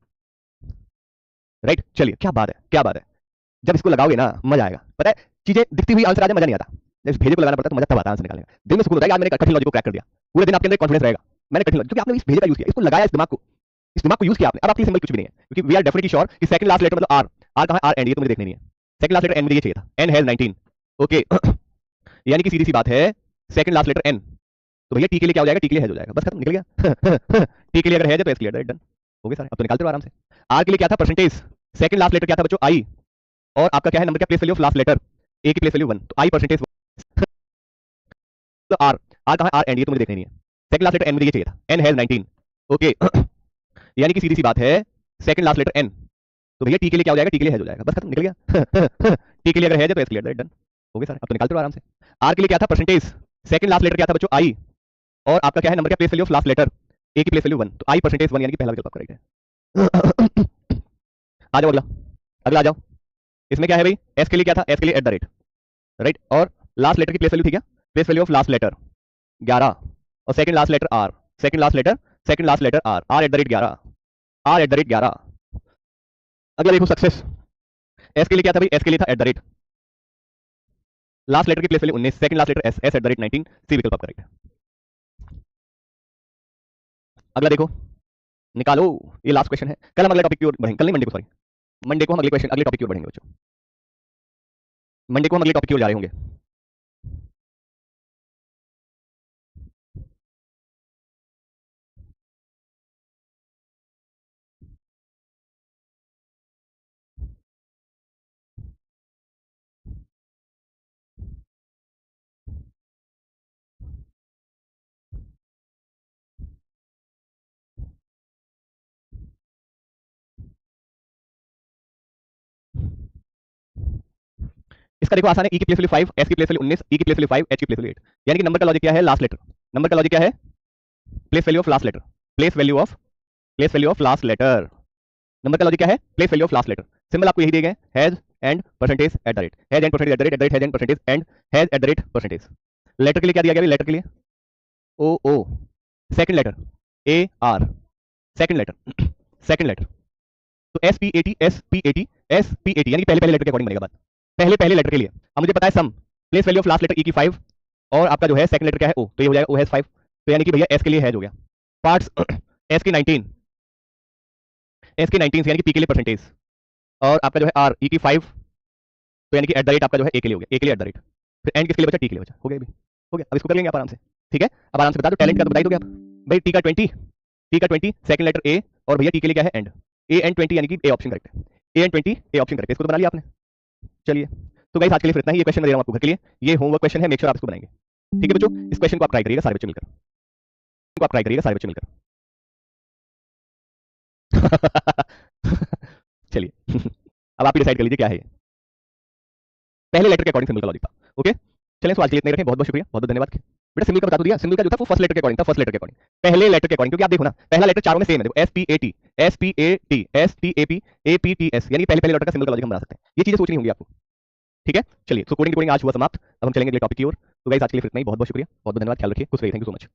राइट। चलिए क्या बात है, क्या बात है, जब इसको लगाओगे ना मजा आएगा। पता है चीजें दिखती हुई आंसर आ जाए मजा नहीं आता, जब भेजे को लगाना पड़ता है तो मजा तब आता है आंसर निकालने का। दिन में सुकून होता है, आज मैंने कठिन लॉजिक को क्रैक कर दिया, पूरे दिन आपके अंदर कॉन्फिडेंस रहेगा, मैंने कठिन लॉजिक क्योंकि आपने इस भेजे का यूज किया, इसको लगाया, इस दिमाग को यूज किया आपने। अब आपके सिंबल कुछ भी नहीं है, क्योंकि वी आर डेफिनेटली श्योर कि सेकंड लास्ट लेटर मतलब आर, आर कहां है, आर एंड, ये तो मुझे देखने नहीं है। सेकंड लास्ट लेटर एन मुझे ये चाहिए था, एन हैज 19, ओके यानी कि सीधी सी बात है सेकंड लास्ट लेटर एन, तो भैया टी के लिए क्या हो जाएगा, टी के लिए हैज हो जाएगा, बस खत्म, निकल गया टी के लिए अगर हैज है तो एस क्लियर, डन हो गया सारे, अब तो निकालते रहो आराम से। आर के लिए क्या था, परसेंटेज, सेकंड लास्ट लेटर क्या था बच्चों, आई, और आपका क्या है नंबर, क्या place value of last letter, A की प्लेस वैल्यू 1, तो आई परसेंटेज तो आर, आर कहां है, आर एंड, ये तो मुझे देखने नहीं है। सेकंड लास्ट लेटर एन मुझे ये चाहिए था, एन हैज 19, ओके यानी कि सीधी सी बात है सेकंड लास्ट लेटर एन, तो भैया टी के लिए क्या हो जाएगा, टी के लिए हैज हो जाएगा, बस खत्म, निकल गया टी के लिए अगर हैज है तो एस क्लियर, डन हो गया सारे, अब तो निकालते रहो आराम से। आर के लिए क्या था, परसेंटेज, सेकंड लास्ट लेटर क्या था बच्चों, आई, और आपका क्या है नंबर, क्या place value of last letter, A की प्लेस वैल्यू 1, तो आई परसेंटेज 1, यानी कि पहला विकल्प आपका राइट है। आ जाओ अगला, अगला आ जाओ, इसमें क्या है भाई, एस के लिए क्या था, एस के लिए एट द रेट, राइट, और लास्ट लेटर की प्लेस वैल्यू थी क्या, place value of last letter 11, और second last letter R, second last letter R, R at the rate 11, R at the rate 11। अगला देखो सक्सेस, एस के लिए क्या था भाई, एस के लिए था at the rate, last letter की place value 19, second last letter S, S at the rate 19, C विकल्प आपका राइट है। अगला देखो निकालो, ये लास्ट क्वेश्चन है, कल हम अगले टॉपिक की ओर बढ़ेंगे, कल नहीं मंडे को, सॉरी मंडे को हम अगले क्वेश्चन, अगले टॉपिक की ओर बढ़ेंगे बच्चों, मंडे को हम अगले टॉपिक की ओर जा रहे होंगे। इसका देखो आसान है, ई की प्लेस वैल्यू 5, एस की प्लेस वैल्यू 19, ई की प्लेस वैल्यू 5, एच की प्लेस वैल्यू 8, यानी कि नंबर का लॉजिक क्या है, लास्ट लेटर, नंबर का लॉजिक क्या है, place value of last letter, place value of last letter, number का लॉजिक क्या है, place value of last letter. Symbol आपको यही दिए गए, hash and percentage at the rate, has and percentage at the rate, has and percentage and has at the rate percentage. Letter के लिए क्या दिया गया, लेटर के लिए O O, second letter A R, second letter तो S P A T S P A T S P A T, यानी पहले लेटर के अकॉर्डिंग बनेगा बात, पहले लेटर के लिए। अब मुझे पता है sum, place value of last letter E की 5, और आपका जो है सेकंड लेटर क्या है ओ, तो ये हो जाएगा ओ हैज 5, तो यानी कि भैया एस के लिए हैज हो गया, पार्ट्स एस की 19, यानी कि पी के लिए परसेंटेज, और आपका जो है आर ई की 5, तो यानी कि एट द रेट आपका जो है ए के लिए हो गया, ए के लिए एट द रेट, फिर एंड किसके लिए बचा, टी के लिए बचा, हो गया, हो गया। अब इसको कर लेंगे आप आराम से, ठीक है। अब आराम से बता दो, टैलेंट का तो बता ही दोगे आप भाई, टी का 20, सेकंड लेटर ए, और भैया टी के लिए क्या है एंड, ए एंड 20, यानी कि ए ऑप्शन करेक्ट है, A and 20 A option correct है, इसको तो बना लिया आपने। चलिए तो गाइस आज के लिए फिर इतना ही, ये क्वेश्चन मैं दे रहा हूं आपको घर के लिए, ये होमवर्क क्वेश्चन है, मेक श्योर आप इसको बनाएंगे, ठीक है बच्चों। इस क्वेश्चन को आप ट्राई करिएगा सारे बच्चे मिलकर, चलिए अब आप ही डिसाइड कर लीजिए क्या है ये, पहले लेटर के अकॉर्डिंग सिंबल का लॉजिक था, ओके। चलिए तो आज के लिए इतना ही रखें, बहुत बहुत शुक्रिया, बहुत बहुत धन्यवाद। बेटा सिंबल का बता तो दिया, सिंबल का जो था वो फर्स्ट लेटर के अकॉर्डिंग था, फर्स्ट लेटर के अकॉर्डिंग, पहले लेटर के अकॉर्डिंग, क्योंकि आप देखो ना पहला लेटर चारों में सेम है, देखो S P A T, SPATS यानी पहले लेटर का सिंबल का लॉजिक हम बना सकते हैं। ये चीजें सोचनी होंगी आपको, ठीक है। चलिए, सो कोडिंग आज हुआ समाप्त। अब हम चलेंगे अगले टॉपिक की ओर। तो गाइस आज के लिए फिर इतना ही। बहुत बहुत शुक्रिया, बहुत बहुत धन्यवाद, ख्याल रखिए, खुश रहिए, थैंक यू सो मच।